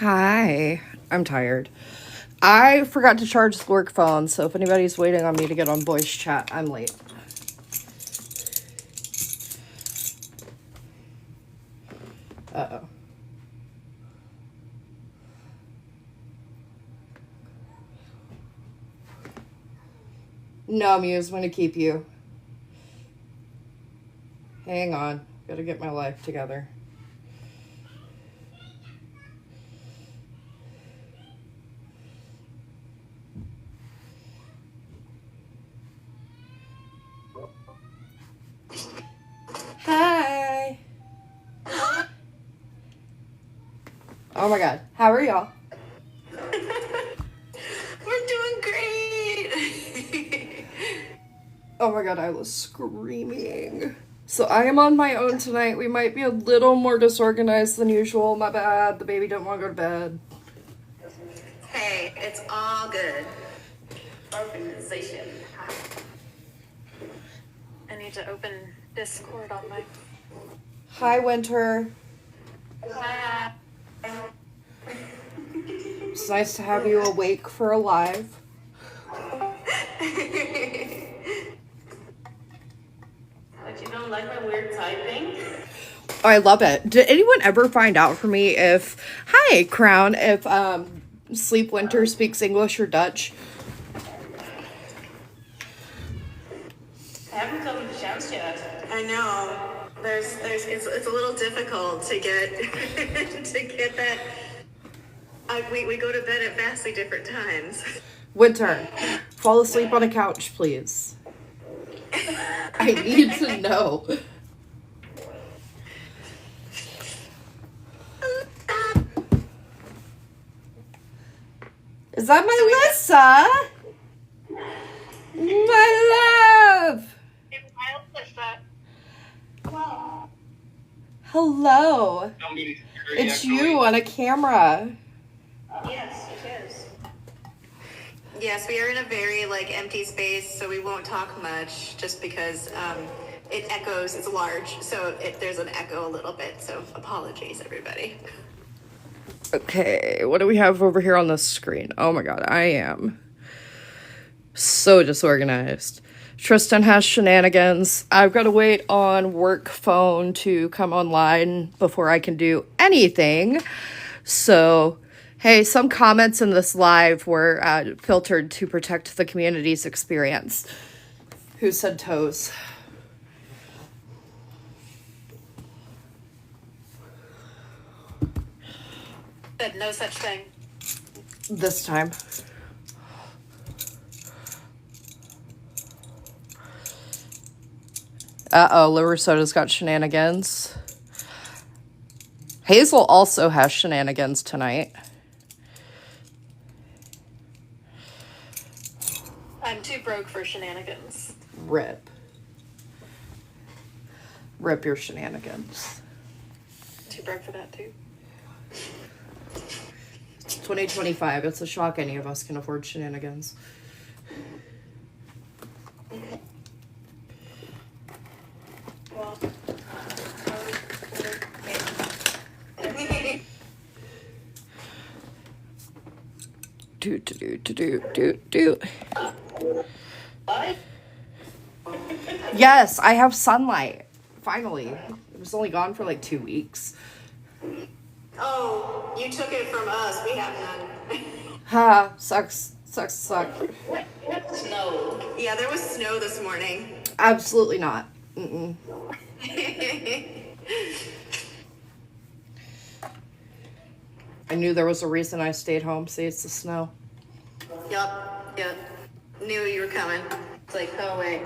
Hi. I'm tired. I forgot to charge the work phone, so if anybody's waiting on me to get on voice chat, I'm late. Uh-oh. No, Muse, I'm gonna keep you. Hang on. Gotta get my life together. Hi. Oh my god. How are y'all? We're doing great. Oh my god, I was screaming. So I am on my own tonight. We might be a little more disorganized than usual. My bad. The baby didn't want to go to bed. Hey, it's all good. Organization. I need to open Discord on my... Hi, Winter. Hi. It's nice to have you awake for a live. But you don't like my weird typing? Oh, I love it. Did anyone ever find out for me if... Hi, Crown. If Sleep Winter speaks English or Dutch? I haven't come to the chance yet. I know. It's a little difficult to get to get that. We go to bed at vastly different times. Winter, fall asleep on a couch, please. I need to know. Is that Melissa? My love. Hello. It's you on a camera. Yes, it is. Yes, we are in a very empty space, so we won't talk much, just because it echoes. It's large, so there's an echo a little bit. So apologies, everybody. Okay, what do we have over here on the screen? Oh my god, I am so disorganized. Tristan has shenanigans. I've got to wait on work phone to come online before I can do anything. So, hey, some comments in this live were filtered to protect the community's experience. Who said toes? Said no such thing. This time. Uh-oh, Liver Soda's got shenanigans. Hazel also has shenanigans tonight. I'm too broke for shenanigans. Rip. Rip your shenanigans. Too broke for that, too. It's 2025. It's a shock any of us can afford shenanigans. Well, Do. Yes, I have sunlight. Finally. It was only gone for 2 weeks. Oh, you took it from us. We have none. Ha, sucks. Snow. Yeah, there was snow this morning. Absolutely not. Mm-mm. I knew there was a reason I stayed home. See, it's the snow. Yup. Knew you were coming. It's like, oh wait.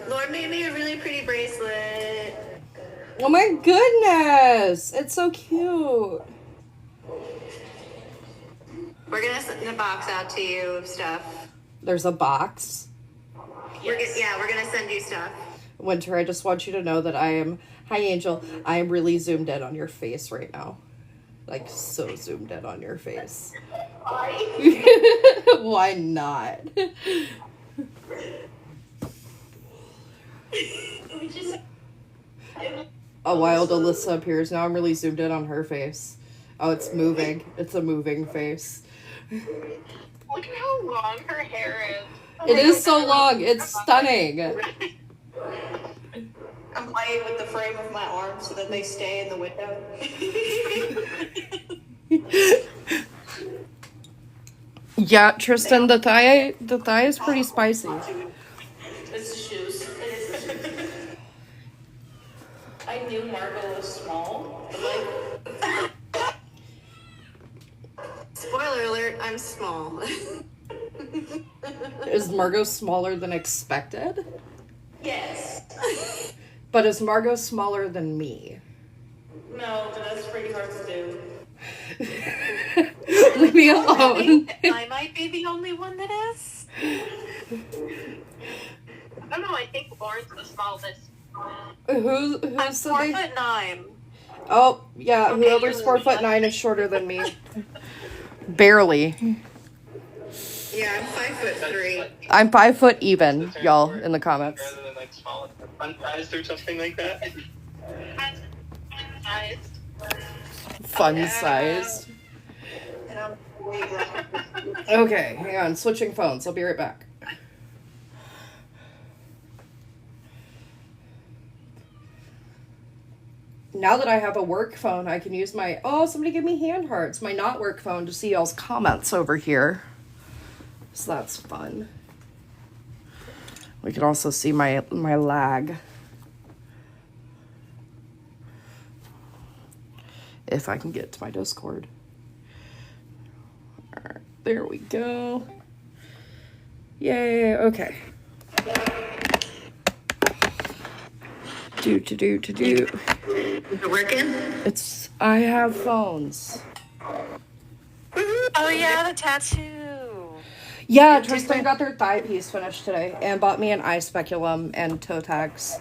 Lord made me a really pretty bracelet. Oh my goodness! It's so cute. We're gonna send a box out to you of stuff. There's a box. Yes. We're gonna send you stuff. Winter, I just want you to know that I am... Hi, Angel. I am really zoomed in on your face right now. So zoomed in on your face. Why? Why not? a wild Alyssa appears. Now I'm really zoomed in on her face. Oh, it's moving. It's a moving face. Look at how long her hair is. It is so long. It's stunning. I'm playing with the frame of my arm so that they stay in the window. Yeah, Tristan, the thigh is pretty spicy. It's the shoes. I knew Margot was small, but like... Spoiler alert, I'm small. Is Margot smaller than expected? Yes. But is Margot smaller than me? No, but that's pretty hard to do. Leave me alone. I might be the only one that is. I don't know. I think Lauren's the smallest. Who I'm said 4'9". Oh, yeah, Okay, whoever's you're 4'9" is shorter than me. Barely. Yeah, I'm 5'3". I'm 5 foot even, y'all, in the comments. Rather than like small, fun-sized or something like that. Fun sized. And I'm way down. Okay, hang on, switching phones. I'll be right back. Now that I have a work phone, I can use my... Oh, somebody give me hand hearts. My not work phone to see y'all's comments over here. So that's fun. We can also see my lag. If I can get to my Discord. All right, there we go. Yay, okay. Do. Is it working? I have phones. Oh yeah, the tattoo. Yeah, Tristan got their thigh piece finished today and bought me an eye speculum and toe tags.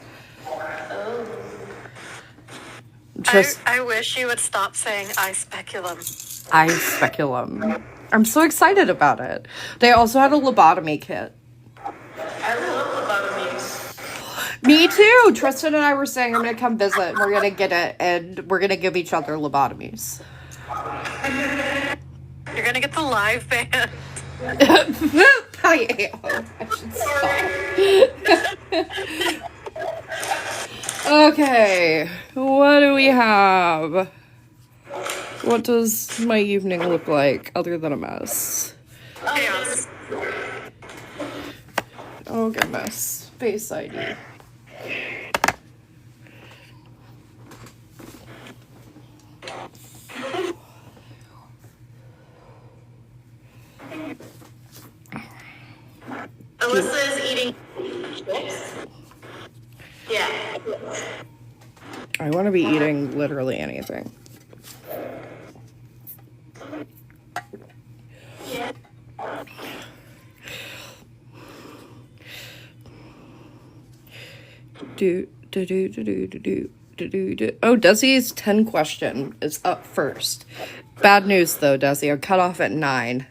I wish you would stop saying eye speculum. Eye speculum. I'm so excited about it. They also had a lobotomy kit. I love lobotomies. Me too. Tristan and I were saying I'm gonna come visit and we're gonna get it and we're gonna give each other lobotomies. You're gonna get the live band. I am. I should stop. Okay, what do we have? What does my evening look like other than a mess? Chaos. Oh goodness. Face ID. Alyssa is eating chips. Yeah. I want to be eating literally anything. Oh, Desi's 10 question is up first. Bad news though, Desi. I'm cut off at 9.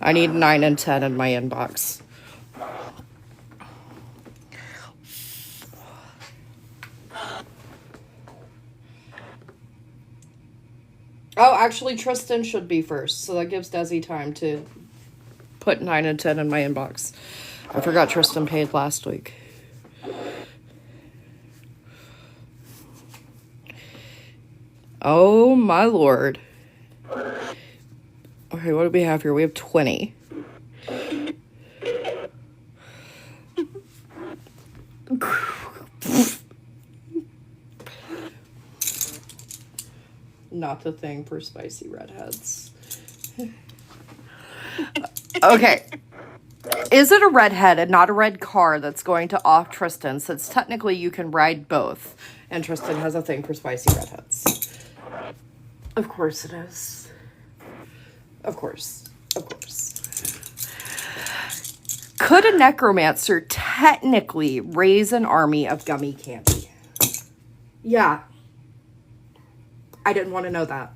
I need 9 and 10 in my inbox. Oh, actually, Tristan should be first, so that gives Desi time to put 9 and 10 in my inbox. I forgot Tristan paid last week. Oh, my lord. Okay, what do we have here? We have 20. Not the thing for spicy redheads. Okay. Is it a redhead and not a red car that's going to off Tristan, since technically you can ride both, and Tristan has a thing for spicy redheads? Of course it is. Of course. Of course. Could a necromancer technically raise an army of gummy candy? Yeah. I didn't want to know that.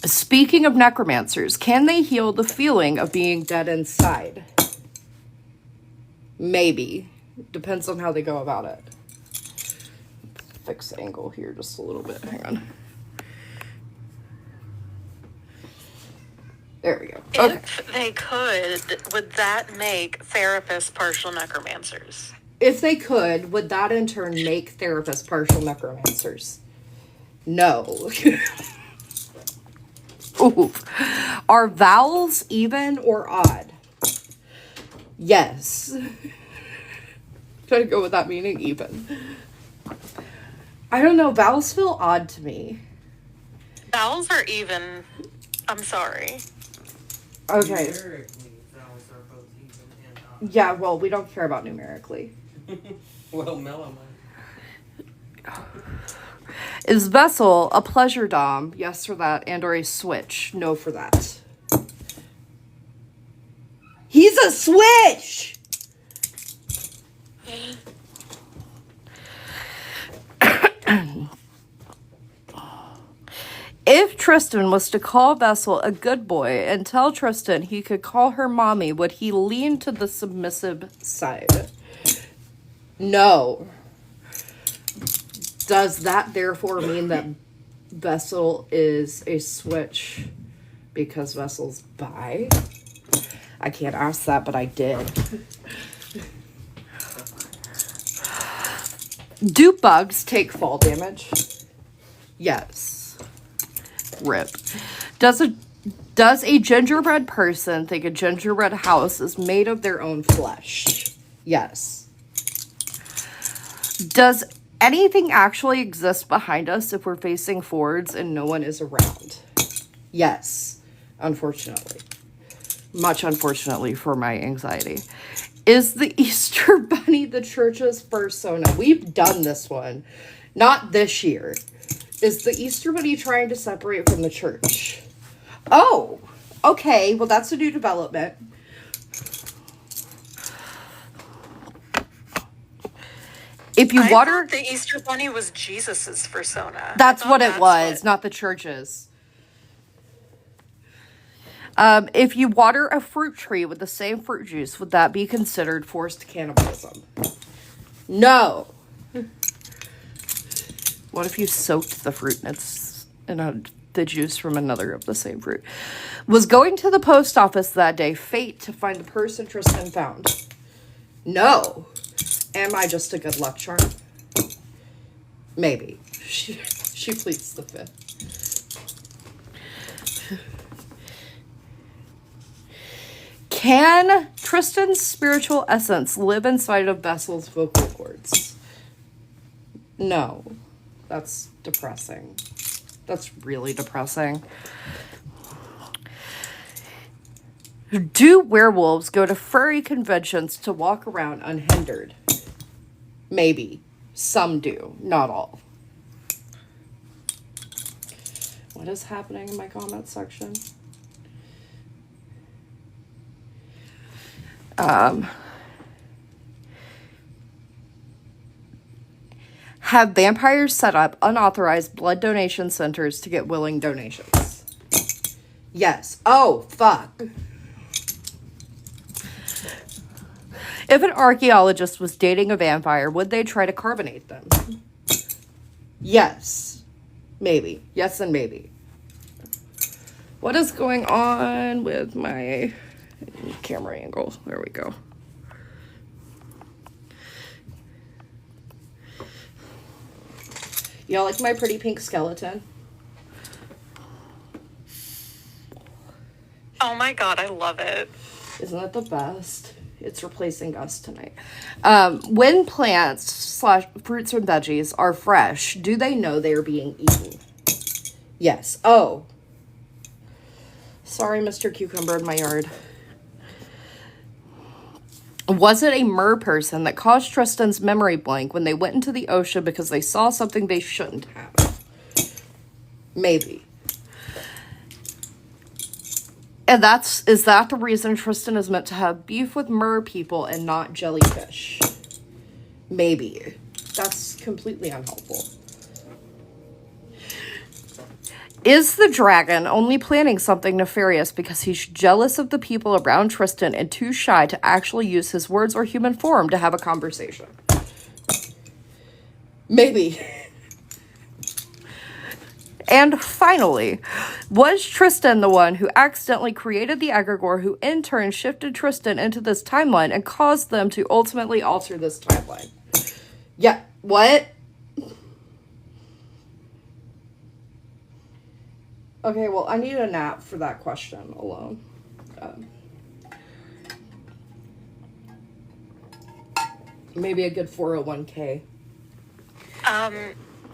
Speaking of necromancers, can they heal the feeling of being dead inside? Maybe. Depends on how they go about it. fix the angle here just a little bit. Hang on. There we go. Okay. If they could, would that make therapists partial necromancers? If they could, would that in turn make therapists partial necromancers? No. Ooh. Are vowels even or odd? Yes. Try to go with that meaning even. I don't know. Vowels feel odd to me. Vowels are even. I'm sorry. Okay. Numerically, vowels are both even and odd. Yeah, well, we don't care about numerically. Well, Mellow might. Is vessel a pleasure dom? Yes for that. And or a switch? No for that. He's a switch! If Tristan was to call Vessel a good boy and tell Tristan he could call her mommy, would he lean to the submissive side? No. Does that therefore mean that Vessel is a switch because Vessel's bi? I can't ask that, but I did. Do bugs take fall damage? Yes. Rip. Does a gingerbread person think a gingerbread house is made of their own flesh? Yes. Does anything actually exist behind us if we're facing forwards and no one is around? Yes. Unfortunately. Much unfortunately for my anxiety. Is the Easter Bunny the church's persona? We've done this one. Not this year. Is the Easter Bunny trying to separate from the church? Oh, okay. Well, that's a new development. If you I water... thought the Easter Bunny was Jesus's persona. That's what it was, not the church's. If you water a fruit tree with the same fruit juice, would that be considered forced cannibalism? No. What if you soaked the fruit and it's the juice from another of the same fruit? Was going to the post office that day fate to find the person Tristan found? No. Am I just a good luck charm? Maybe. She pleads the fifth. Can Tristan's spiritual essence live inside of Vessel's vocal cords? No. That's depressing. That's really depressing. Do werewolves go to furry conventions to walk around unhindered? Maybe. Some do. Not all. What is happening in my comment section? Have vampires set up unauthorized blood donation centers to get willing donations? Yes. Oh, fuck. If an archaeologist was dating a vampire, would they try to carbonate them? Yes. Maybe. Yes and maybe. What is going on with my camera angle? There we go. Y'all like my pretty pink skeleton? Oh my god, I love it. Isn't that the best? It's replacing Gus tonight. When plants / fruits and veggies are fresh, do they know they are being eaten? Yes. Oh. Sorry, Mr. Cucumber in my yard. Was it a mer person that caused Tristan's memory blank when they went into the ocean because they saw something they shouldn't have? Maybe. And is that the reason Tristan is meant to have beef with mer people and not jellyfish? Maybe. That's completely unhelpful. Is the dragon only planning something nefarious because he's jealous of the people around Tristan and too shy to actually use his words or human form to have a conversation? Maybe. And finally, was Tristan the one who accidentally created the egregore who in turn shifted Tristan into this timeline and caused them to ultimately alter this timeline? Yeah, what? Okay, well, I need a nap for that question alone. Maybe a good 401k.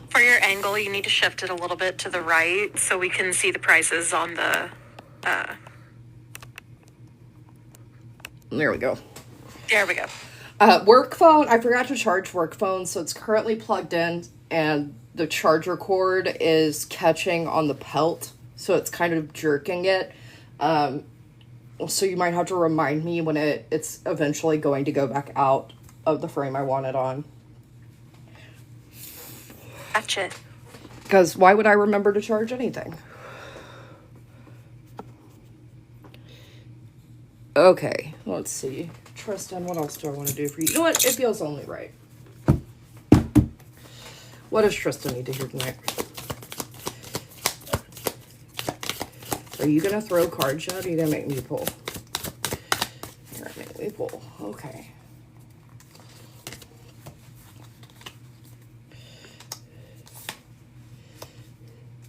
For your angle, you need to shift it a little bit to the right so we can see the prices on the, There we go. There we go. Work phone, I forgot to charge work phone, so it's currently plugged in, and the charger cord is catching on the pelt, so it's kind of jerking it. So you might have to remind me when it's eventually going to go back out of the frame I want it on. Gotcha. Because why would I remember to charge anything? Okay, let's see. Tristan, what else do I want to do for you? You know what? It feels only right. What does Tristan need to hear tonight? Are you going to throw cards yet? Or are you going to make me pull? You're going to make me pull. Okay.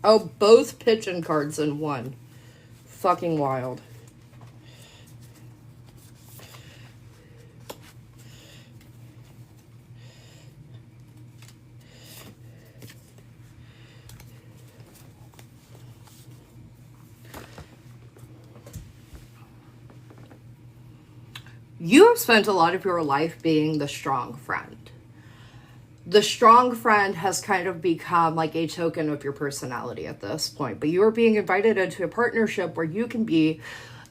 Oh, both pigeon cards in one. Fucking wild. You have spent a lot of your life being the strong friend. The strong friend has kind of become like a token of your personality at this point. But you are being invited into a partnership where you can be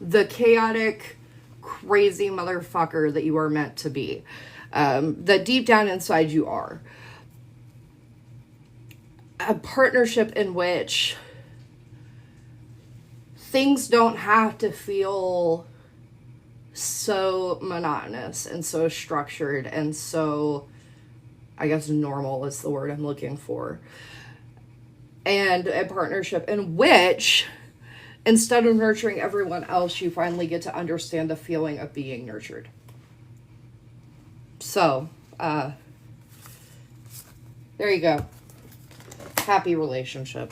the chaotic, crazy motherfucker that you are meant to be. That deep down inside you are. A partnership in which things don't have to feel so monotonous and so structured and so, I guess, normal is the word I'm looking for. And a partnership in which, instead of nurturing everyone else, you finally get to understand the feeling of being nurtured. So, there you go. Happy relationship.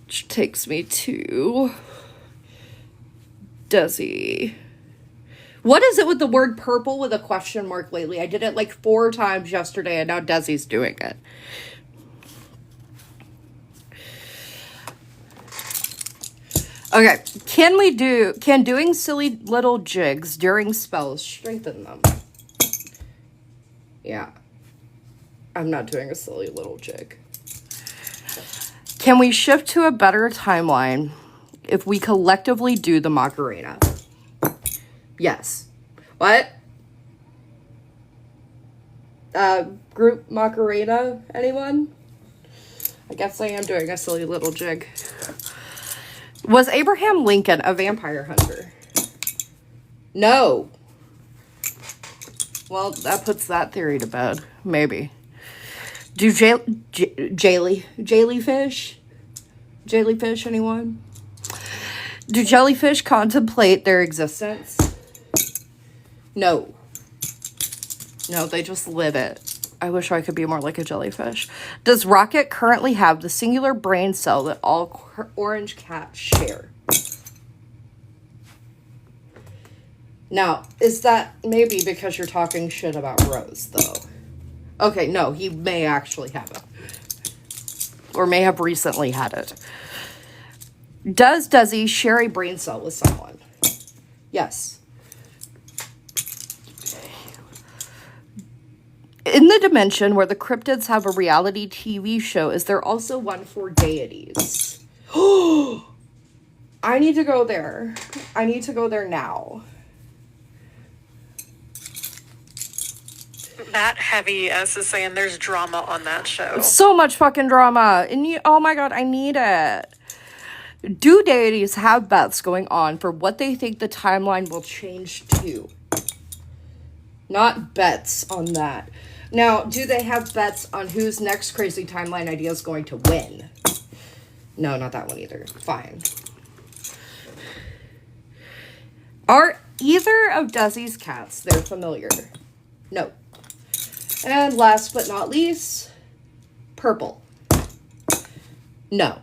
Which takes me to Desi. What is it with the word purple with a question mark lately? I did it like 4 times yesterday and now Desi's doing it. Okay, can doing silly little jigs during spells strengthen them? Yeah. I'm not doing a silly little jig. Can we shift to a better timeline if we collectively do the Macarena? Yes. What? Group Macarena? Anyone? I guess I am doing a silly little jig. Was Abraham Lincoln a vampire hunter? No. Well, that puts that theory to bed. Maybe. Do jellyfish, anyone? Do jellyfish contemplate their existence? No. No, they just live it. I wish I could be more like a jellyfish. Does Rocket currently have the singular brain cell that all orange cats share? Now, is that maybe because you're talking shit about Rose, though? Okay, no, he may actually have it. Or may have recently had it. Does Desi share a brain cell with someone? Yes. In the dimension where the cryptids have a reality TV show, is there also one for deities? I need to go there. I need to go there now. That heavy S is saying there's drama on that show. So much fucking drama. And oh my god, I need it. Do deities have bets going on for what they think the timeline will change to? Not bets on that. Now, do they have bets on whose next crazy timeline idea is going to win? No, not that one either. Fine. Are either of Desi's cats their familiar? No. And last but not least, purple. No.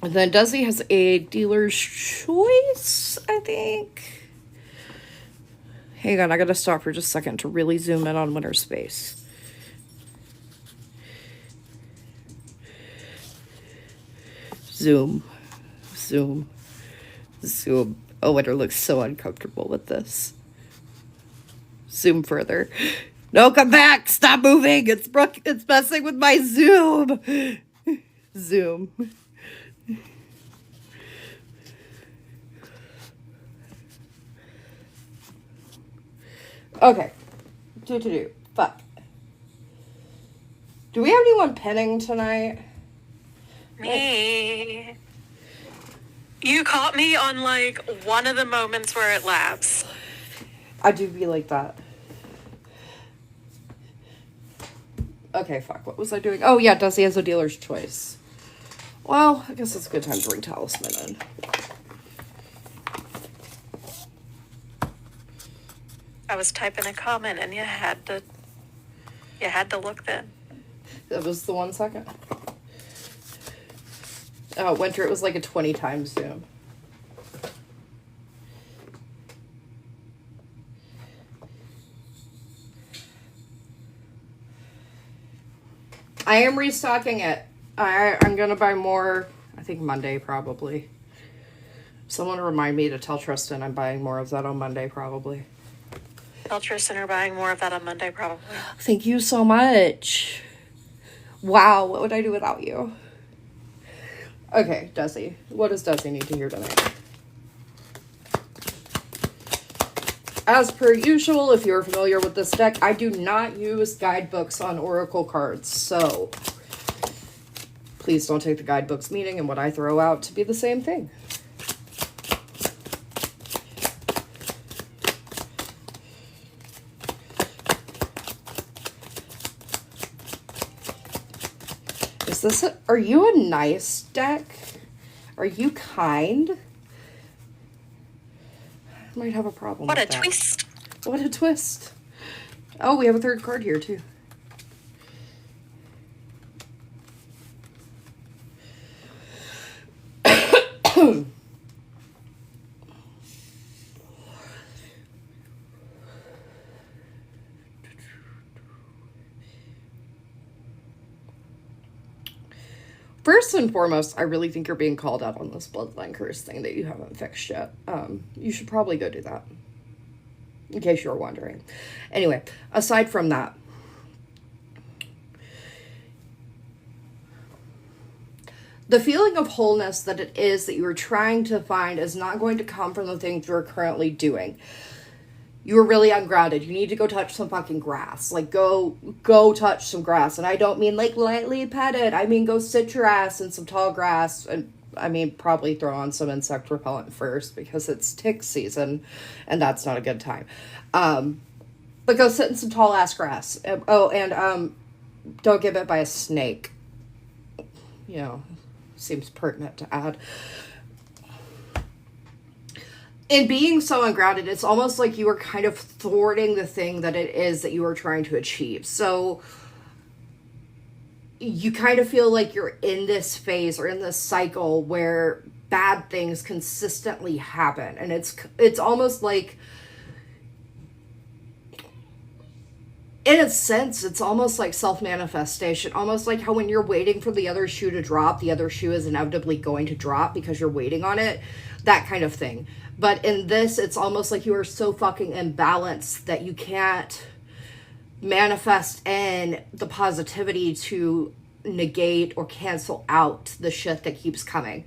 And then Desi has a dealer's choice, I think. Hang on, I gotta stop for just a second to really zoom in on winter space. Zoom, zoom, zoom. Oh, winter looks so uncomfortable with this. Zoom further. No, come back! Stop moving! It's messing with my zoom! Zoom. Okay. Fuck. Do we have anyone penning tonight? Me. You caught me on, like, one of the moments where it labs. I do be like that. Okay, fuck. What was I doing? Oh, yeah, Desi has a dealer's choice. Well, I guess it's a good time to bring Talisman in. I was typing a comment and you had to look then. That was the 1 second. Oh, winter, it was like a 20 times zoom. I am restocking it. I'm gonna buy more, I think Monday probably. Someone remind me to tell Tristan I'm buying more of that on Monday probably. Tell Tristan are buying more of that on Monday probably. Thank you so much. Wow, what would I do without you? Okay, Desi. What does Desi need to hear tonight? As per usual, if you're familiar with this deck, I do not use guidebooks on Oracle cards, so please don't take the guidebook's meaning and what I throw out to be the same thing. Are you a nice deck? Are you kind? I might have a problem with that. What a twist. What a twist. Oh, we have a third card here, too. First and foremost, I really think you're being called out on this bloodline curse thing that you haven't fixed yet. You should probably go do that. In case you're wondering. Anyway, aside from that, the feeling of wholeness that it is that you are trying to find is not going to come from the things you're currently doing. You're really ungrounded. You need to go touch some fucking grass. Like, go touch some grass. And I don't mean, like, lightly pet it. I mean, go sit your ass in some tall grass. And, I mean, probably throw on some insect repellent first because it's tick season. And that's not a good time. But go sit in some tall-ass grass. Oh, and don't get bit by a snake. You know, seems pertinent to add. In being so ungrounded, it's almost like you are kind of thwarting the thing that it is that you are trying to achieve. So you kind of feel like you're in this phase or in this cycle where bad things consistently happen. And it's almost like, in a sense, it's almost like self-manifestation. Almost like how when you're waiting for the other shoe to drop, the other shoe is inevitably going to drop because you're waiting on it. That kind of thing. But in this, it's almost like you are so fucking imbalanced that you can't manifest in the positivity to negate or cancel out the shit that keeps coming.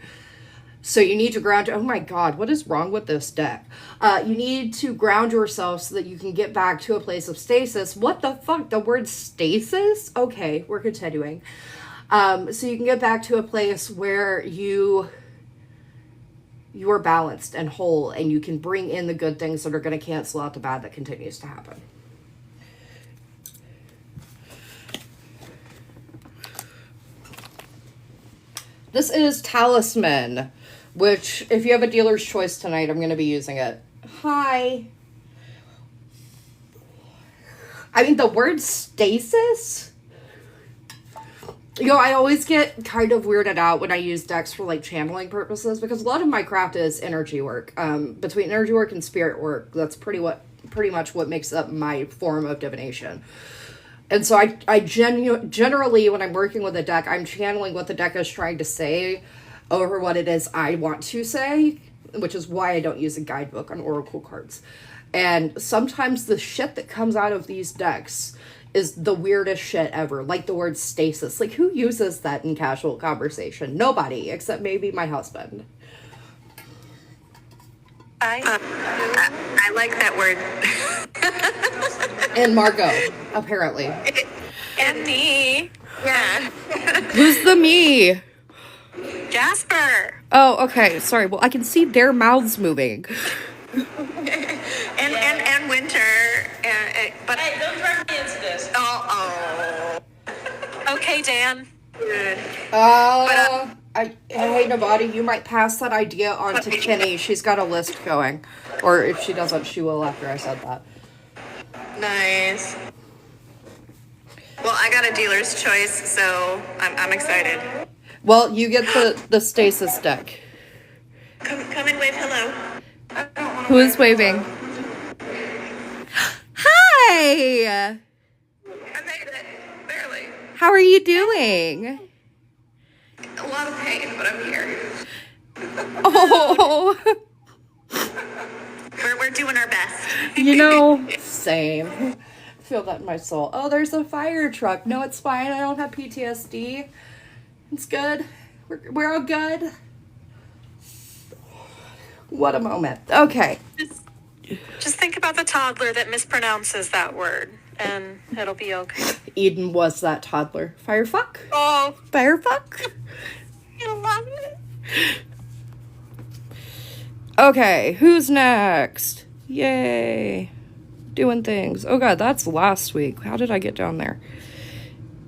So you need to ground. Oh my God, what is wrong with this deck? You need to ground yourself so that you can get back to a place of stasis. What the fuck? The word stasis? Okay, we're continuing. So you can get back to a place where you you're balanced and whole, and you can bring in the good things that are going to cancel out the bad that continues to happen. This is Talisman, which, if you have a dealer's choice tonight, I'm going to be using it. Hi. I mean, the word stasis? You know, I always get kind of weirded out when I use decks for, like, channeling purposes, because a lot of my craft is energy work. Between energy work and spirit work, that's pretty much what makes up my form of divination. And so I generally, when I'm working with a deck, I'm channeling what the deck is trying to say over what it is I want to say, which is why I don't use a guidebook on oracle cards. And sometimes the shit that comes out of these decks is the weirdest shit ever, like the word stasis. Like, who uses that in casual conversation? Nobody, except maybe my husband. I like that word. And Margot, apparently. And me. Yeah. Who's the me? Jasper. Oh, okay. Sorry. Well, I can see their mouths moving. and Winter. But Hey, don't drag me into this. Okay, Dan. Good. Hey, Navati, you might pass that idea on to Kenny. She's got a list going. Or if she doesn't, she will after I said that. Nice. Well, I got a dealer's choice, so I'm excited. Well, you get the stasis deck. Come and wave hello. Who is waving? Hi! I made it. Barely. How are you doing? A lot of pain, but I'm here. Oh, We're doing our best. you know, same. Feel that in my soul. Oh, there's a fire truck. No, it's fine. I don't have PTSD. It's good. We're all good. What a moment. Okay. Just think about the toddler that mispronounces that word, and it'll be okay. Eden was that toddler. Firefuck? Oh, Firefuck? you love it. Okay, who's next? Yay. Doing things. Oh god, that's last week. How did I get down there?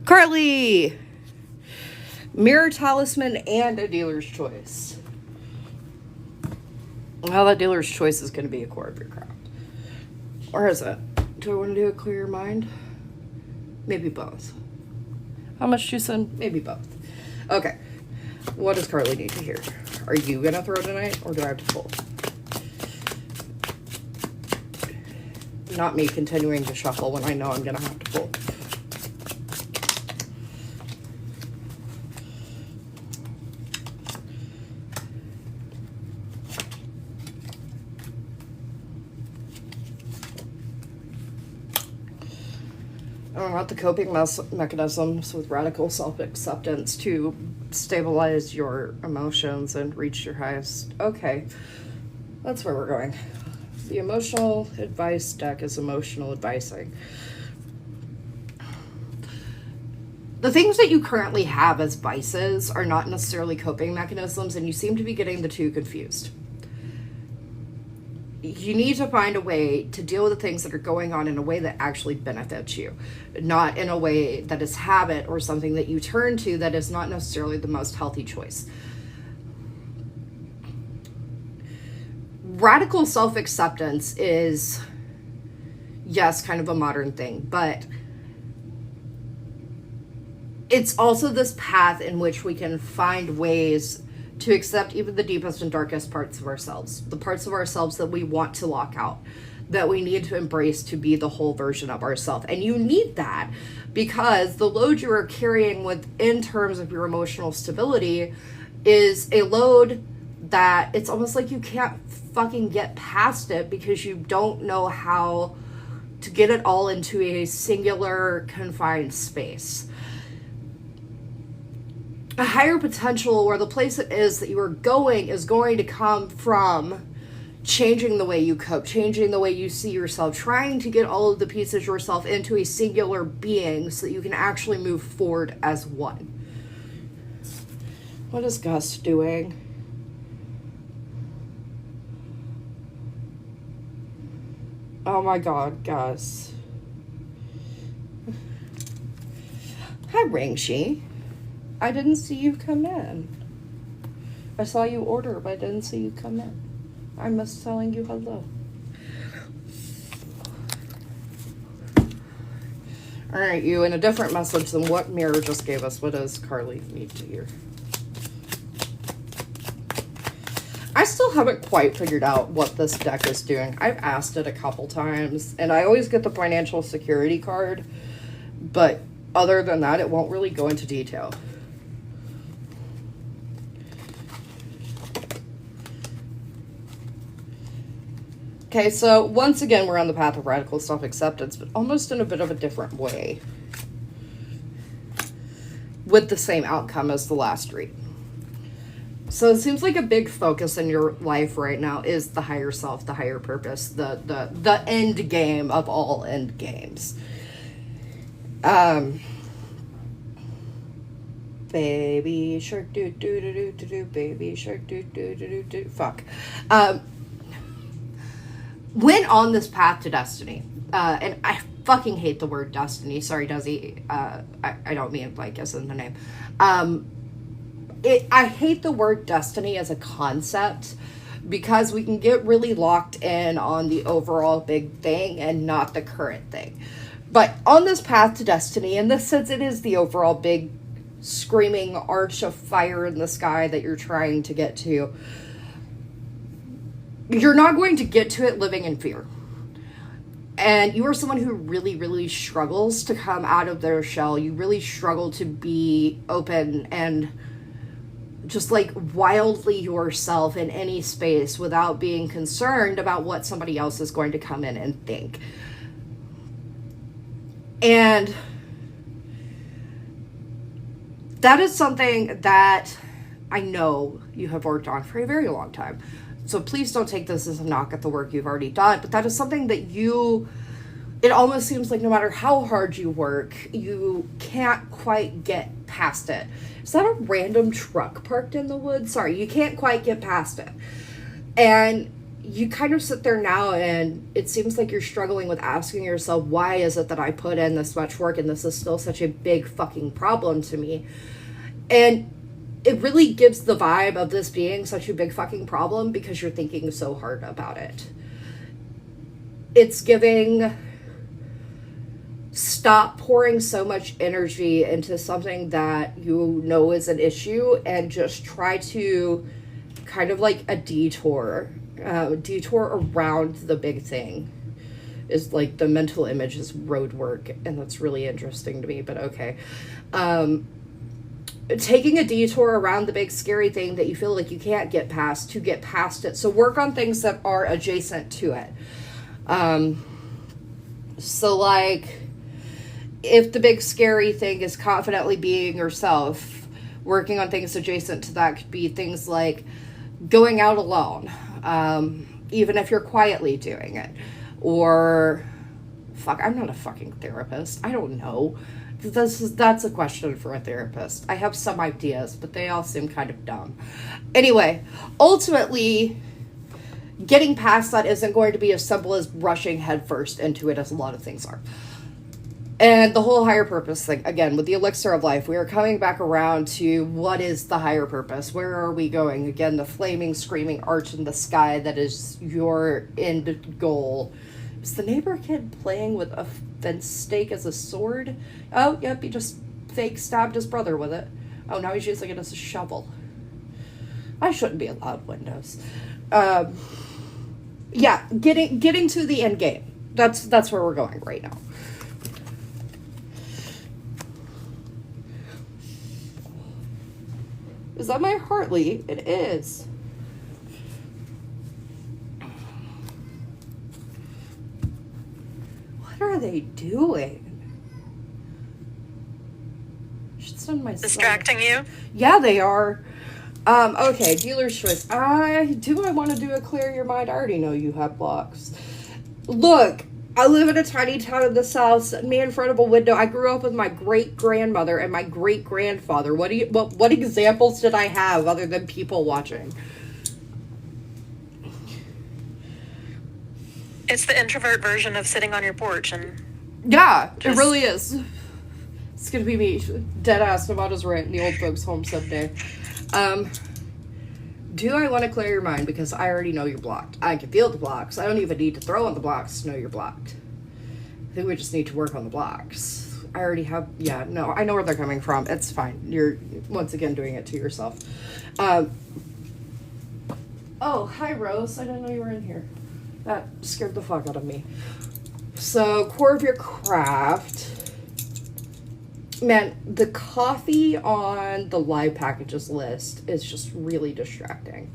Carly! Mirror Talisman and a dealer's choice. Well, that dealer's choice is going to be a core of your craft. Or is it? Do I want to do a clear your mind? Maybe both. How much juice in? Maybe both. Okay. What does Carly need to hear? Are you going to throw tonight, or do I have to pull? Not me continuing to shuffle when I know I'm going to have to pull. I want the coping mechanisms with radical self-acceptance to stabilize your emotions and reach your highest. Okay, that's where we're going. The emotional advice deck is emotional advising. The things that you currently have as vices are not necessarily coping mechanisms, and you seem to be getting the two confused. You need to find a way to deal with the things that are going on in a way that actually benefits you, not in a way that is habit or something that you turn to that is not necessarily the most healthy choice. Radical self-acceptance is, yes, kind of a modern thing, but it's also this path in which we can find ways to accept even the deepest and darkest parts of ourselves, the parts of ourselves that we want to lock out, that we need to embrace to be the whole version of ourselves. And you need that because the load you are carrying in terms of your emotional stability is a load that it's almost like you can't fucking get past it because you don't know how to get it all into a singular confined space. A higher potential, or the place it is that you are going, is going to come from changing the way you cope, changing the way you see yourself, trying to get all of the pieces of yourself into a singular being so that you can actually move forward as one. What is Gus doing? Oh my god, guys. Hi, Rangshi. I didn't see you come in. I saw you order, but I didn't see you come in. I must telling you hello. Alright, you, in a different message than what Mirror just gave us, what does Carly need to hear? I still haven't quite figured out what this deck is doing. I've asked it a couple times, and I always get the financial security card, but other than that, it won't really go into detail. Okay, so once again, we're on the path of radical self-acceptance, but almost in a bit of a different way. With the same outcome as the last read. So it seems like a big focus in your life right now is the higher self, the higher purpose, the end game of all end games. Baby shark do do do do do do, baby shark do do do do do. Fuck. Went on this path to destiny, and I fucking hate the word destiny. Sorry, Desi. I don't mean like as in the name. I hate the word destiny as a concept because we can get really locked in on the overall big thing and not the current thing. But on this path to destiny, in this sense, it is the overall big screaming arch of fire in the sky that you're trying to get to. You're not going to get to it living in fear. And you are someone who really, really struggles to come out of their shell. You really struggle to be open and just like wildly yourself in any space without being concerned about what somebody else is going to come in and think. And that is something that I know you have worked on for a very long time. So please don't take this as a knock at the work you've already done, but that is something that it almost seems like no matter how hard you work, you can't quite get past it. Is that a random truck parked in the woods? Sorry, you can't quite get past it. And you kind of sit there now and it seems like you're struggling with asking yourself, why is it that I put in this much work and this is still such a big fucking problem to me? And it really gives the vibe of this being such a big fucking problem because you're thinking so hard about it. It's giving, stop pouring so much energy into something that you know is an issue and just try to kind of like a detour around the big thing. Is like the mental image is road work, and that's really interesting to me, but okay. Taking a detour around the big scary thing that you feel like you can't get past to get past it. So work on things that are adjacent to it. So like if the big scary thing is confidently being yourself, working on things adjacent to that could be things like going out alone, even if you're quietly doing it. Or fuck, I'm not a fucking therapist. I don't know. That's a question for a therapist. I have some ideas, but they all seem kind of dumb. Anyway, ultimately, getting past that isn't going to be as simple as rushing headfirst into it as a lot of things are. And the whole higher purpose thing, again, with the elixir of life, we are coming back around to what is the higher purpose? Where are we going? Again, the flaming, screaming arch in the sky that is your end goal. Is the neighbor kid playing with a fence stake as a sword? Oh, yep, he just fake stabbed his brother with it. Oh, now he's using it as a shovel. I shouldn't be allowed windows. Yeah, getting to the end game. That's where we're going right now. Is that my Hartley? It is. What are they doing? I should send my Distracting you? Yeah, they are. Okay, dealer's choice. I want to do a clear your mind? I already know you have blocks. Look, I live in a tiny town in the south. Sitting me in front of a window. I grew up with my great-grandmother and my great-grandfather. What examples did I have other than people watching? It's the introvert version of sitting on your porch and Yeah, it Just- really is. It's gonna be me, dead ass Nevada's rant in the old folks' home someday. Do I want to clear your mind? Because I already know you're blocked. I can feel the blocks. I don't even need to throw on the blocks to know you're blocked. I think we just need to work on the blocks. I already have, yeah, no, I know where they're coming from. It's fine. You're, once again, doing it to yourself. Oh, hi, Rose. I didn't know you were in here. That scared the fuck out of me. So, core of your craft. Man, the coffee on the live packages list is just really distracting.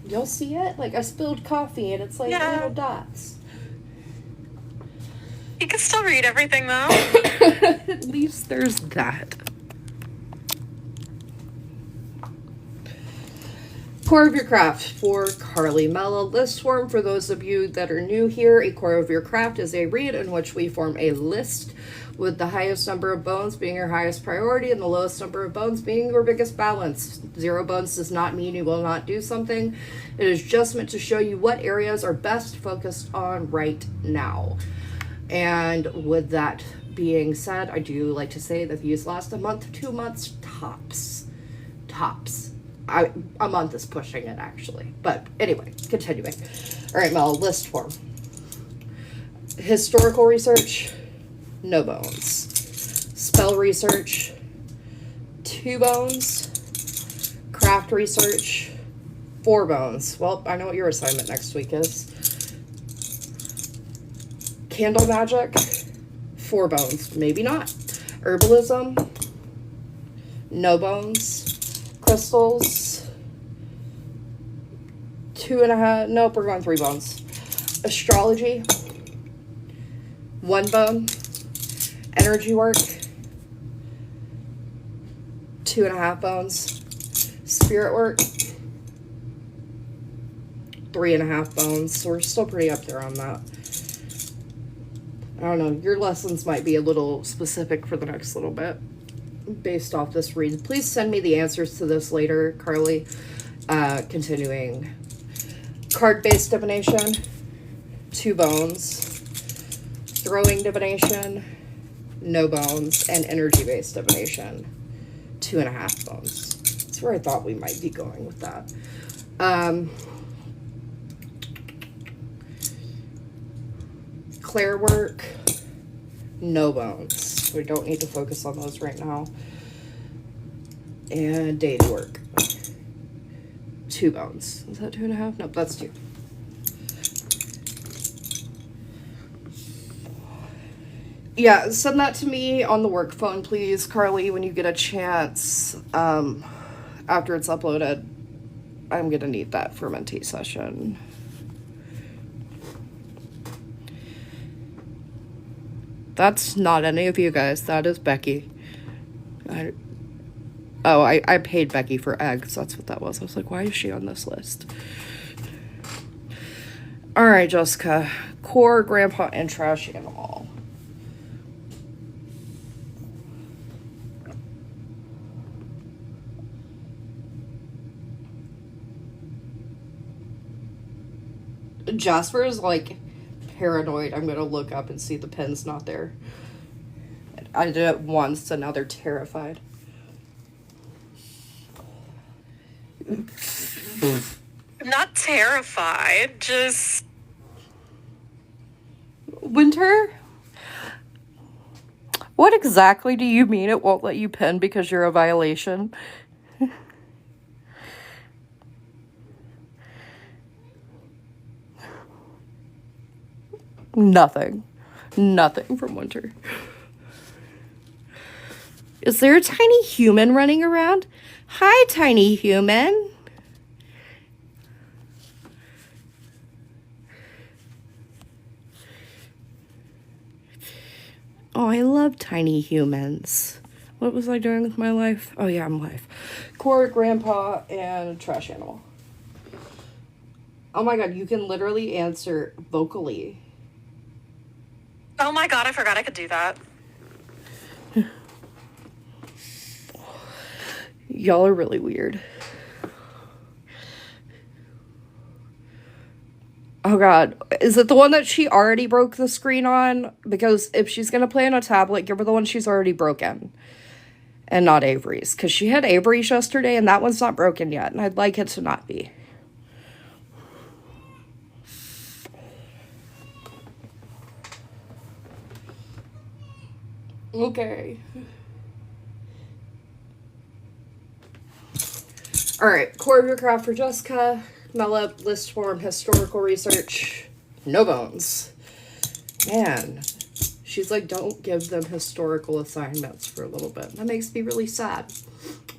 You'll see it? Like, I spilled coffee and it's like Yeah. little dots. you can still read everything though. At least there's that. Core of your craft for Carly Mello. List form, for those of you that are new here, a core of your craft is a read in which we form a list with the highest number of bones being your highest priority and the lowest number of bones being your biggest balance. 0 bones does not mean you will not do something. It is just meant to show you what areas are best focused on right now. And with that being said, I do like to say that these last a month, 2 months, tops. A month is pushing it, actually. But anyway, continuing. All right, Mel, list form. Historical research, no bones. Spell research, 2 bones. Craft research, 4 bones. Well, I know what your assignment next week is. Candle magic, 4 bones. Maybe not. Herbalism, no bones. Crystals, 2.5. Nope, we're going 3 bones. Astrology, 1 bone. Energy work, 2.5 bones. Spirit work, 3.5 bones. So we're still pretty up there on that. I don't know. Your lessons might be a little specific for the next little bit based off this read. Please send me the answers to this later, Carly. Continuing. Card-based divination, 2 bones. Throwing divination, no bones. And energy-based divination, 2.5 bones. That's where I thought we might be going with that. Claire work, no bones. We don't need to focus on those right now. And deity work, 2 bones. Is that 2.5? Nope, that's 2. Yeah, send that to me on the work phone, please, Carly, when you get a chance. After it's uploaded, I'm gonna need that for mentee session. That's not any of you guys. That is Becky. I paid Becky for eggs. That's what that was. I was like, why is she on this list? All right, Jessica. Core, grandpa, and trash animal. Jasper is like paranoid. I'm gonna look up and see the pin's not there. I did it once and now they're terrified. I'm not terrified, just Winter? What exactly do you mean it won't let you pin because you're a violation? Nothing. Nothing from Winter. Is there a tiny human running around? Hi, tiny human. Oh, I love tiny humans. What was I doing with my life? Oh, yeah, I'm live. Core, grandpa, and trash animal. Oh my god, you can literally answer vocally. oh my god, I forgot I could do that. Y'all are really weird. Oh god, is it the one that she already broke the screen on? Because if she's gonna play on a tablet, give her the one she's already broken. And not Avery's. Because she had Avery's yesterday, and that one's not broken yet. And I'd like it to not be. Okay. Alright, core of your craft for Jessica. Mela, list form, historical research. No bones. Man. She's like, don't give them historical assignments for a little bit. That makes me really sad.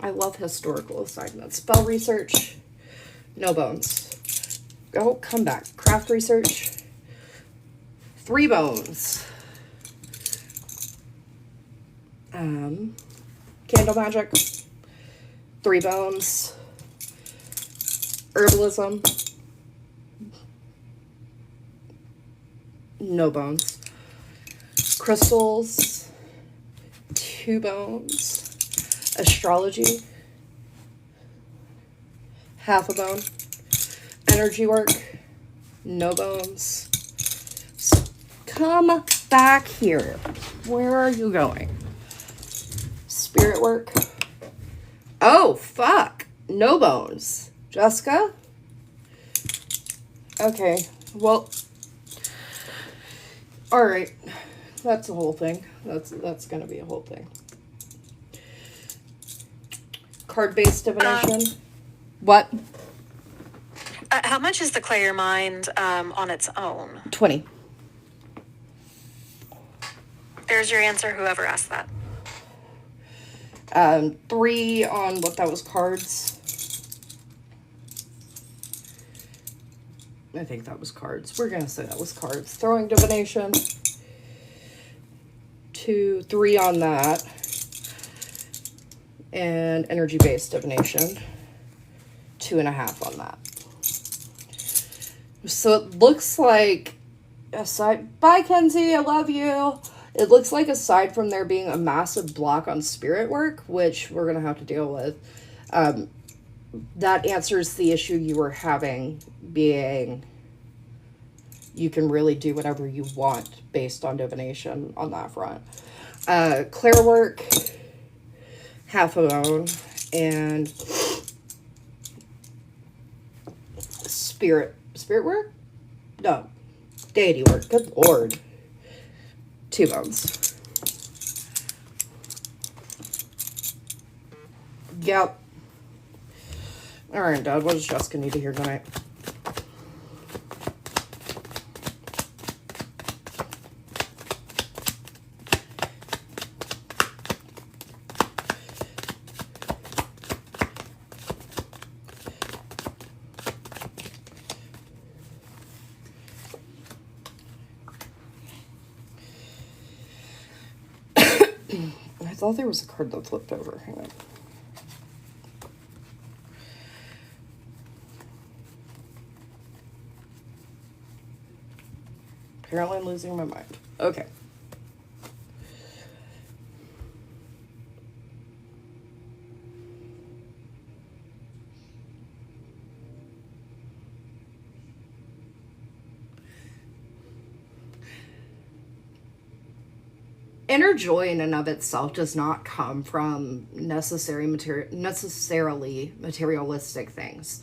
I love historical assignments. Spell research. No bones. Oh, come back. Craft research. 3 bones. Candle magic. 3 bones. Herbalism. No bones. Crystals, 2 bones. Astrology, half a bone. Energy work, no bones. Come back here. Where are you going? Spirit work. Oh, fuck. No bones. Jessica? Okay, well, alright. That's a whole thing. That's gonna be a whole thing. Card-based divination. What? How much is the Clear Your Mind on its own? 20. There's your answer, whoever asked that. 3 on what that was, cards. I think that was cards. We're gonna say that was cards. Throwing divination. 2, 3 on that. And energy-based divination. 2.5 on that. So it looks like, aside, bye Kenzie, I love you. It looks like aside from there being a massive block on spirit work, which we're going to have to deal with, that answers the issue you were having, being you can really do whatever you want based on divination on that front. Clear work, half a bone, and spirit work? No. Deity work. Good lord. 2 bones. Yep. Alright, Dad, what does Jessica need to hear tonight? I thought there was a card that flipped over. Hang on. Apparently I'm losing my mind. Okay. Inner joy in and of itself does not come from necessarily materialistic things.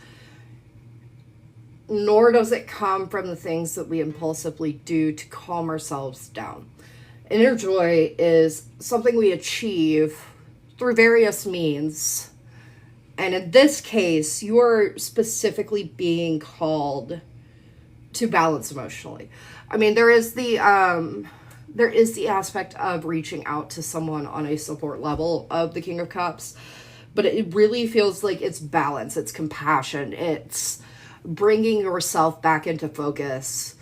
Nor does it come from the things that we impulsively do to calm ourselves down. Inner joy is something we achieve through various means. And in this case, you are specifically being called to balance emotionally. I mean, there is the aspect of reaching out to someone on a support level of the King of Cups, but it really feels like it's balance, it's compassion, it's bringing yourself back into focus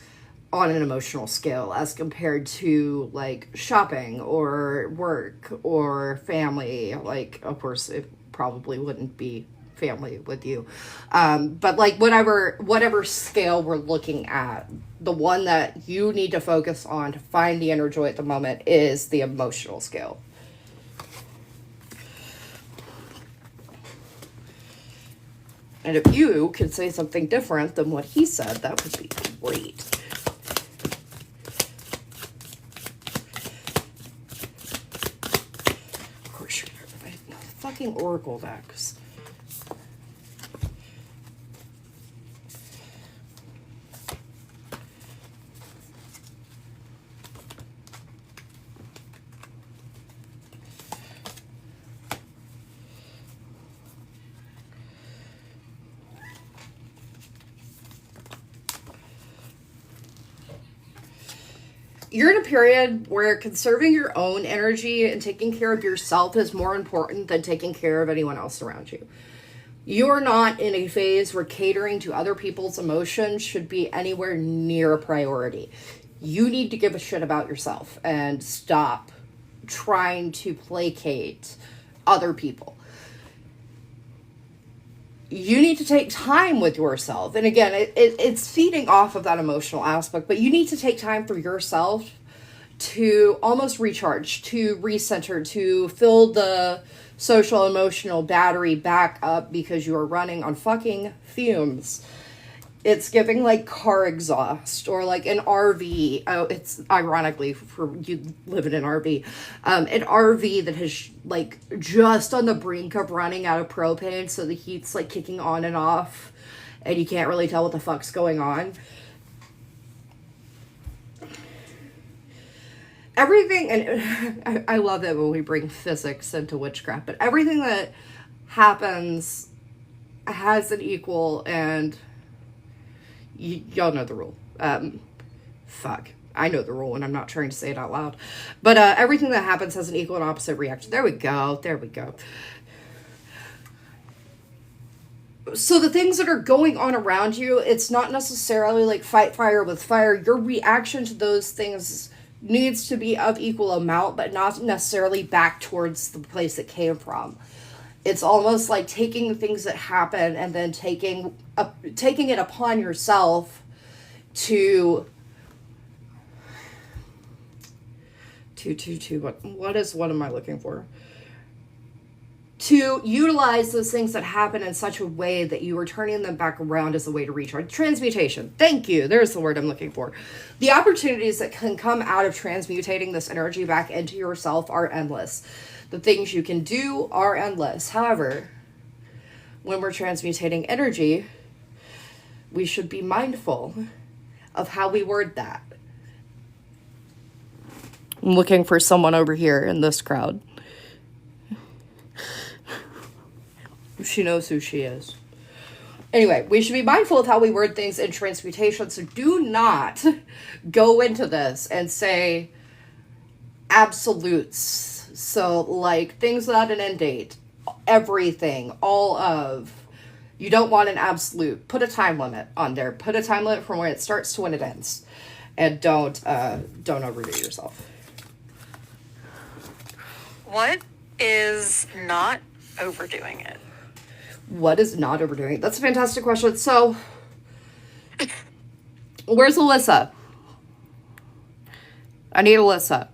on an emotional scale as compared to like shopping or work or family. Like, of course, it probably wouldn't be family with you, but like whatever scale we're looking at, the one that you need to focus on to find the inner joy at the moment is the emotional scale. And if you could say something different than what he said, that would be great. Of course, you're fucking Oracle decks. You're in a period where conserving your own energy and taking care of yourself is more important than taking care of anyone else around you. You're not in a phase where catering to other people's emotions should be anywhere near a priority. You need to give a shit about yourself and stop trying to placate other people. You need to take time with yourself. And again, it's feeding off of that emotional aspect, but you need to take time for yourself to almost recharge, to recenter, to fill the social emotional battery back up because you are running on fucking fumes. It's giving like car exhaust or like an RV. Oh, it's ironically for you live in an RV. An RV that has like just on the brink of running out of propane. So the heat's like kicking on and off and you can't really tell what the fuck's going on. Everything, and I love it when we bring physics into witchcraft, but everything that happens has an equal and... y'all know the rule. Fuck. I know the rule and I'm not trying to say it out loud. But everything that happens has an equal and opposite reaction. There we go. There we go. So the things that are going on around you, it's not necessarily like fight fire with fire. Your reaction to those things needs to be of equal amount, but not necessarily back towards the place it came from. It's almost like taking the things that happen and then taking it upon yourself to what am I looking for? To utilize those things that happen in such a way that you are turning them back around as a way to recharge. Transmutation. Thank you. There's the word I'm looking for. The opportunities that can come out of transmutating this energy back into yourself are endless. The things you can do are endless. However, when we're transmutating energy, we should be mindful of how we word that. I'm looking for someone over here in this crowd. She knows who she is. Anyway, we should be mindful of how we word things in transmutation. So do not go into this and say absolutes. So like things without an end date, everything, all of. You don't want an absolute. Put a time limit on there. Put a time limit from when it starts to when it ends. And don't overdo yourself. What is not overdoing it? What is not overdoing it? That's a fantastic question. So, where's Alyssa? I need Alyssa.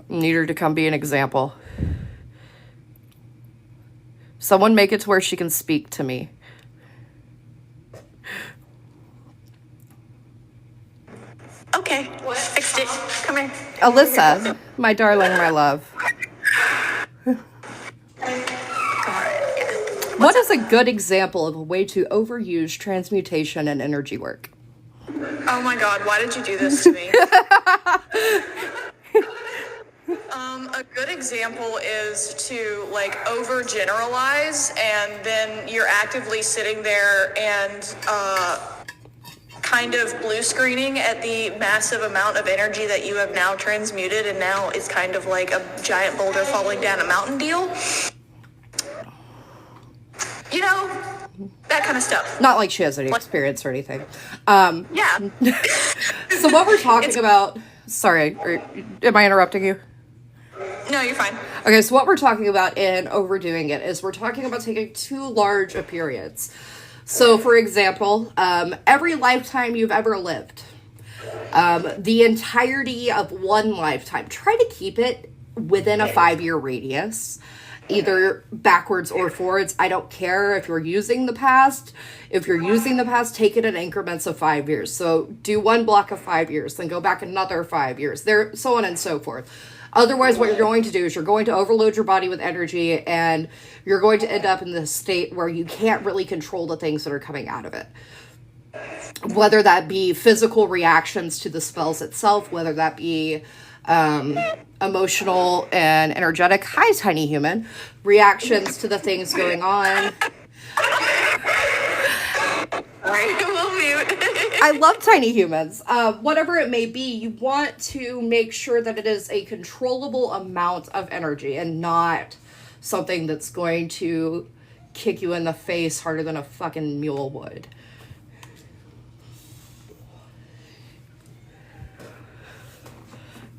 Need her to come be an example. Someone make it to where she can speak to me. Okay, fixed it. Come here. Alyssa, my darling, my love. What is a good example of a way to overuse transmutation and energy work? Oh my god, why did you do this to me? A good example is to like overgeneralize and then you're actively sitting there and kind of blue screening at the massive amount of energy that you have now transmuted, and now it's kind of like a giant boulder falling down a mountain deal. You know, that kind of stuff. Not like she has any experience or anything. Yeah. So what we're talking about... Sorry, am I interrupting you? No, you're fine. Okay, so what we're talking about in overdoing it is we're talking about taking too large of periods. So, for example, every lifetime you've ever lived, the entirety of one lifetime, try to keep it within a 5-year radius, either backwards or forwards. I don't care if you're using the past. If you're using the past, take it in increments of 5 years. So do one block of 5 years, then go back another 5 years, there, so on and so forth. Otherwise, what you're going to do is you're going to overload your body with energy, and you're going to end up in this state where you can't really control the things that are coming out of it. Whether that be physical reactions to the spells itself, whether that be emotional and energetic, hi tiny human, reactions to the things going on. Alright, we'll mute. I love tiny humans. Whatever it may be, you want to make sure that it is a controllable amount of energy and not something that's going to kick you in the face harder than a fucking mule would.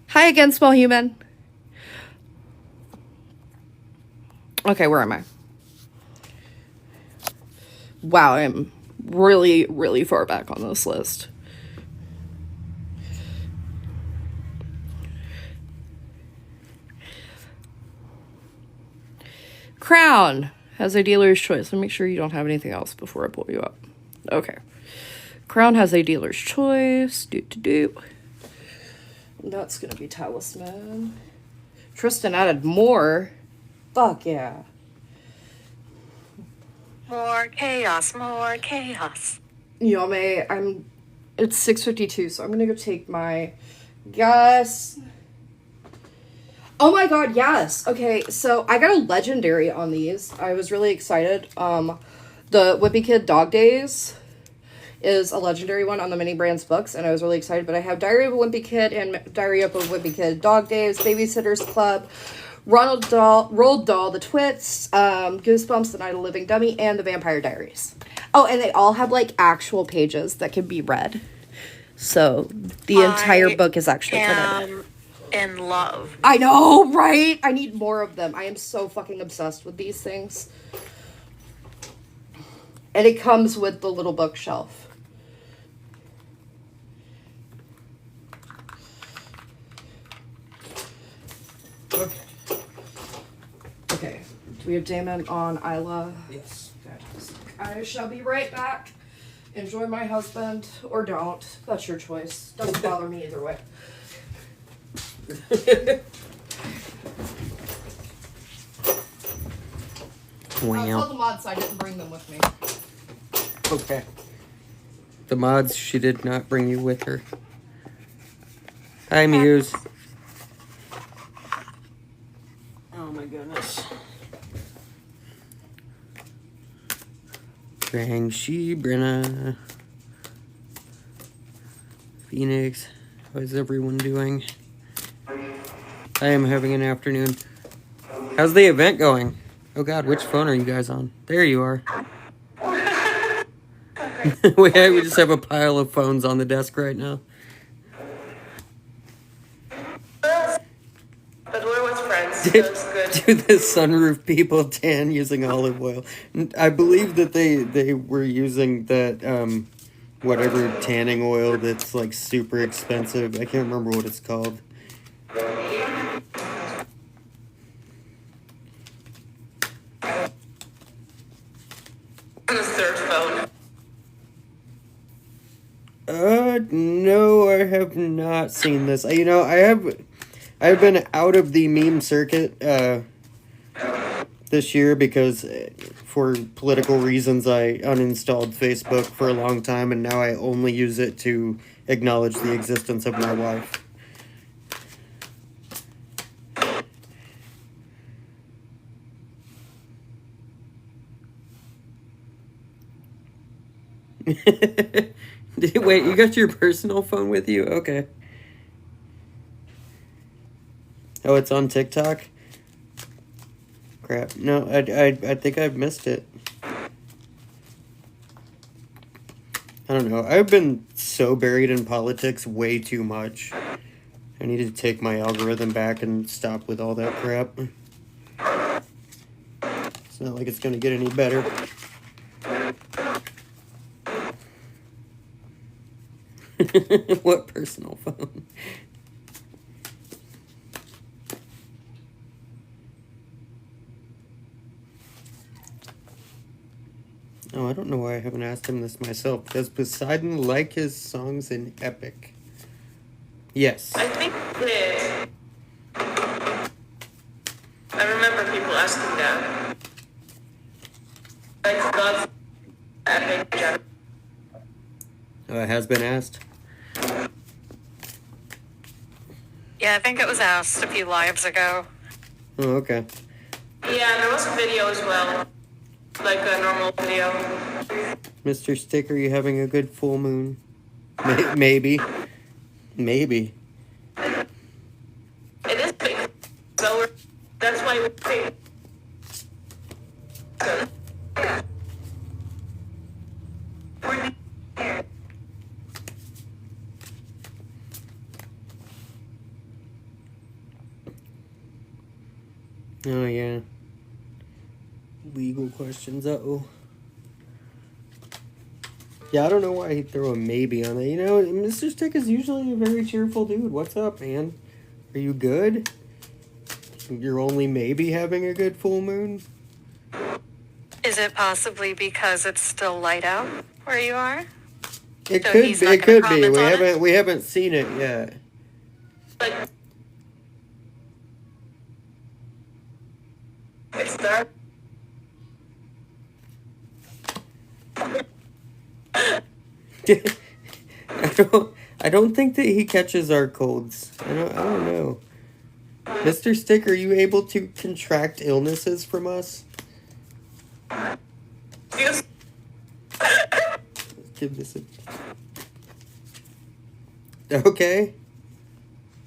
Hi again, small human. Okay, where am I? Wow, I'm really, really far back on this list. Crown has a dealer's choice. Let me make sure you don't have anything else before I pull you up. Okay. Crown has a dealer's choice. That's gonna be talisman. Tristan added more. Fuck yeah. More chaos, more chaos. Yame, it's 6:52, so I'm gonna go take my gas. Oh my god, yes. Okay, so I got a legendary on these. I was really excited. The Whippy Kid Dog Days is a legendary one on the Mini Brands books, and I was really excited. But I have Diary of a Wimpy Kid and Diary of a Wimpy Kid Dog Days, Babysitter's Club, Roald Dahl, The Twits, Goosebumps, The Night of the Living Dummy, and The Vampire Diaries. Oh, and they all have like actual pages that can be read. So the entire book is actually printed. In love. I know, right? I need more of them. I am so fucking obsessed with these things. And it comes with the little bookshelf. Okay. Do we have Damon on Isla? Yes. Fantastic. I shall be right back. Enjoy my husband, or don't. That's your choice. Doesn't bother me either way. I'll tell the mods I didn't bring them with me. Okay. The mods, she did not bring you with her. Hi, Muse. Oh my goodness. Shang-Chi, Brenna. Phoenix. How is everyone doing? I am having an afternoon. How's the event going? Oh god, which phone are you guys on? There you are. we just have a pile of phones on the desk right now. But we're with friends, so it's good. Do the sunroof people tan using olive oil? I believe that they were using that whatever tanning oil that's like super expensive. I can't remember what it's called. The third phone. No, I have not seen this. I've been out of the meme circuit this year because for political reasons I uninstalled Facebook for a long time, and now I only use it to acknowledge the existence of my wife. Wait, you got your personal phone with you? Okay. Oh, it's on TikTok? Crap. No, I think I've missed it. I don't know. I've been so buried in politics way too much. I need to take my algorithm back and stop with all that crap. It's not like it's gonna get any better. What personal phone? Oh, I don't know why I haven't asked him this myself. Does Poseidon like his songs in Epic? Yes. I think it is. I remember people asking that. Like, God's epic. Oh, it has been asked? Yeah, I think it was asked a few lives ago. Oh, okay. Yeah, there was a video as well. Like a normal video. Mr. Stick, are you having a good full moon? Maybe. Maybe. It is big. So that's why we think. So, yeah. Oh, yeah. Legal questions. Uh-oh. Yeah, I don't know why he'd throw a maybe on it. You know, Mr. Stick is usually a very cheerful dude. What's up, man? Are you good? You're only maybe having a good full moon? Is it possibly because it's still light out where you are? It So could he's be. not It gonna could be. comment on it? We haven't seen it yet. Like, it's dark. I don't think that he catches our colds. I don't know. Mr. Stick, are you able to contract illnesses from us? Feels Let's give this a... Okay.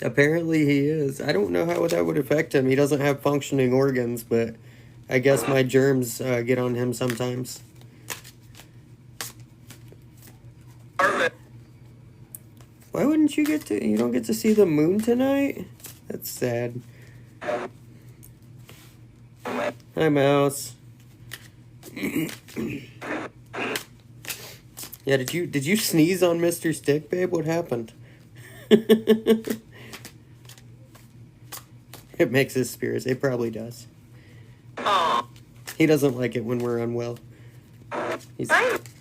Apparently he is. I don't know how that would affect him. He doesn't have functioning organs, but I guess my germs get on him sometimes. Why wouldn't you get to... You don't get to see the moon tonight? That's sad. Hi, Mouse. Yeah, did you sneeze on Mr. Stick, babe? What happened? It makes his spirits. It probably does. Aw. He doesn't like it when we're unwell. He's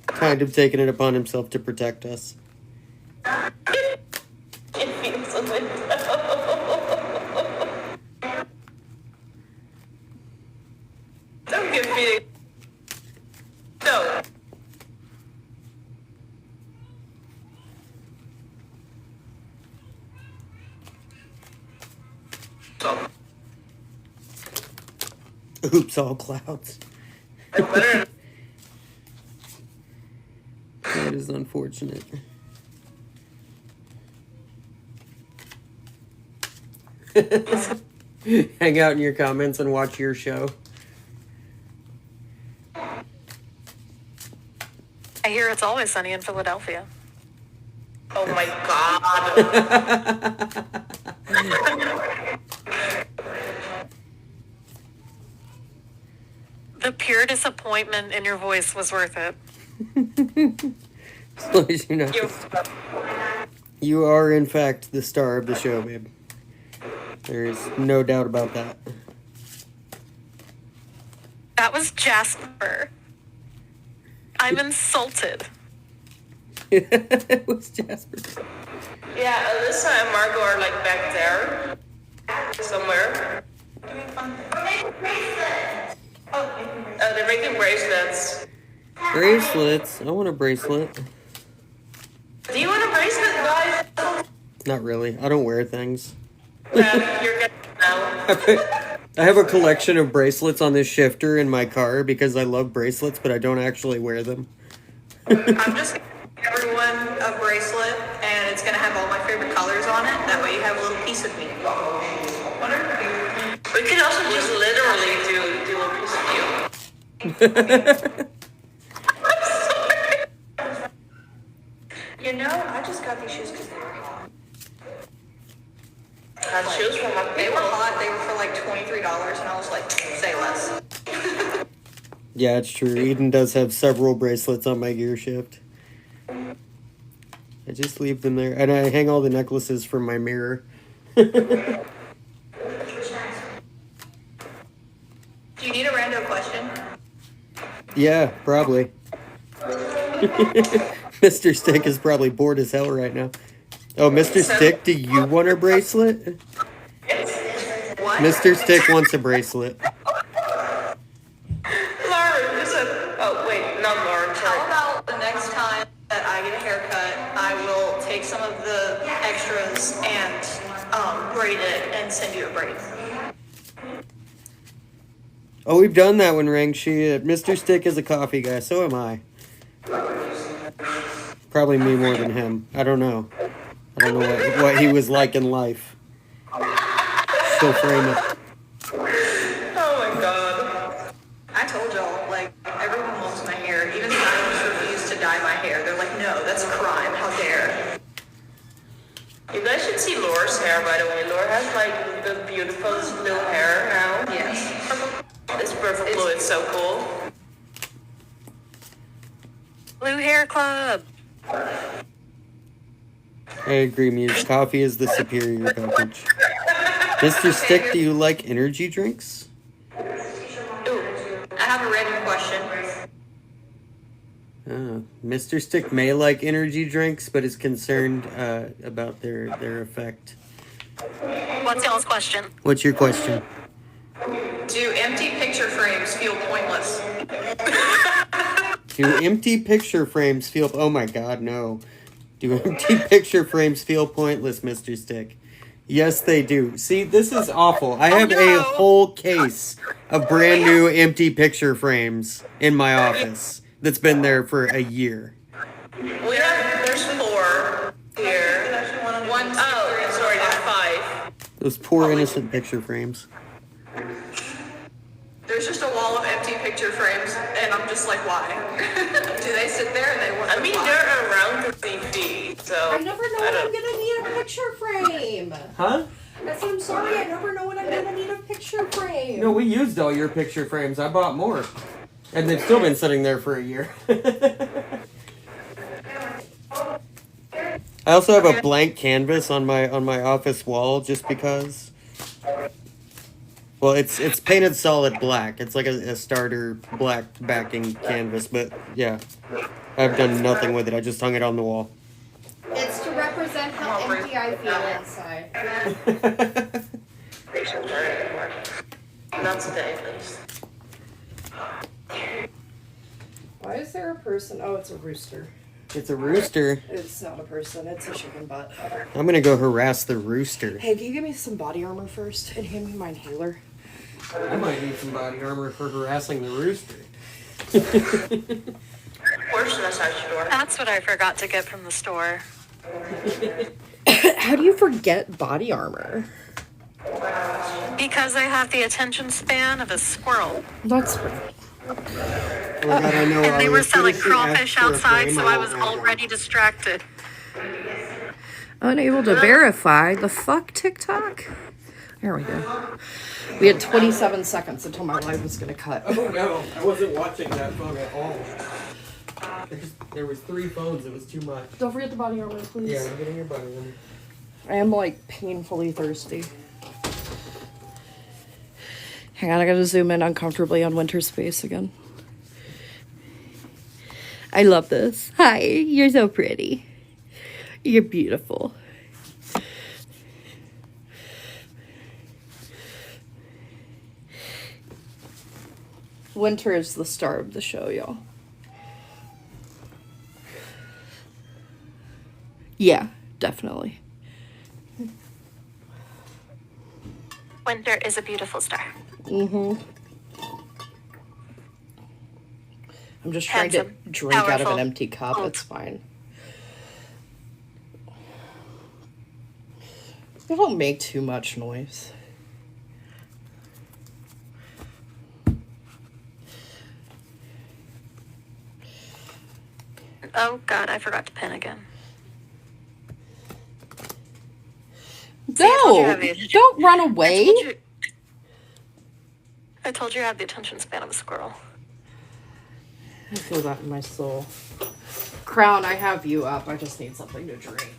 kind of taken it upon himself to protect us. It feels a bit. Don't give me. No. So, Oops, all clouds. better. That is unfortunate. Hang out in your comments and watch your show. I hear it's always sunny in Philadelphia. Oh my god. The pure disappointment in your voice was worth it. As long as you know. You are, in fact, the star of the show, babe. There is no doubt about that. That was Jasper. I'm insulted. It was Jasper. Yeah, Alyssa and Margot are like back there. Somewhere. They're making bracelets. Bracelets. I want a bracelet. Do you want a bracelet, guys? Not really. I don't wear things. Yeah, you're getting it now. I have a collection of bracelets on this shifter in my car because I love bracelets, but I don't actually wear them. I'm just gonna give everyone a bracelet, and it's gonna have all my favorite colors on it. That way you have a little piece of me. We can also just literally do a piece of you. You know, I just got these shoes because they were hot. Shoes from my They were hot. They were for like $23, and I was like, say less. Yeah, it's true. Eden does have several bracelets on my gear shift. I just leave them there. And I hang all the necklaces from my mirror. Do you need a random question? Yeah, probably. Mr. Stick is probably bored as hell right now. Oh, Mr. Stick, do you want a bracelet? What? Mr. Stick wants a bracelet. Lauren, oh wait, not Lauren, sorry. How about the next time that I get a haircut, I will take some of the extras and braid it and send you a braid. Oh, we've done that one, Ring. Mr. Stick is a coffee guy, so am I. Probably me more than him. I don't know. I don't know what he was like in life. Still frame it. Oh my god. I told y'all, like, everyone loves my hair. Even stylists refuse to dye my hair. They're like, no, that's a crime. How dare. You guys should see Laura's hair, by the way. Laura has, like, the beautiful little hair now. Yes. This perfect blue is so cool. Blue Hair Club. I agree, Muse. Coffee is the superior beverage. Mr. Stick, do you like energy drinks? Ooh, I have a random question. Mr. Stick may like energy drinks, but is concerned about their effect. What's y'all's question? What's your question? Do empty picture frames feel pointless? Do empty picture frames feel... Oh my god, no. Do empty picture frames feel pointless, Mr. Stick? Yes, they do. See, this is awful. I have a whole case of brand new empty picture frames in my office that's been there for a year. There's 4 here. Sorry, there's 5. Those poor innocent picture frames. There's just a wall of empty picture frames, and I'm just like, why? Do they sit there and they want to fly? They're around the safety, so... I never know when I'm gonna need a picture frame. Huh? I said, I'm sorry, I never know when I'm gonna need a picture frame. No, we used all your picture frames. I bought more. And they've still been sitting there for a year. I also have a blank canvas on my office wall just because. Well, it's painted solid black. It's like a starter black backing canvas, but yeah. I've done nothing with it. I just hung it on the wall. It's to represent how empty I feel inside. Not today, please. Why is there a person? Oh, it's a rooster. It's a rooster. It's not a person, it's a chicken butt. I'm gonna go harass the rooster. Hey, can you give me some body armor first and hand me my inhaler? I might need some body armor for harassing the rooster. That's what I forgot to get from the store. How do you forget body armor? Because I have the attention span of a squirrel. That's right. Oh my God, I know. And they were selling As soon as she crawfish asked for a outside, frame, so I I was won't have one. already distracted. Unable to verify. The fuck, TikTok? There we go. We had 27 seconds until my live was gonna cut. Oh no, I wasn't watching that phone at all. There was 3 phones, it was too much. Don't forget the body armor, please. Yeah, I'm getting your body armor. I am like painfully thirsty. Hang on, I gotta zoom in uncomfortably on Winter's face again. I love this. Hi, you're so pretty. You're beautiful. Winter is the star of the show, y'all. Yeah, definitely. Winter is a beautiful star. Mm-hmm. I'm just trying to Handsome, drink out of powerful, an empty cup. bold. It's fine. They don't make too much noise. Oh god, I forgot to pin again. No! Don't run away! I told you I have the attention span of a squirrel. I feel that in my soul. Crown, I have you up. I just need something to drink.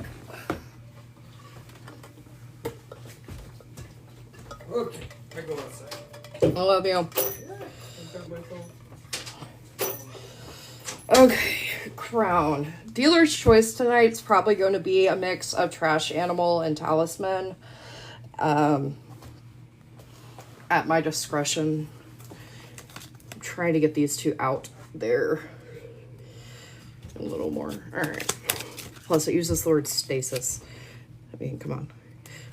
Okay, I go outside. I love you. Yeah, I've got my phone. Okay. background. Dealer's choice tonight's probably going to be a mix of trash animal and talisman. At my discretion. I'm trying to get these two out there a little more. Alright. Plus it uses the word stasis. I mean, come on.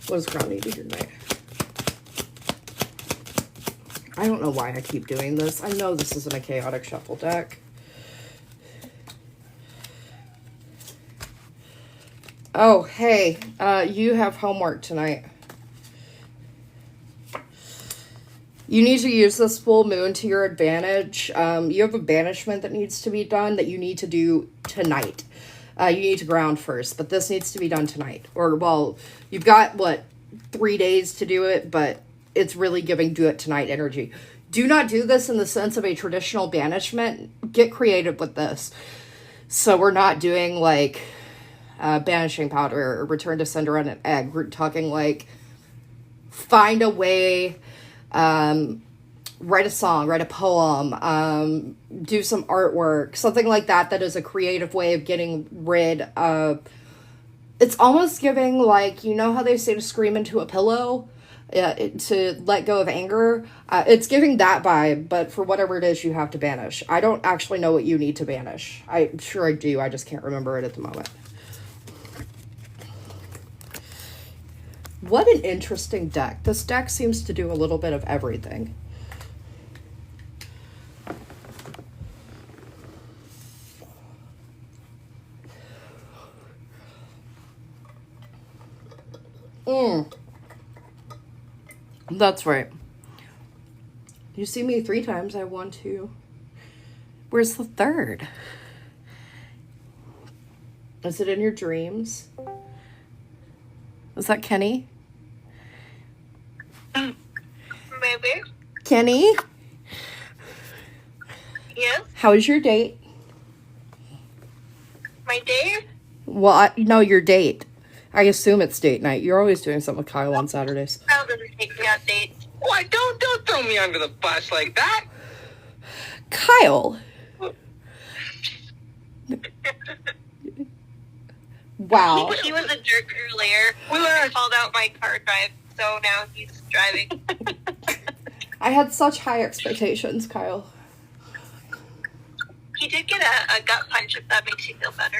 What does Crown need to do tonight? I don't know why I keep doing this. I know this isn't a chaotic shuffle deck. Oh, hey, you have homework tonight. You need to use this full moon to your advantage. You have a banishment that needs to be done that you need to do tonight. You need to ground first, but this needs to be done tonight. Or, well, you've got, 3 days to do it, but it's really giving do it tonight energy. Do not do this in the sense of a traditional banishment. Get creative with this. So we're not doing, banishing powder or return to sender on an egg. We're talking, find a way, write a song, write a poem, do some artwork, something like that is a creative way of getting rid of... It's almost giving, you know how they say to scream into a pillow? To let go of anger? It's giving that vibe, but for whatever it is you have to banish. I don't actually know what you need to banish. I'm sure I do, I just can't remember it at the moment. What an interesting deck. This deck seems to do a little bit of everything. That's right. You see me 3 times. I want to. Where's the third? Is it in your dreams? Is that Kenny? Maybe. Kenny? Yes? How was your date? My date? Well, no, your date. I assume it's date night. You're always doing something with Kyle on Saturdays. Kyle doesn't take me on dates. What? Don't throw me under the bus like that. Kyle! Wow. He was a jerk earlier. I called out my car drive, so now he's driving. I had such high expectations, Kyle. He did get a gut punch, if that makes you feel better.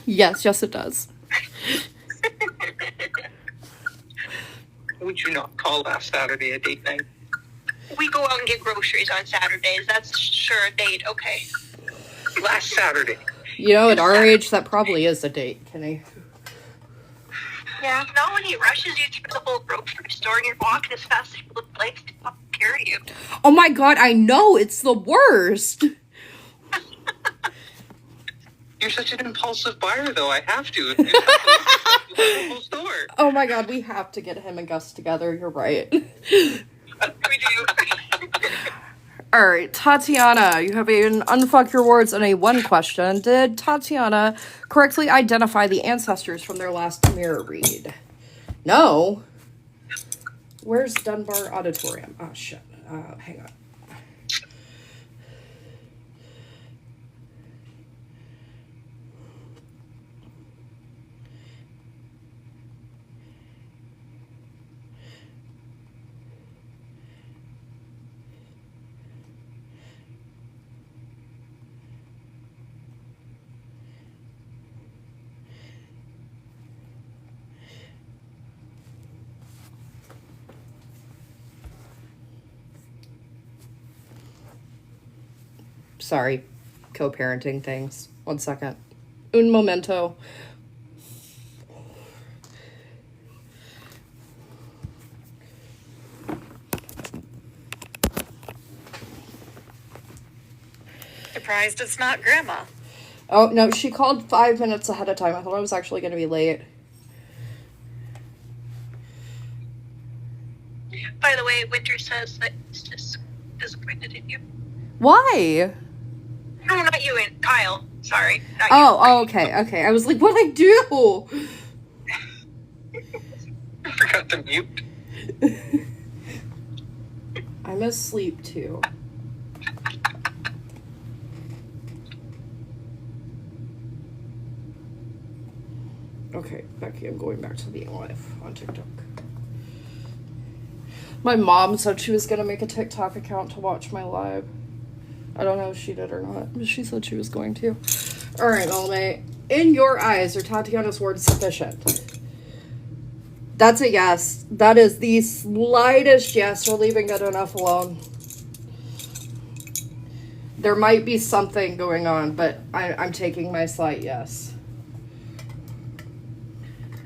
Yes, it does. Would you not call last Saturday a date night? We go out and get groceries on Saturdays. That's sure a date, okay. Last Saturday. You know, at our age, that probably is a date, Kenny. Yeah, not when he rushes you through the whole grocery store and you're walking as fast as your legs to carry you. Oh my god, I know! It's the worst! You're such an impulsive buyer, though. I have to. The whole store. Oh my god, we have to get him and Gus together. You're right. We do. Alright, Tatiana, you have an unfuck your words and a 1 question. Did Tatiana correctly identify the ancestors from their last mirror read? No. Where's Dunbar Auditorium? Oh, shit. Hang on. Sorry, co-parenting things. 1 second. Un momento. Surprised it's not Grandma. Oh, no, she called 5 minutes ahead of time. I thought I was actually going to be late. By the way, Winter says that he's just disappointed in you. Why? No, not you, Kyle. Sorry. Not Oh, okay. I was like, what'd I do? I forgot to mute. I'm asleep too. Becky, I'm going back to being live on TikTok. My mom said she was going to make a TikTok account to watch my live. I don't know if she did or not, but she said she was going to. Alright, Melanie. In your eyes, are Tatiana's words sufficient? That's a yes. That is the slightest yes. We're leaving it enough alone. There might be something going on, but I'm taking my slight yes.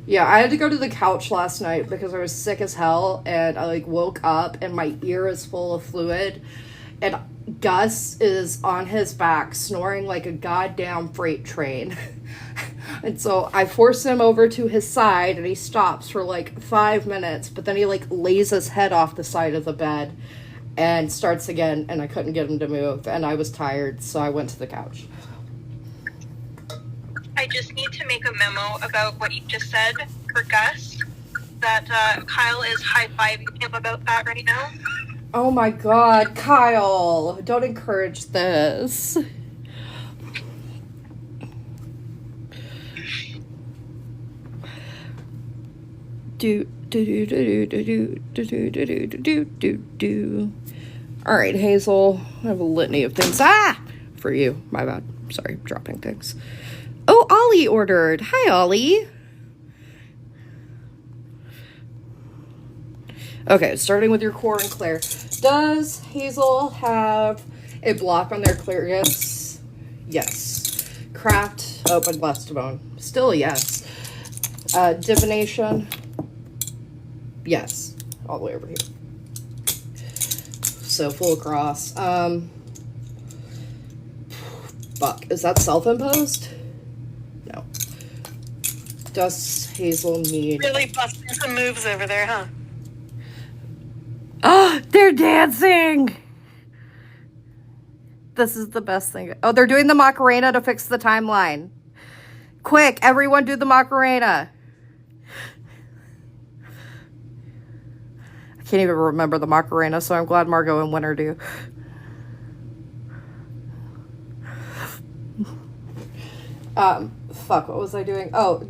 Yeah, I had to go to the couch last night because I was sick as hell, and I, like, woke up, and my ear is full of fluid, and Gus is on his back, snoring like a goddamn freight train. And so I force him over to his side, and he stops for, like, 5 minutes, but then he, like, lays his head off the side of the bed and starts again, and I couldn't get him to move, and I was tired, so I went to the couch. I just need to make a memo about what you just said for Gus, that Kyle is high-fiving him about that right now. Oh my god, Kyle, don't encourage this. Alright, Hazel, I have a litany of things. For you. My bad. Sorry, dropping things. Oh, Ollie ordered. Hi, Ollie. Okay, starting with your core and Claire. Does Hazel have a block on their Clarius? Yes. Craft, open, blessed to bone. Still a yes. Divination? Yes. All the way over here. So, full cross. Fuck. Is that self-imposed? No. Does Hazel need... Really busting some moves over there, huh? Oh, they're dancing! This is the best thing. Oh, they're doing the Macarena to fix the timeline. Quick, everyone do the Macarena. I can't even remember the Macarena, so I'm glad Margot and Winter do. Fuck, what was I doing? Oh,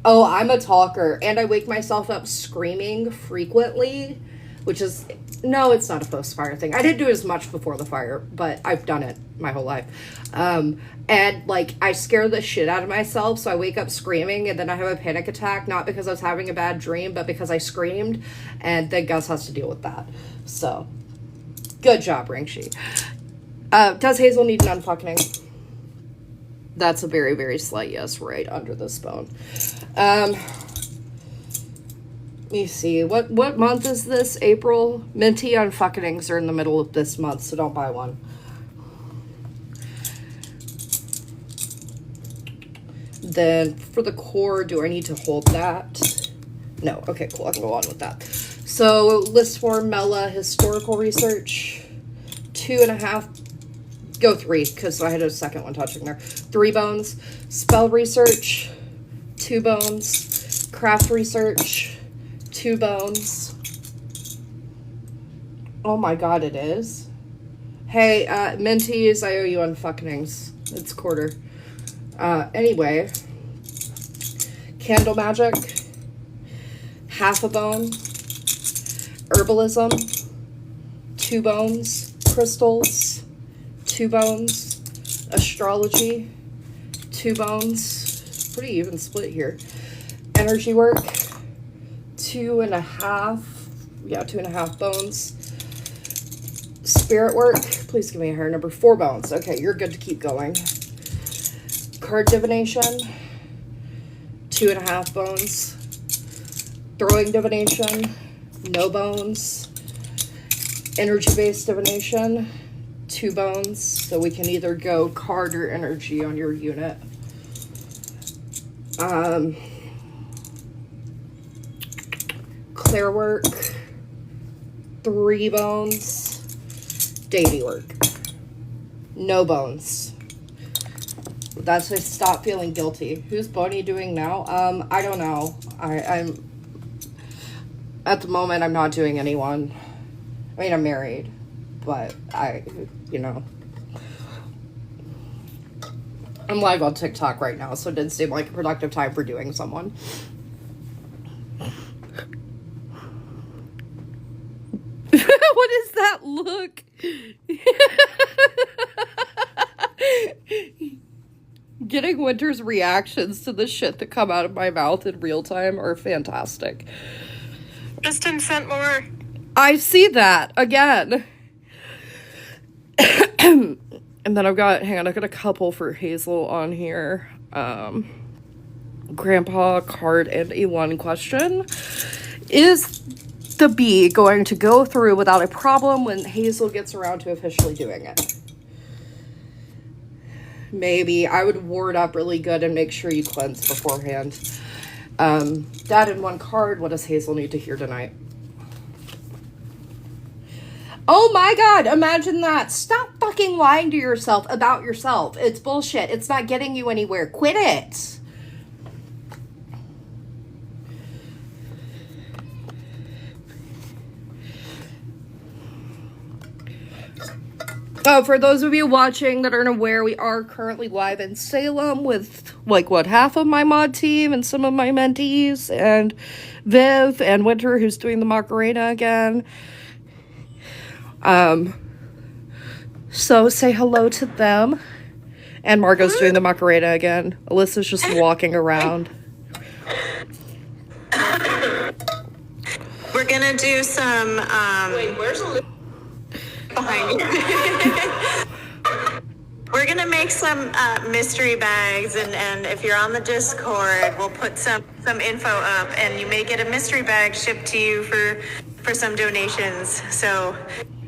oh, I'm a talker, and I wake myself up screaming frequently, which is, no, it's not a post-fire thing. I didn't do it as much before the fire, but I've done it my whole life. And, like, I scare the shit out of myself, so I wake up screaming, and then I have a panic attack, not because I was having a bad dream, but because I screamed, and then Gus has to deal with that. So, good job, Ringshi. Does Hazel need an unfucking? That's a very, very slight yes right under this bone. Let me see. What month is this? April? Minty unfuckings are in the middle of this month, so don't buy one. Then for the core, do I need to hold that? No. Okay, cool. I can go on with that. So list for Mela historical research. 2.5. Go 3, because I had a second one touching there. 3 bones. Spell research. 2 bones. Craft research. 2 bones. Oh my god, it is. Hey, Minties, I owe you unfuckings. It's quarter. Anyway. Candle magic. Half a bone. Herbalism. 2 bones. Crystals. 2 bones. Astrology. 2 bones. Pretty even split here. Energy work. 2.5. Yeah, 2.5 bones. Spirit work. Please give me a higher number. 4 bones. Okay, you're good to keep going. Card divination. 2.5 bones. Throwing divination. No bones. Energy-based divination. 2 bones, so we can either go card or energy on your unit. Clear work, 3 bones. Deity work, no bones. That's to stop feeling guilty. Who's Bonnie doing now? I don't know. I'm at the moment I'm not doing anyone. I mean, I'm married, but you know. I'm live on TikTok right now, so it didn't seem like a productive time for doing someone. What is that look? Getting Winter's reactions to the shit that come out of my mouth in real time are fantastic. Kristen sent more. I see that again. And then I've got a couple for Hazel on here. Grandpa, card, and a one question. Is the bee going to go through without a problem when Hazel gets around to officially doing it? Maybe. I would ward up really good and make sure you cleanse beforehand. Dad in one card. What does Hazel need to hear tonight? Oh my god, imagine that. Stop fucking lying to yourself about yourself. It's bullshit. It's not getting you anywhere. Quit it. Oh, for those of you watching that aren't aware, we are currently live in Salem with, half of my mod team and some of my mentees, and Viv and Winter, who's doing the Macarena again. So say hello to them. And Margot's doing the Macarena again. Alyssa's just walking around. We're gonna do some, Wait, where's Alyssa? behind you. We're gonna make some mystery bags, and if you're on the Discord, we'll put some info up, and you may get a mystery bag shipped to you for some donations. So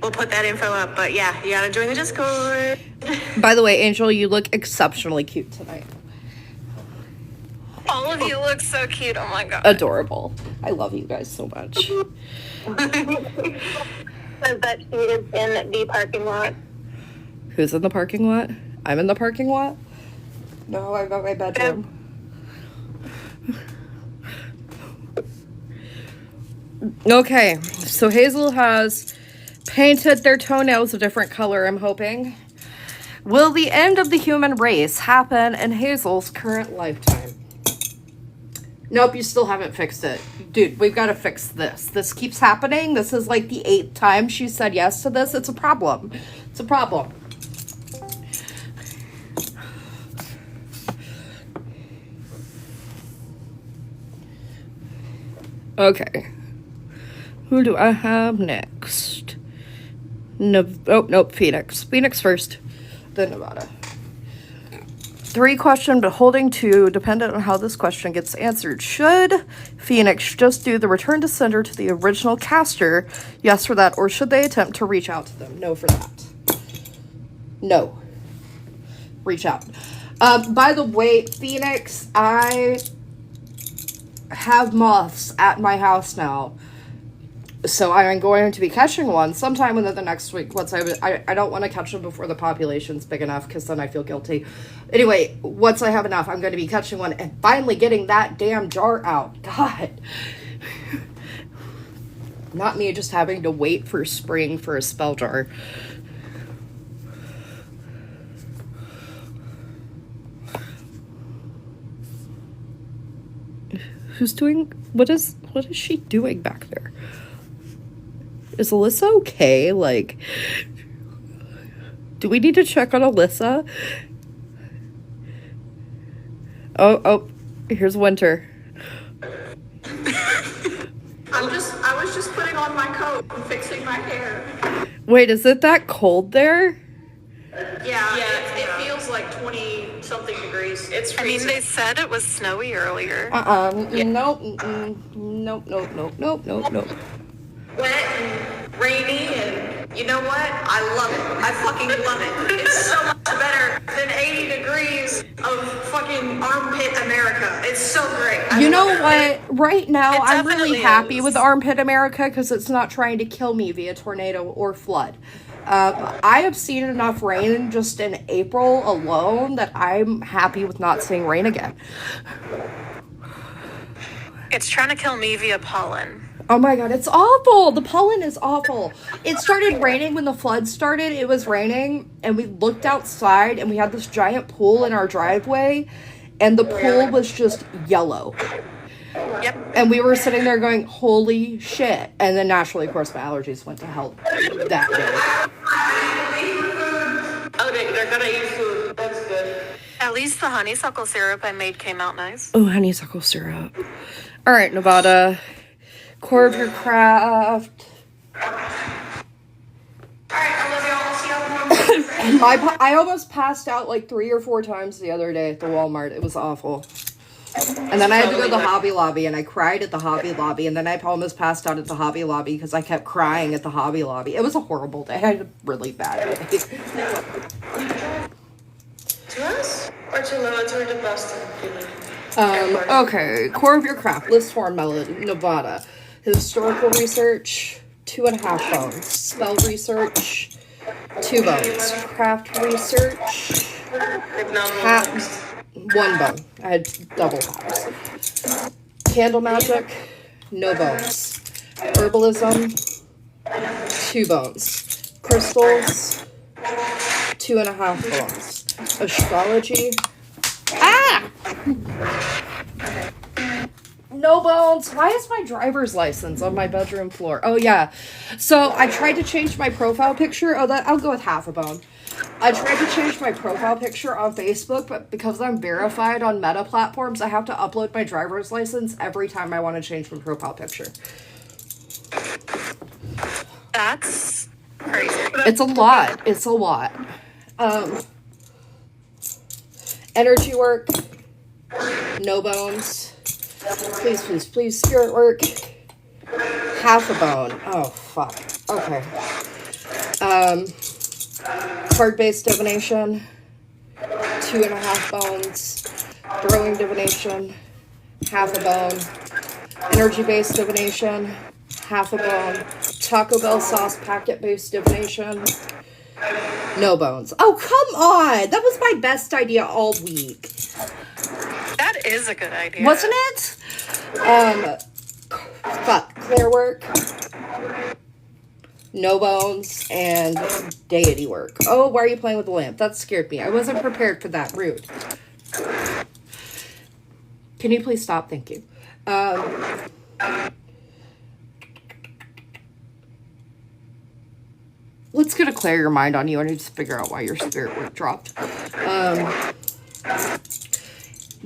we'll put that info up. But yeah, you gotta join the Discord. By the way, Angel, you look exceptionally cute tonight. All of you look so cute. Oh my god. Adorable. I love you guys so much. Says that she is in the parking lot. Who's in the parking lot? I'm in the parking lot? No, I'm at my bedroom. Okay, so Hazel has painted their toenails a different color, I'm hoping. Will the end of the human race happen in Hazel's current lifetime? Nope, you still haven't fixed it. Dude, we've got to fix this. This keeps happening. This is like the 8th time she said yes to this. It's a problem. It's a problem. Okay. Who do I have next? Nope, Phoenix. Phoenix first, then Nevada. 3 question, but holding 2, dependent on how this question gets answered. Should Phoenix just do the return to sender to the original caster? Yes for that, or should they attempt to reach out to them? No for that. No. Reach out. By the way, Phoenix, I have moths at my house now. So I am going to be catching one sometime within the next week. Once I don't want to catch them before the population's big enough, because then I feel guilty. Anyway, once I have enough, I'm going to be catching one and finally getting that damn jar out. God. Not me just having to wait for spring for a spell jar. Who's doing... What is she doing back there? Is Alyssa okay? Like, do we need to check on Alyssa? Oh, here's Winter. I was just putting on my coat and fixing my hair. Wait, is it that cold there? Yeah, it feels like 20 something degrees. It's I mean, freezing. they said it was snowy earlier. Nope. Wet and rainy, and you know what? I love it. I fucking love it. It's so much better than 80 degrees of fucking armpit America. It's so great. You know what? Right now, It I'm really definitely happy is. with Armpit America because it's not trying to kill me via tornado or flood. I have seen enough rain just in April alone that I'm happy with not seeing rain again. It's trying to kill me via pollen. Oh my god, it's awful. The pollen is awful. It started raining when the flood started. It was raining, and we looked outside, and we had this giant pool in our driveway, and the pool was just yellow. Yep. And we were sitting there going, holy shit. And then naturally, of course, my allergies went to hell that day. Oh, they're gonna eat food. That's good. At least the honeysuckle syrup I made came out nice. Oh, honeysuckle syrup. All right, Nevada. Core of your craft. I almost passed out like 3 or 4 times the other day at the Walmart. It was awful. And then I had to go to the Hobby Lobby, and I cried at the Hobby Lobby, and then I almost passed out at the Hobby Lobby because I kept crying at the Hobby Lobby. It was a horrible day. I had a really bad day. To us or to Boston? Okay, core of your craft. List form melody, Nevada. Historical research, 2.5 bones. Spell research, 2 bones. Craft research, 1 bone. I had double halves. Candle magic, no bones. Herbalism, 2 bones. Crystals, 2.5 bones. Astrology, no bones. Why is my driver's license on my bedroom floor? Oh yeah. So I tried to change my profile picture. I'll go with half a bone. I tried to change my profile picture on Facebook, but because I'm verified on Meta platforms, I have to upload my driver's license every time I want to change my profile picture. That's crazy. It's a lot. It's a lot. Energy work. No bones. Please, please, please. Spirit work. Half a bone. Oh, fuck. Okay. Card-based divination. 2.5 bones. Throwing divination. Half a bone. Energy-based divination. Half a bone. Taco Bell sauce packet-based divination. No bones. Oh, come on! That was my best idea all week. That is a good idea. Wasn't it? Fuck. Clear work. No bones. And deity work. Oh, why are you playing with the lamp? That scared me. I wasn't prepared for that. Rude. Can you please stop? Thank you. Let's get a clear your mind on you. I need to figure out why your spirit work dropped.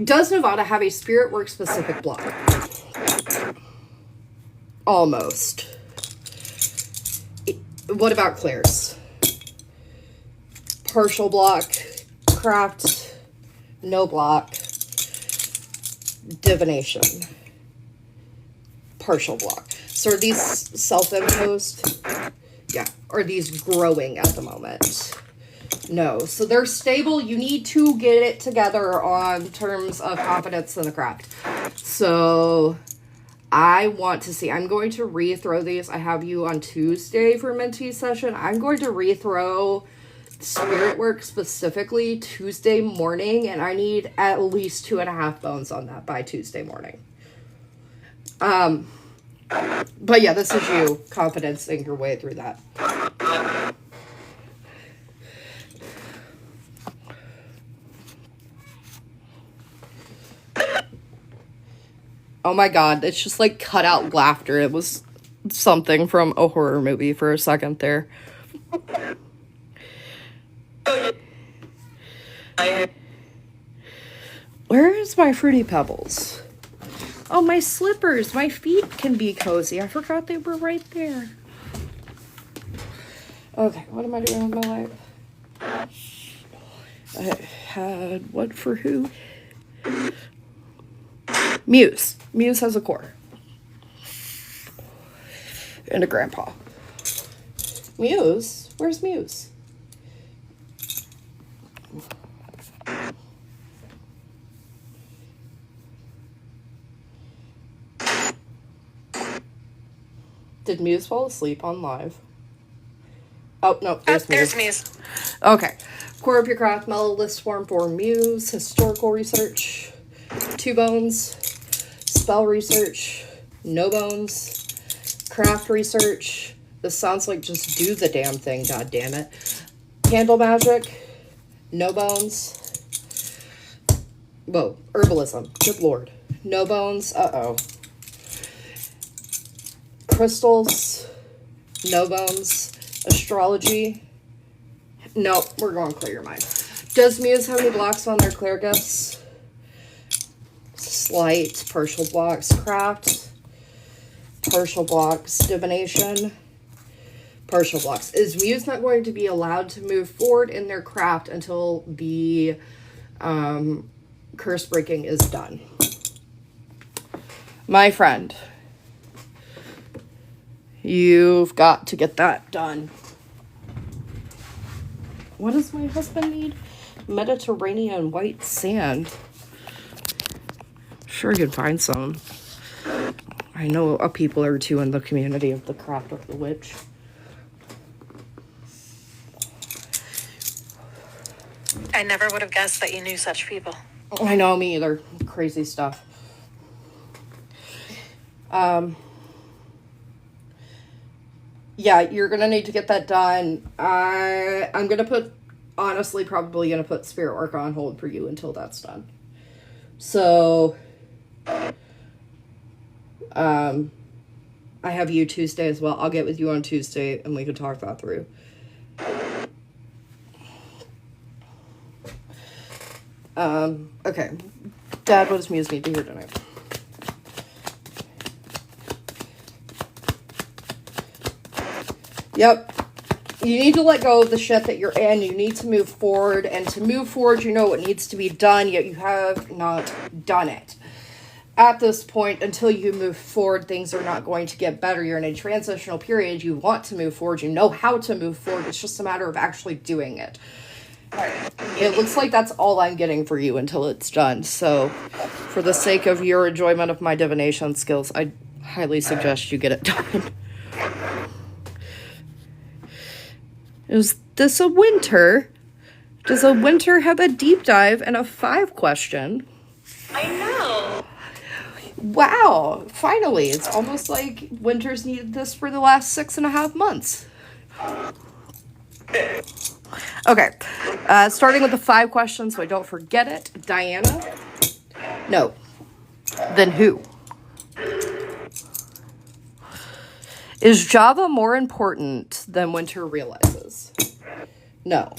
Does Nevada have a spirit work specific block? Almost. What about Claire's? Partial block, craft, no block, divination, partial block. So are these self-imposed? Yeah. Are these growing at the moment? No. So they're stable. You need to get it together on terms of confidence in the craft. So I want to see. I'm going to rethrow these. I have you on Tuesday for mentee session. I'm going to rethrow spirit work specifically Tuesday morning, and I need at least 2.5 bones on that by Tuesday morning. But yeah, this is you confidencing your way through that. Oh my god, it's just like cut out laughter. It was something from a horror movie for a second there. Where is my Fruity Pebbles? Oh, my slippers. My feet can be cozy. I forgot they were right there. Okay, what am I doing with my life? I had what for who? Muse. Muse has a core. And a grandpa. Muse? Where's Muse? Did Muse fall asleep on live? Oh, no, there's Muse. Okay. Core of your craft, mellow list form for Muse, historical research, 2 bones, spell research, no bones, craft research. This sounds like just do the damn thing, god damn it. Candle magic, no bones. Whoa, herbalism, good lord. No bones, uh-oh. Crystals, no bones. Astrology, nope, we're going clear your mind. Does Muse have any blocks on their clear gifts? Slight, partial blocks, craft, partial blocks, divination, partial blocks. Is Muse not going to be allowed to move forward in their craft until the curse breaking is done? My friend, you've got to get that done. What does my husband need? Mediterranean white sand. Sure, you can find some. I know a people or two in the community of the craft of the witch. I never would have guessed that you knew such people. I know, me either. Crazy stuff. Yeah, you're gonna need to get that done. I'm gonna probably gonna put Spirit Work on hold for you until that's done. So, I have you Tuesday as well. I'll get with you on Tuesday and we can talk that through. Okay. Dad, what does Muse need to hear tonight? Yep. You need to let go of the shit that you're in. You need to move forward. And to move forward, you know what needs to be done, yet you have not done it. At this point, until you move forward, things are not going to get better. You're in a transitional period. You want to move forward. You know how to move forward. It's just a matter of actually doing it. It looks like that's all I'm getting for you until it's done. So, for the sake of your enjoyment of my divination skills, I highly suggest you get it done. Is this a winter? Does a winter have a deep dive and a 5 question? I know. Wow, finally. It's almost like winter's needed this for the last 6.5 months. Okay, starting with the 5 questions so I don't forget it. Diana? No. Then who? Is Java more important than Winter realizes? No.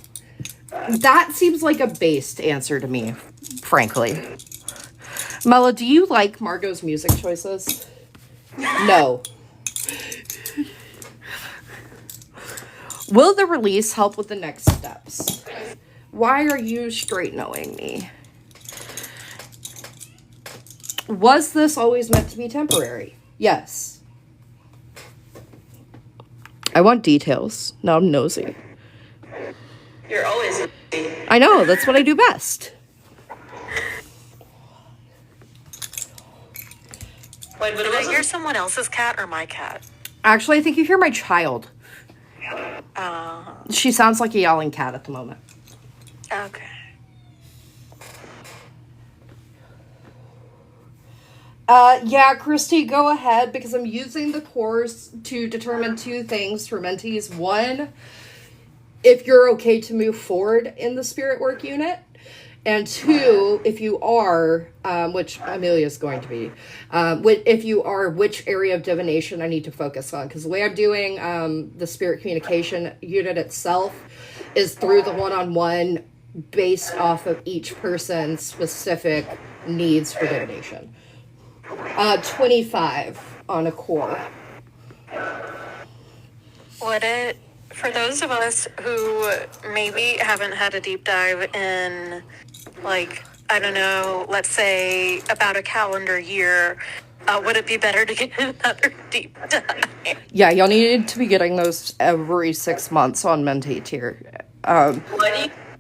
That seems like a based answer to me, frankly. Mela, do you like Margot's music choices? No. Will the release help with the next steps? Why are you straight knowing me? Was this always meant to be temporary? Yes. I want details. Now I'm nosy. You're always nosy. I know, that's what I do best. Wait, but Did I hear someone else's cat or my cat? Actually, I think you hear my child. She sounds like a yelling cat at the moment. Okay. Yeah, Christy, go ahead, because I'm using the course to determine 2 things for mentees. 1, if you're okay to move forward in the spirit work unit. And 2, if you are, which Amelia's going to be, if you are, which area of divination I need to focus on. Because the way I'm doing the spirit communication unit itself is through the one-on-one based off of each person's specific needs for divination. 25 on a core. Would it, for those of us who maybe haven't had a deep dive in, like, I don't know, let's say about a calendar year, would it be better to get another deep dive? Yeah, you'll need to be getting those every 6 months on Mentee tier.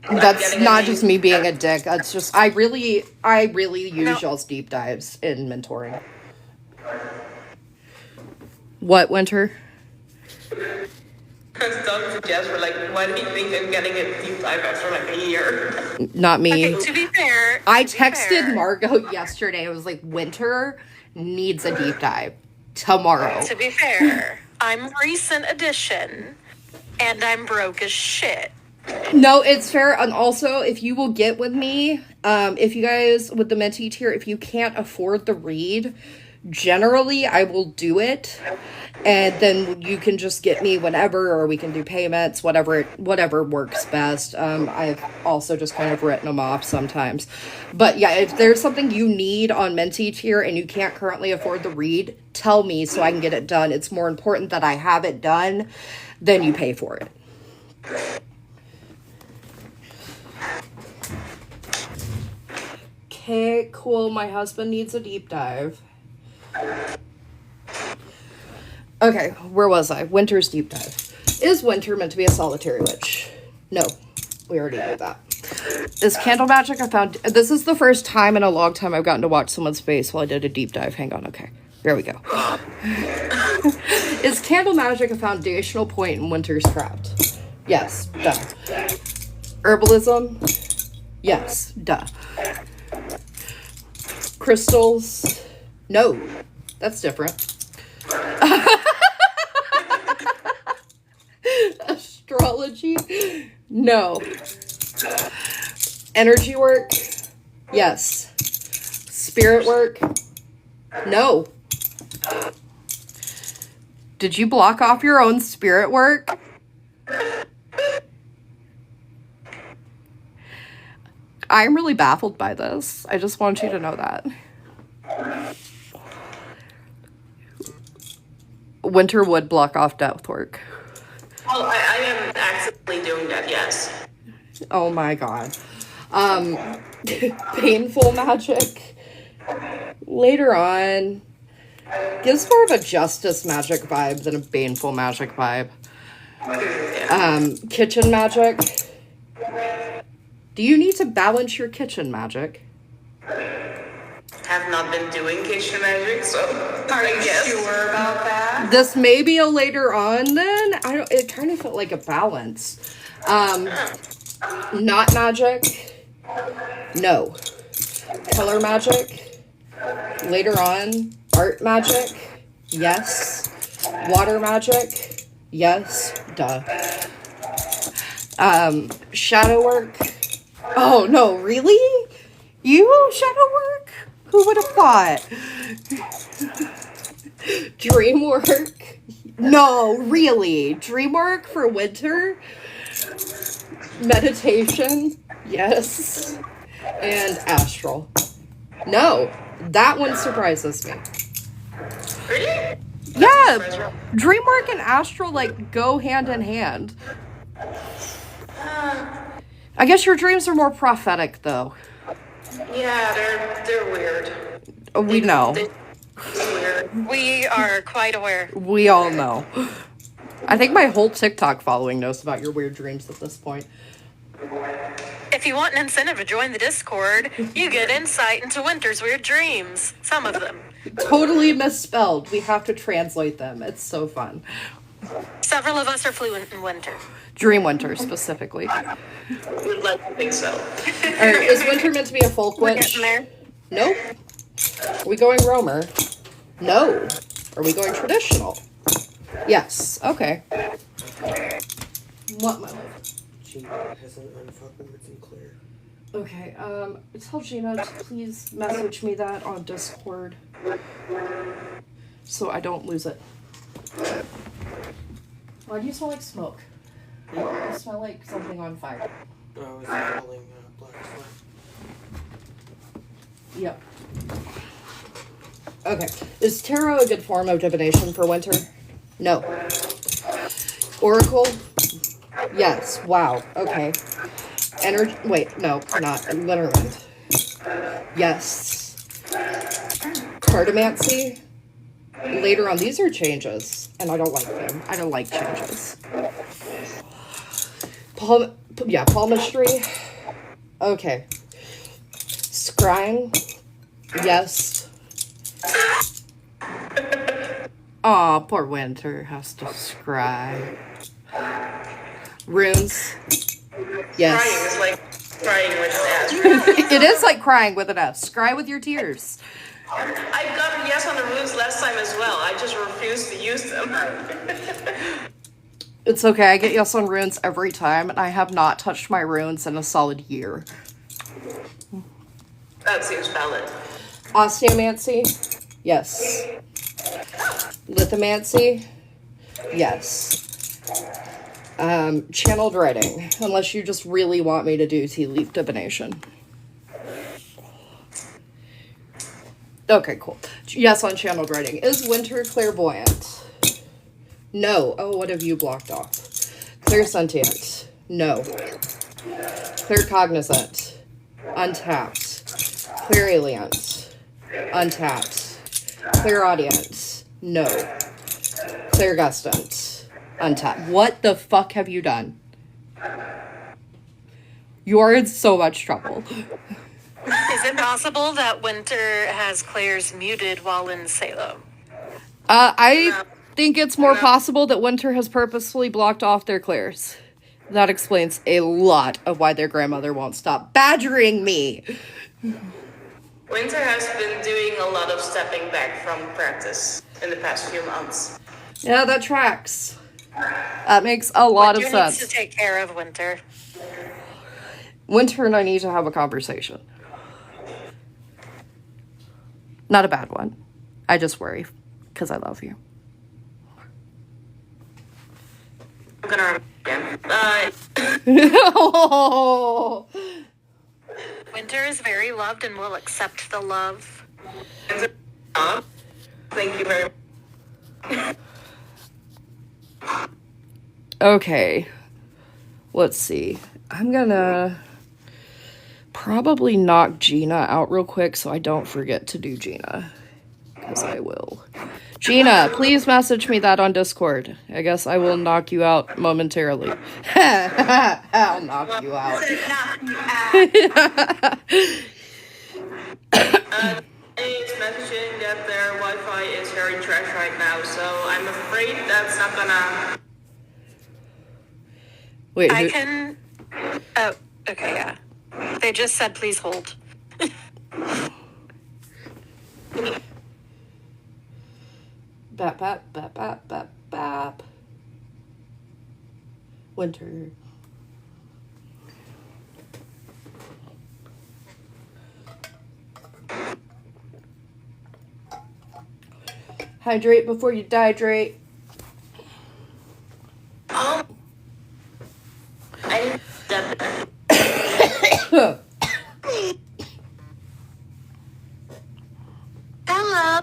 That's not just me being a dick. That's just I really use y'all's deep dives in mentoring. What, Winter? Some suggest for like, why do you think I'm getting a deep dive after like a year? Not me. Okay, to be fair, I texted Margot yesterday. I was like, Winter needs a deep dive. tomorrow. To be fair, I'm recent edition, and I'm broke as shit. No, it's fair. And also, if you will get with me, if you guys, with the Mentee tier, if you can't afford the read, generally I will do it. And then you can just get me whenever, or we can do payments, whatever works best. I've also just kind of written them off sometimes. But yeah, if there's something you need on Mentee tier and you can't currently afford the read, tell me so I can get it done. It's more important that I have it done than you pay for it. Okay, cool. My husband needs a deep dive. Okay, where was I? Winter's deep dive. Is Winter meant to be a solitary witch? No, we already knew that. Is candle magic I found... This is the first time in a long time I've gotten to watch someone's face while I did a deep dive. Hang on, okay. There we go. Is candle magic a foundational point in Winter's craft? Yes, duh. Herbalism? Yes, duh. Crystals? No, that's different. Astrology? No. Energy work? Yes. Spirit work? No. Did you block off your own spirit work? I'm really baffled by this. I just want you to know that. Winter would block off death work. Oh, I am actively doing that, yes. Oh my god. Painful magic. Later on. Gives more of a justice magic vibe than a baneful magic vibe. Kitchen magic. Do you need to balance your kitchen magic? Have not been doing kitchen magic, so are you sure about that? This may be a later on then. It kind of felt like a balance. Not magic. No. Color magic. Later on. Art magic. Yes. Water magic. Yes. Duh. Shadow work. Oh no, really? You shadow work? Who would have thought? Dream work? No, really? Dream work for Winter? Meditation? Yes. And astral? No. That one surprises me. Really? Yeah, dream work and astral like go hand in hand. I guess your dreams are more prophetic though. Yeah, they're weird. We know. They're weird. We are quite aware. We all know. I think my whole TikTok following knows about your weird dreams at this point. If you want an incentive to join the Discord, you get insight into Winter's weird dreams. Some of them. Totally misspelled. We have to translate them. It's so fun. Several of us are fluent in Winter. Dream Winter, specifically. Would like to think so. Alright, is Winter meant to be a folk We're witch? getting there. Nope. Are we going Roamer? No. Are we going traditional? Yes. Okay. What, my love? Gina hasn't unfucking words in clear. Okay, tell Gina to please message me that on Discord. So I don't lose it. Why do you smell like smoke? You smell like something on fire. I was calling Black Swan. Yep. Okay. Is tarot a good form of divination for Winter? No. Oracle? Yes. Wow. Okay. Energy. Wait, no, not Linerant. Yes. Cartomancy? Later on, these are changes, and I don't like them. I don't like changes. Palmistry. Okay. Scrying. Yes. Aw, poor Winter has to scry. Runes. Yes. Crying is like crying with an S. It is like crying with an S. Scry with your tears. I got a yes on the runes last time as well. I just refused to use them. It's okay, I get yes on runes every time, and I have not touched my runes in a solid year. That seems valid. Osteomancy? Yes. Lithomancy? Yes. Channeled writing, unless you just really want me to do tea leaf divination. Okay, cool. Yes on channeled writing. Is Winter clairvoyant? No. Oh, what have you blocked off? Clairsentient? No. Claircognizant? Untapped. Clairalient? Untapped. Clairaudient? No. Clairgustant? Untapped. What the fuck have you done? You are in so much trouble. Is it possible that Winter has Claire's muted while in Salem? I think it's more possible that Winter has purposefully blocked off their clairs. That explains a lot of why their grandmother won't stop badgering me. Winter has been doing a lot of stepping back from practice in the past few months. Yeah, that tracks. That makes a lot of Winter sense. needs to take care of Winter. Winter and I need to have a conversation. Not a bad one. I just worry because I love you. I'm gonna Oh. Winter is very loved and will accept the love. Thank you very much. Okay. Let's see. I'm gonna probably knock Gina out real quick so I don't forget to do Gina. Because I will. Gina, please message me that on Discord. I guess I will knock you out momentarily. I'll knock you out. Is messaging that their Wi-Fi is very trash right now, so I'm afraid that's not gonna... Wait, I can... Oh, okay, yeah. They just said please hold. Bap, bap, bap, bap, bap, bap. Winter. Hydrate before you dihydrate. I didn't step there. Hello.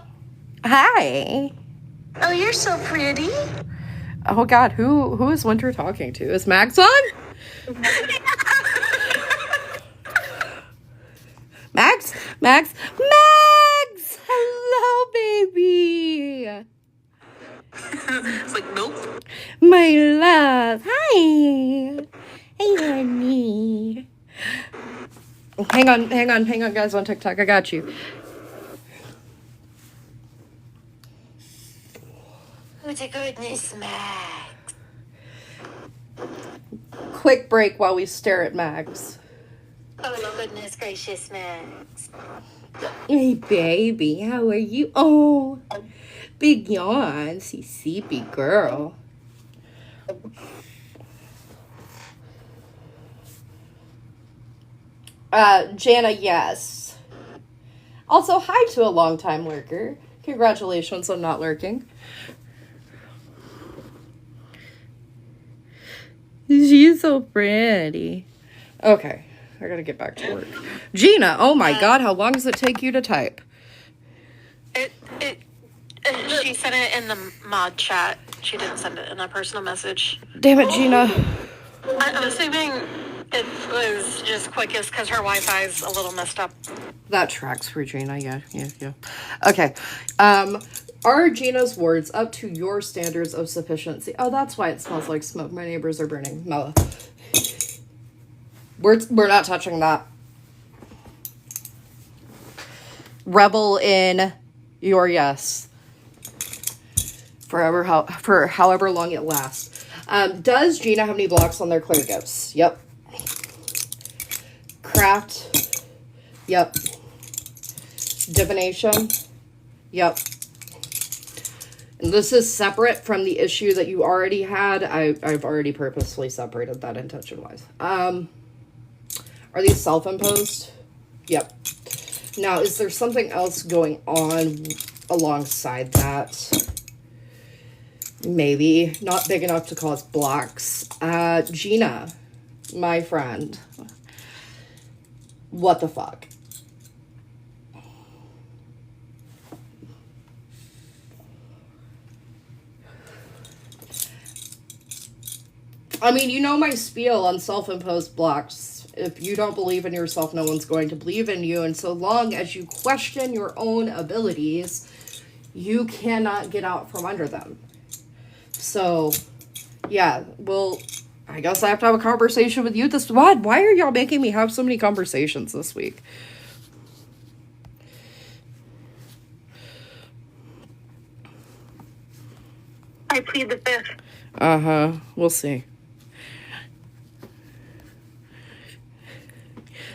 Hi. Oh, you're so pretty. Oh God, who is Winter talking to? Is Max on? Max? Hello, baby. It's like, nope. My love. Hi. Hey, honey. Hang on, guys, on TikTok. I got you. Oh, the goodness, Max. Quick break while we stare at Max. Oh, the goodness gracious, Max. Hey, baby, how are you? Oh, big yawn, sleepy girl. Jana, yes. Also, hi to a longtime lurker. Congratulations on not lurking. She's so pretty. Okay, I gotta get back to work. Gina, oh my God, how long does it take you to type? She sent it in the mod chat. She didn't send it in a personal message. Damn it, Gina. I'm assuming it was just quickest because her Wi-Fi's a little messed up. That tracks for Gina, yeah. Okay, are Gina's words up to your standards of sufficiency? Oh, that's why it smells like smoke. My neighbors are burning. Mella. We're not touching that. Revel in your yes. For however long it lasts. Does Gina have any blocks on their clear gifts? Yep. Craft. Yep. Divination. Yep. And this is separate from the issue that you already had. I've already purposefully separated that intention-wise. Are these self-imposed? Yep. Now, is there something else going on alongside that? Maybe. Not big enough to cause blocks. Gina, my friend. What the fuck? I mean, you know my spiel on self-imposed blocks. If you don't believe in yourself, no one's going to believe in you. And so long as you question your own abilities, you cannot get out from under them. So, yeah, well, I guess I have to have a conversation with you this... Why are y'all making me have so many conversations this week? I plead the fifth. Uh-huh. We'll see.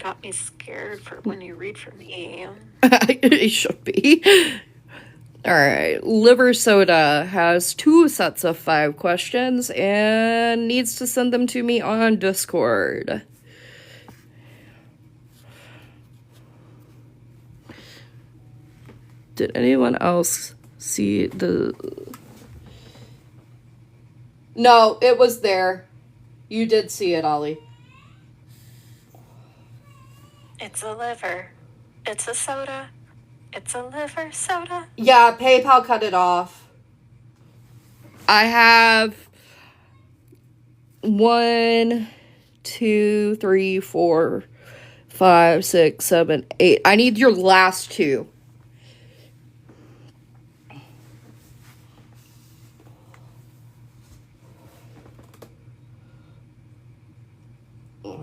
Got me scared for when you read for me. It should be. All right. Liver Soda has 2 sets of 5 questions and needs to send them to me on Discord. Did anyone else see the... No, it was there. You did see it, Ollie. It's a liver. It's a soda. It's a liver soda. Yeah, PayPal cut it off. I have 1, 2, 3, 4, 5, 6, 7, 8. I need your last 2.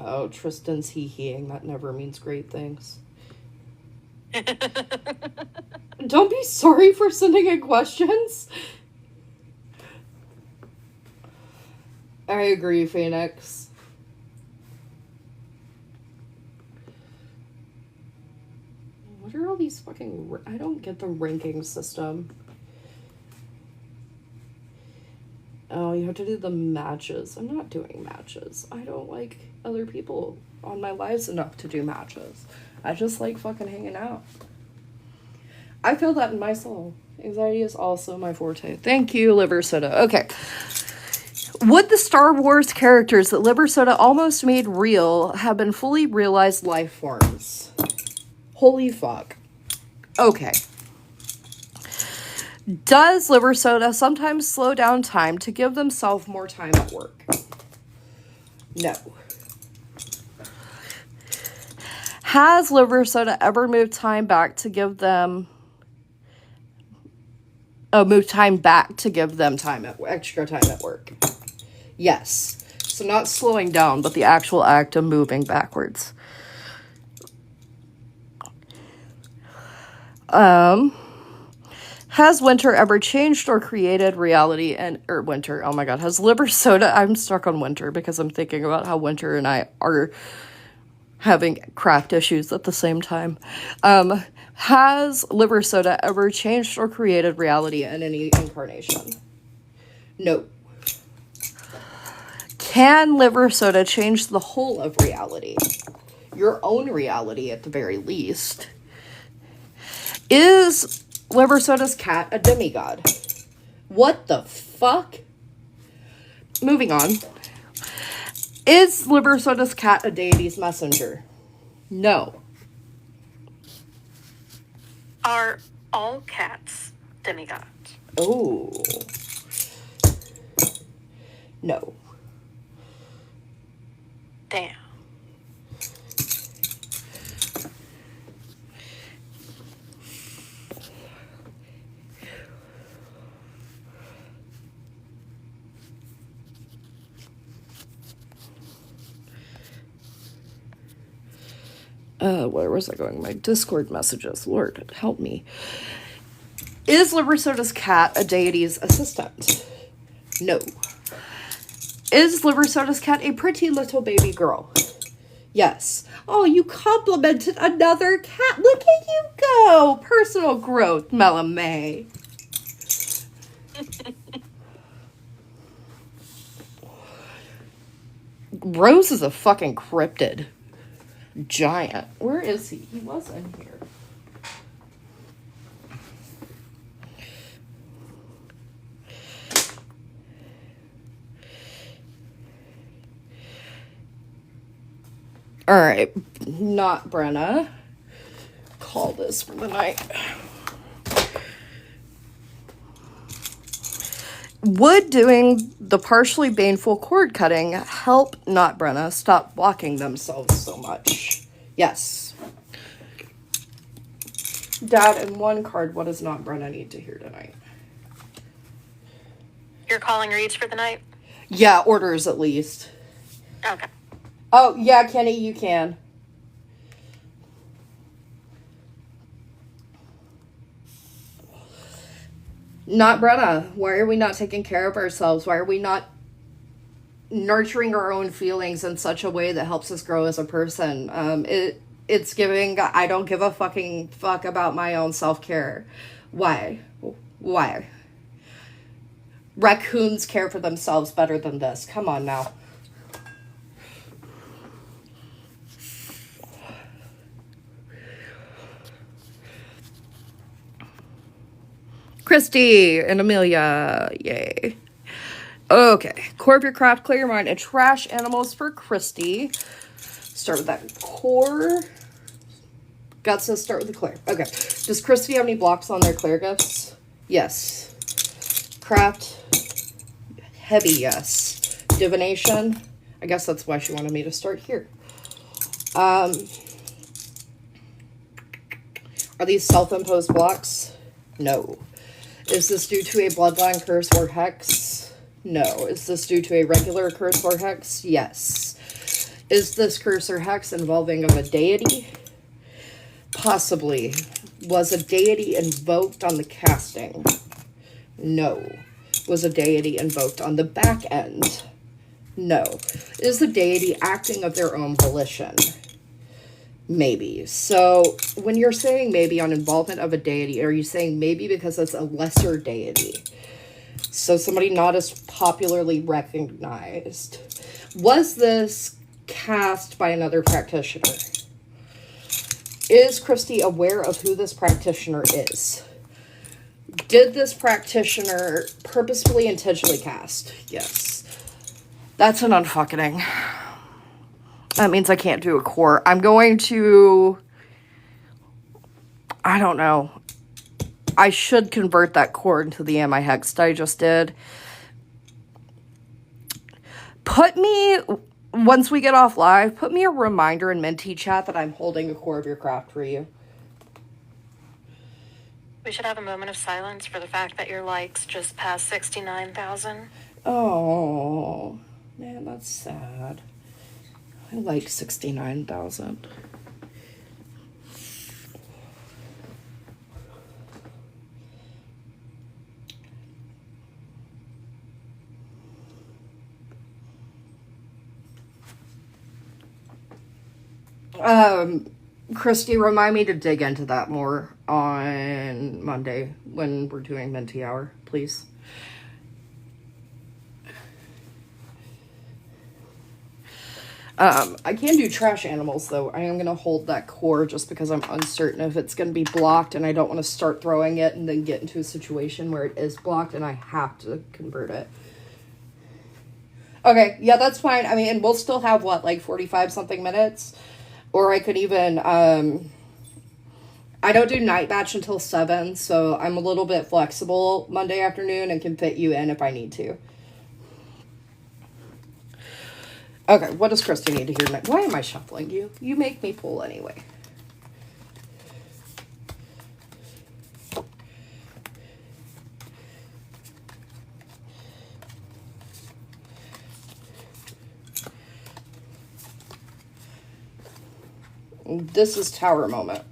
Oh, Tristan's hee-heeing. That never means great things. Don't be sorry for sending in questions. I agree, Phoenix. What are all these fucking... I don't get the ranking system. Oh, you have to do the matches. I'm not doing matches. I don't like other people on my lives enough to do matches. I just like fucking hanging out. I feel that in my soul. Anxiety is also my forte. Thank you, Liver Soda. Okay. Would the Star Wars characters that Liver Soda almost made real have been fully realized life forms? Holy fuck. Okay. Does Liver Soda sometimes slow down time to give themselves more time at work? No. Has Liver Soda ever moved time back to give them... moved time back to give them extra time at work? Yes. So not slowing down, but the actual act of moving backwards. Has Winter ever changed or created reality Winter, oh my god, has Liver Soda, I'm stuck on Winter because I'm thinking about how Winter and I are having craft issues at the same time. Has Liver Soda ever changed or created reality in any incarnation? No. Can Liver Soda change the whole of reality? Your own reality at the very least. Is Liver Soda's cat a demigod? What the fuck? Moving on. Is Liver Soda's cat a deity's messenger? No. Are all cats demigods? Oh. No. Damn. Where was I going? My Discord messages. Lord, help me. Is Liver Soda's cat a deity's assistant? No. Is Liver Soda's cat a pretty little baby girl? Yes. Oh, you complimented another cat. Look at you go. Personal growth, Melame. Rose is a fucking cryptid. Giant. Where is he? He was in here. Alright. Not Brenna. Call this for the night. Would doing the partially baneful cord cutting help Not Brenna stop blocking themselves so much? Yes. Dad, in one card, what does Not Brenna need to hear tonight? You're calling reads for the night? Yeah, orders at least. Okay. Oh, yeah, Kenny, you can. Not Brenna. Why are we not taking care of ourselves? Why are we not nurturing our own feelings in such a way that helps us grow as a person? It's giving, I don't give a fucking fuck about my own self-care. Why? Why? Raccoons care for themselves better than this. Come on now. Christy and Amelia. Yay. Okay. Core of your craft, clear your mind, and trash animals for Christy. Start with that core. Guts says start with the clear. Okay. Does Christy have any blocks on their clear gifts? Yes. Craft. Heavy, yes. Divination. I guess that's why she wanted me to start here. Are these self-imposed blocks? No. Is this due to a bloodline curse or hex? No. Is this due to a regular curse or hex? Yes. Is this curse or hex involving of a deity? Possibly. Was a deity invoked on the casting? No. Was a deity invoked on the back end? No. Is the deity acting of their own volition? Maybe. So when you're saying maybe on involvement of a deity, are you saying maybe because it's a lesser deity? So somebody not as popularly recognized. Was this cast by another practitioner? Is Christy aware of who this practitioner is? Did this practitioner purposefully, intentionally cast? Yes. That's an unfucking. That means I can't do a core. I'm going to... I don't know. I should convert that core into the anti-hex I just did. Put me... Once we get off live, put me a reminder in Menti chat that I'm holding a core of your craft for you. We should have a moment of silence for the fact that your likes just passed 69,000. Oh, man, that's sad. I like 69,000. Christy, remind me to dig into that more on Monday when we're doing Minty Hour, please. I can do trash animals, though. I am going to hold that core just because I'm uncertain if it's going to be blocked, and I don't want to start throwing it and then get into a situation where it is blocked and I have to convert it. Okay, yeah, that's fine. I mean, and we'll still have, what, like 45-something minutes? Or I could even, I don't do night batch until 7, so I'm a little bit flexible Monday afternoon and can fit you in if I need to. Okay, what does Christy need to hear tonight? Why am I shuffling you? You make me pull anyway. This is Tower Moment.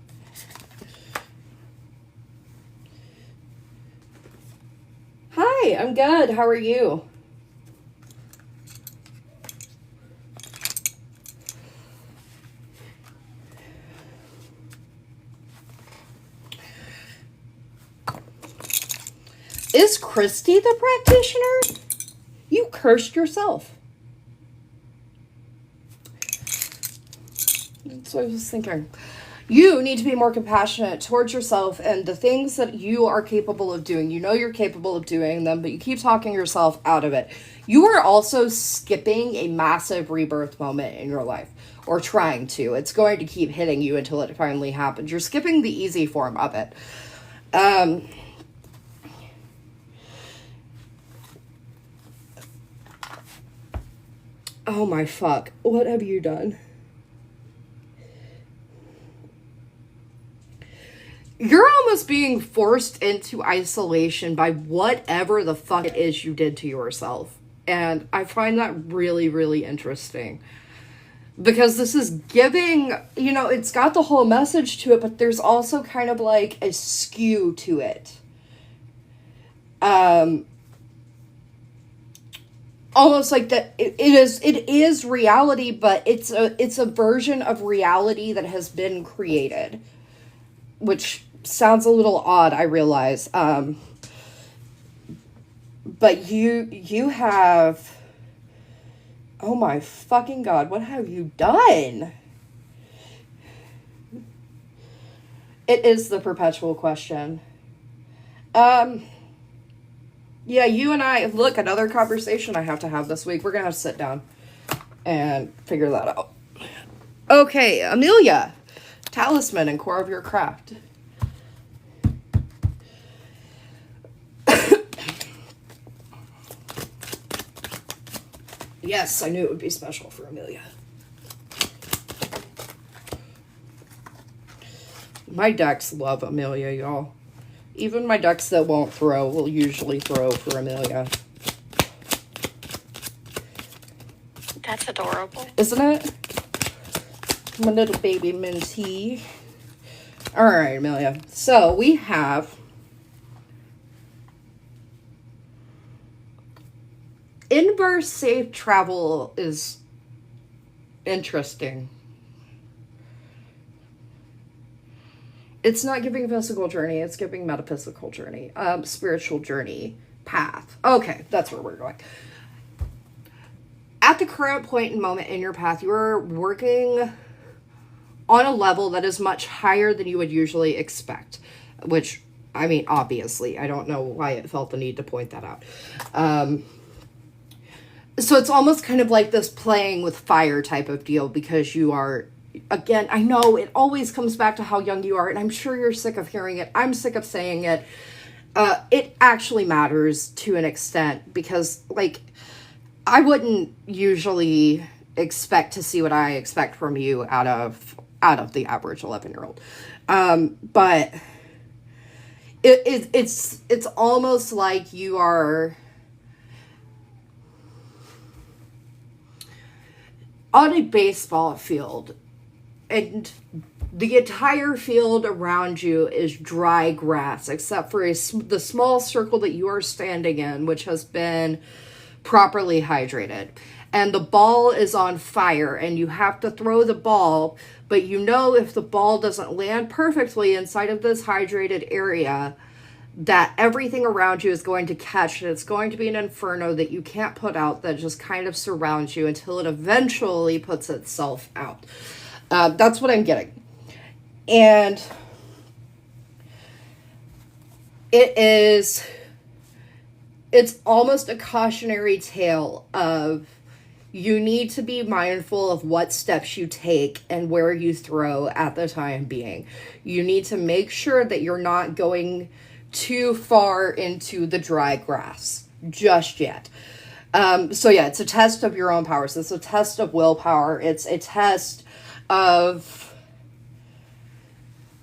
Hi, I'm good. How are you? Is Christy the practitioner? You cursed yourself. That's what I was thinking. You need to be more compassionate towards yourself and the things that you are capable of doing. You know you're capable of doing them, but you keep talking yourself out of it. You are also skipping a massive rebirth moment in your life, or trying to. It's going to keep hitting you until it finally happens. You're skipping the easy form of it. Oh my fuck. What have you done? You're almost being forced into isolation by whatever the fuck it is you did to yourself. And I find that really, really interesting. Because this is giving, you know, it's got the whole message to it, but there's also kind of like a skew to it. Almost like that it is reality, but it's a version of reality that has been created. Which sounds a little odd, I realize. But you have... Oh my fucking God, what have you done? It is the perpetual question. Yeah, you and I... Look, another conversation I have to have this week. We're gonna have to sit down and figure that out. Okay, Amelia. Talisman and core of your craft. Yes, I knew it would be special for Amelia. My decks love Amelia, y'all. Even my decks that won't throw will usually throw for Amelia. That's adorable. Isn't it? My little baby Minty. Alright, Amelia. So, we have... Inverse safe travel is interesting. It's not giving physical journey, it's giving metaphysical journey. Spiritual journey. Path. Okay, that's where we're going. At the current point and moment in your path, you are working on a level that is much higher than you would usually expect. Which, I mean, obviously, I don't know why it felt the need to point that out. So it's almost kind of like this playing with fire type of deal, because you are, again, I know it always comes back to how young you are, and I'm sure you're sick of hearing it. I'm sick of saying it. It actually matters to an extent, because, like, I wouldn't usually expect to see what I expect from you out of the average 11-year-old. But it's almost like you are on a baseball field, and the entire field around you is dry grass, except for the small circle that you are standing in, which has been properly hydrated. And the ball is on fire, and you have to throw the ball, but you know if the ball doesn't land perfectly inside of this hydrated area, that everything around you is going to catch, and it's going to be an inferno that you can't put out, that just kind of surrounds you until it eventually puts itself out. That's what I'm getting. And it's almost a cautionary tale of, you need to be mindful of what steps you take and where you throw at the time being. You need to make sure that you're not going too far into the dry grass just yet. So yeah, it's a test of your own powers. It's a test of willpower. It's a test of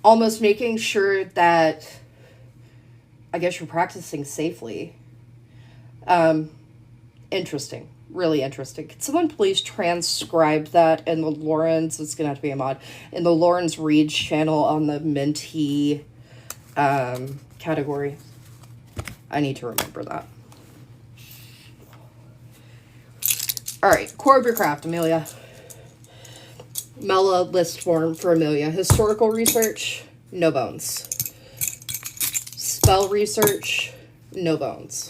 almost making sure that, I guess, you're practicing safely. Interesting. Really interesting. Can someone please transcribe that in the Lawrence, it's gonna have to be a mod, in the Lawrence Reads channel on the Minty category. I need to remember that. Alright, core of your craft, Amelia. Mela list form for Amelia. Historical research, no bones. Spell research, no bones.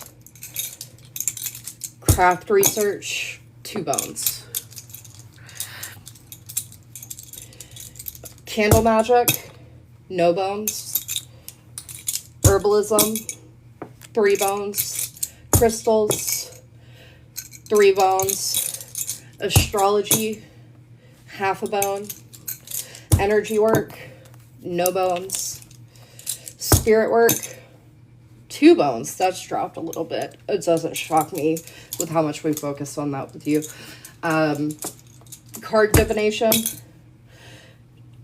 Craft research, 2 bones. Candle magic, no bones. Herbalism, 3 bones. Crystals, 3 bones. Astrology, half a bone. Energy work, no bones. Spirit work, 2 bones. That's dropped a little bit. It doesn't shock me with how much we focus on that with you. Card divination,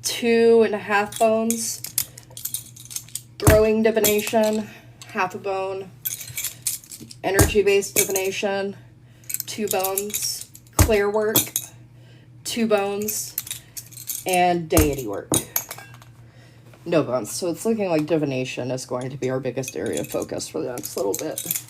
2.5 bones. Throwing divination, half a bone. Energy-based divination, 2 bones. Clear work, 2 bones. And deity work, no bones. So it's looking like divination is going to be our biggest area of focus for the next little bit.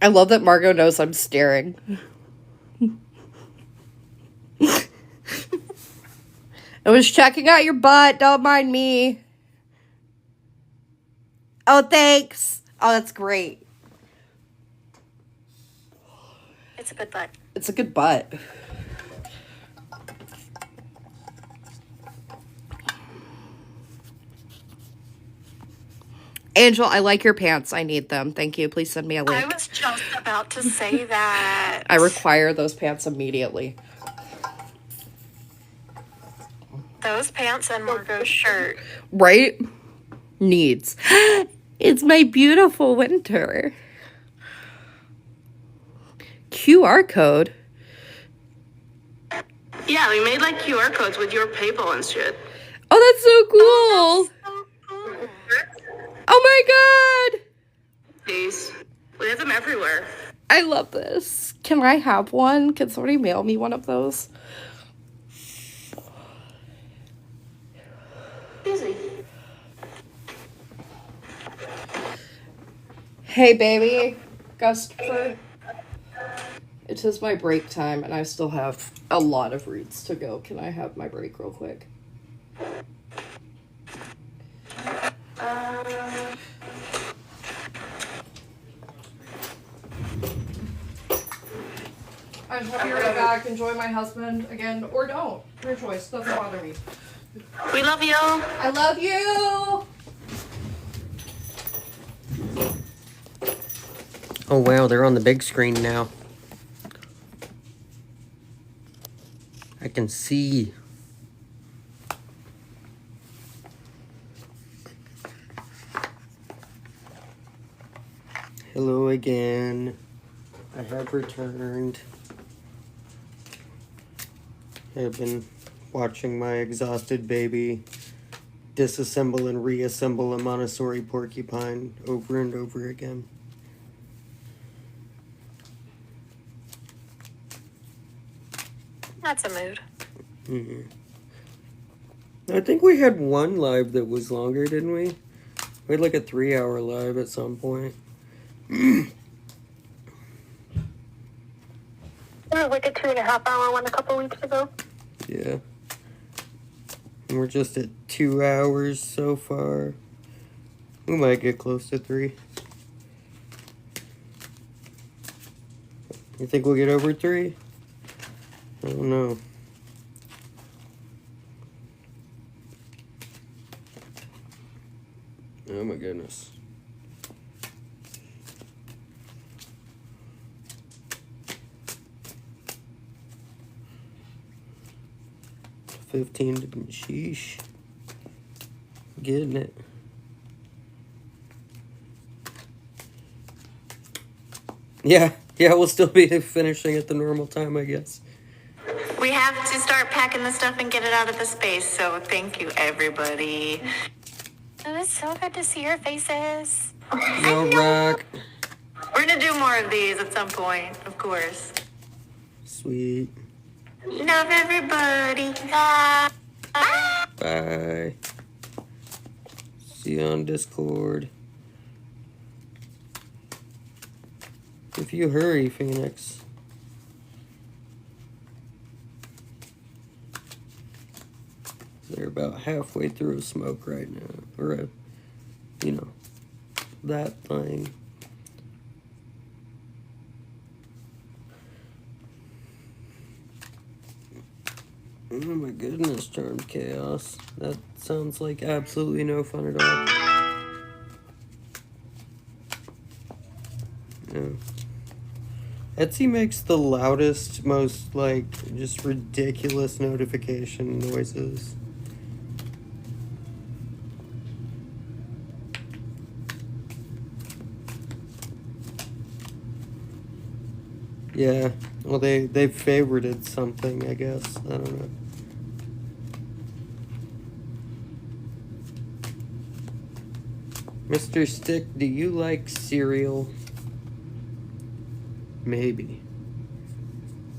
I love that Margot knows I'm staring. I was checking out your butt. Don't mind me. Oh, thanks. Oh, that's great. It's a good butt. It's a good butt. Angel, I like your pants. I need them. Thank you. Please send me a link. I was just about to say that. I require those pants immediately. Those pants and Margot's shirt. Right? Needs. It's my beautiful winter. QR code? Yeah, we made like QR codes with your PayPal and shit. Oh, that's so cool. Oh my god. Please. We have them everywhere. I love this. Can I have one? Can somebody mail me one of those? Easy. Hey, baby. Gustford. It is my break time, and I still have a lot of reads to go. Can I have my break real quick? I'm happy right back. Enjoy my husband again, or don't. Your choice. Doesn't bother me. We love you. I love you. Oh wow, they're on the big screen now. I can see. Hello again. I have returned. I've been watching my exhausted baby disassemble and reassemble a Montessori porcupine over and over again. That's a mood. Mm-hmm. I think we had one live that was longer, didn't we? We had like a 3-hour live at some point. There was like a 2.5-hour one a couple weeks ago. Yeah. And we're just at 2 hours so far. We might get close to 3. You think we'll get over 3? I don't know. Oh my goodness. 15. Sheesh. Getting it. Yeah, we'll still be finishing at the normal time, I guess. We have to start packing the stuff and get it out of the space, so thank you, everybody. It was so good to see your faces. Yo, rock. We're gonna do more of these at some point, of course. Sweet. Love everybody. Bye. See you on Discord. If you hurry, Phoenix. They're about halfway through a smoke right now. Or that thing. Oh my goodness, Charmed Chaos. That sounds like absolutely no fun at all. Yeah. Etsy makes the loudest, most, just ridiculous notification noises. Yeah, well, they favorited something, I guess. I don't know. Mr. Stick, do you like cereal? Maybe.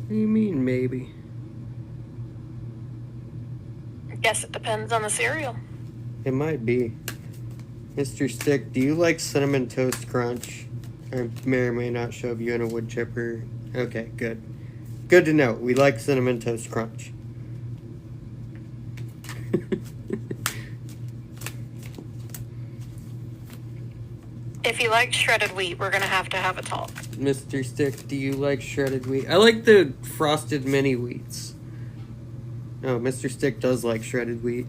What do you mean, maybe? I guess it depends on the cereal. It might be. Mr. Stick, do you like Cinnamon Toast Crunch? I may or may not shove you in a wood chipper. Okay, good. Good to know. We like Cinnamon Toast Crunch. If you like shredded wheat, we're going to have a talk. Mr. Stick, do you like shredded wheat? I like the frosted mini wheats. Oh, Mr. Stick does like shredded wheat.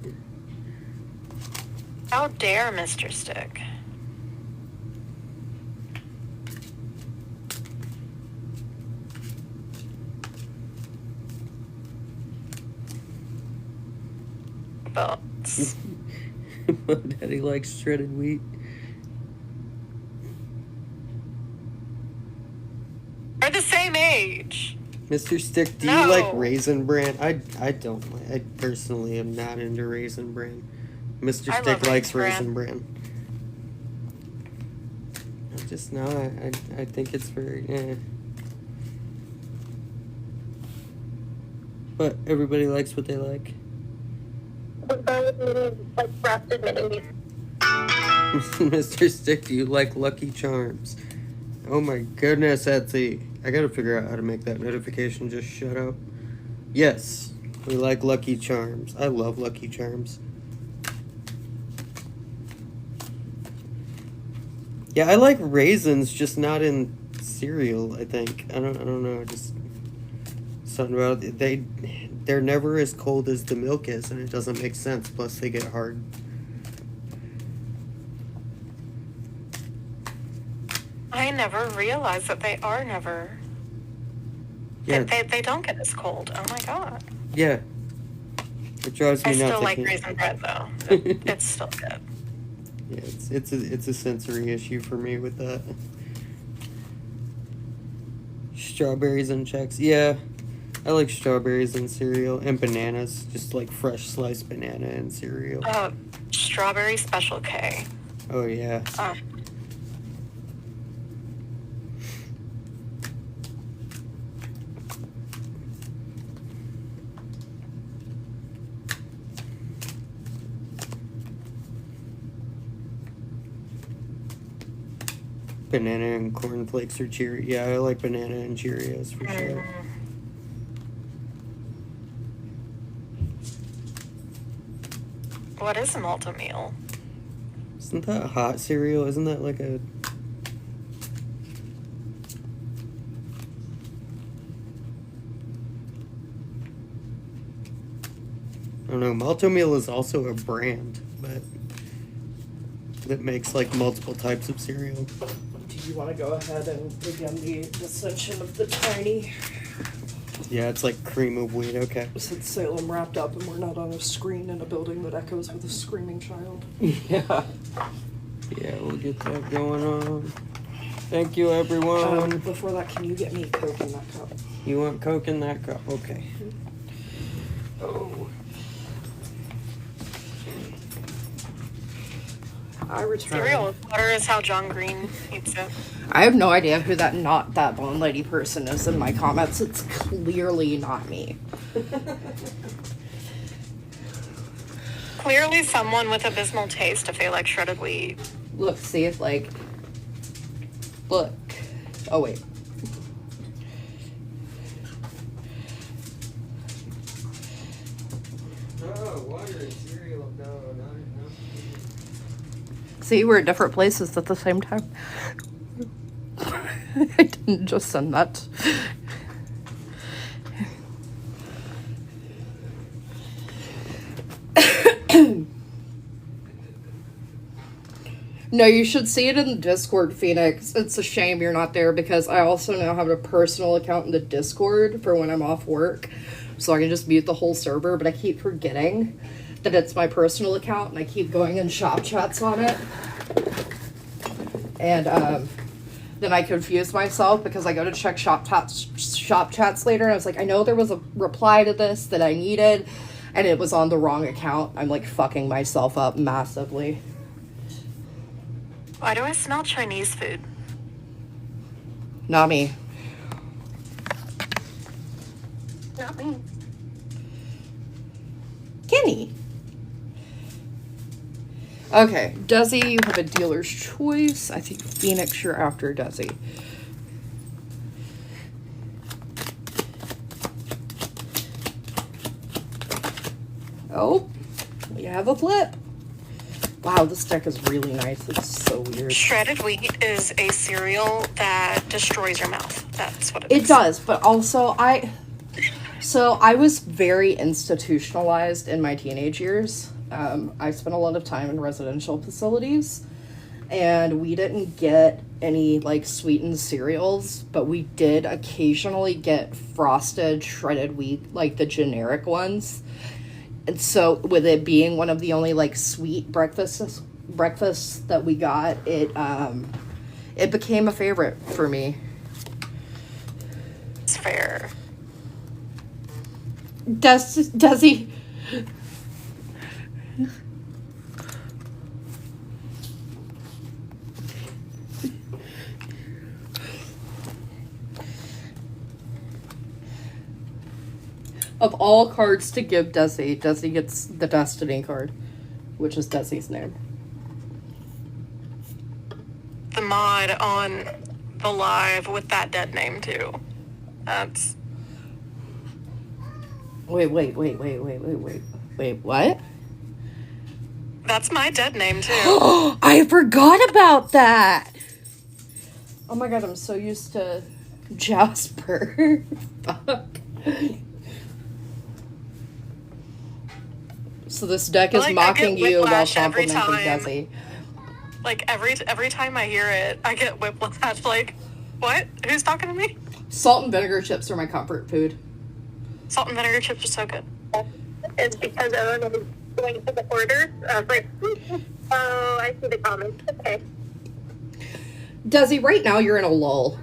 How dare Mr. Stick? Boats. Daddy likes shredded wheat. We're the same age. Mr. Stick, do you like Raisin Bran? I don't like. I personally am not into Raisin Bran. Mr. Stick likes Raisin Bran. I'm just not. I think it's very. But everybody likes what they like. Like frosted mini. Mr. Stick, do you like Lucky Charms? Oh my goodness, Etsy. I gotta figure out how to make that notification just shut up. Yes, we like Lucky Charms. I love Lucky Charms. Yeah, I like raisins, just not in cereal, I think. I don't know, just something about it. They're never as cold as the milk is, and it doesn't make sense. Plus, they get hard. I never realized that they are never. Yeah. They don't get as cold. Oh my god. Yeah. It drives me I nuts. still like raisin bread though. It's still good. Yeah, it's a sensory issue for me with that. Strawberries and Chex. Yeah. I like strawberries in cereal and bananas. Just like fresh sliced banana in cereal. Strawberry Special K. Oh yeah. Banana and cornflakes or Cheerios. Yeah, I like banana and Cheerios for sure. What is a multi-meal? Isn't that hot cereal? Isn't that like a... I don't know. Malto-Meal is also a brand, but that makes like multiple types of cereal. Do you want to go ahead and begin the ascension of the tiny? Yeah, it's like cream of wheat. Okay. Since Salem wrapped up and we're not on a screen in a building that echoes with a screaming child. Yeah. Yeah, we'll get that going on. Thank you, everyone. Before that, can you get me Coke in that cup? You want Coke in that cup? Okay. Oh. I return. Cereal with butter is how John Green eats it. I have no idea who that not that bone lady person is in my comments. It's clearly not me. Clearly someone with abysmal taste if they like shredded wheat. Look, see if like... Look. Oh, wait. Oh, water and cereal. No. See, we're at different places at the same time. I didn't just send that. No, you should see it in the Discord, Phoenix. It's a shame you're not there because I also now have a personal account in the Discord for when I'm off work. So I can just mute the whole server, but I keep forgetting that it's my personal account and I keep going in shop chats on it. And then I confuse myself because I go to check shop chats later and I was like, I know there was a reply to this that I needed and it was on the wrong account. I'm like fucking myself up massively. Why do I smell Chinese food? Not me. Not me. Kenny. Okay, Desi, you have a dealer's choice. I think Phoenix, you're after Desi. Oh, we have a flip. Wow, this deck is really nice. It's so weird. Shredded wheat is a cereal that destroys your mouth. That's what it is. It does, but also I was very institutionalized in my teenage years. I spent a lot of time in residential facilities, and we didn't get any, like, sweetened cereals, but we did occasionally get frosted shredded wheat, like the generic ones. And so, with it being one of the only, like, sweet breakfasts that we got, it became a favorite for me. It's fair. Does he? Of all cards to give Desi, Desi gets the Destiny card, which is Desi's name. The mod on the live with that dead name too. That's Wait, what? that's my dead name too. I forgot about that! Oh my god, I'm so used to Jasper. Fuck. So this deck is Like, I mocking get you while whiplash every complimenting time. Desi. Like every time I hear it, I get whiplash. Like, what? Who's talking to me? Salt and vinegar chips are my comfort food. Salt and vinegar chips are so good. It's because everyone is going to the orders. I was like, oh, I see the comments. Okay. Desi, right now you're in a lull.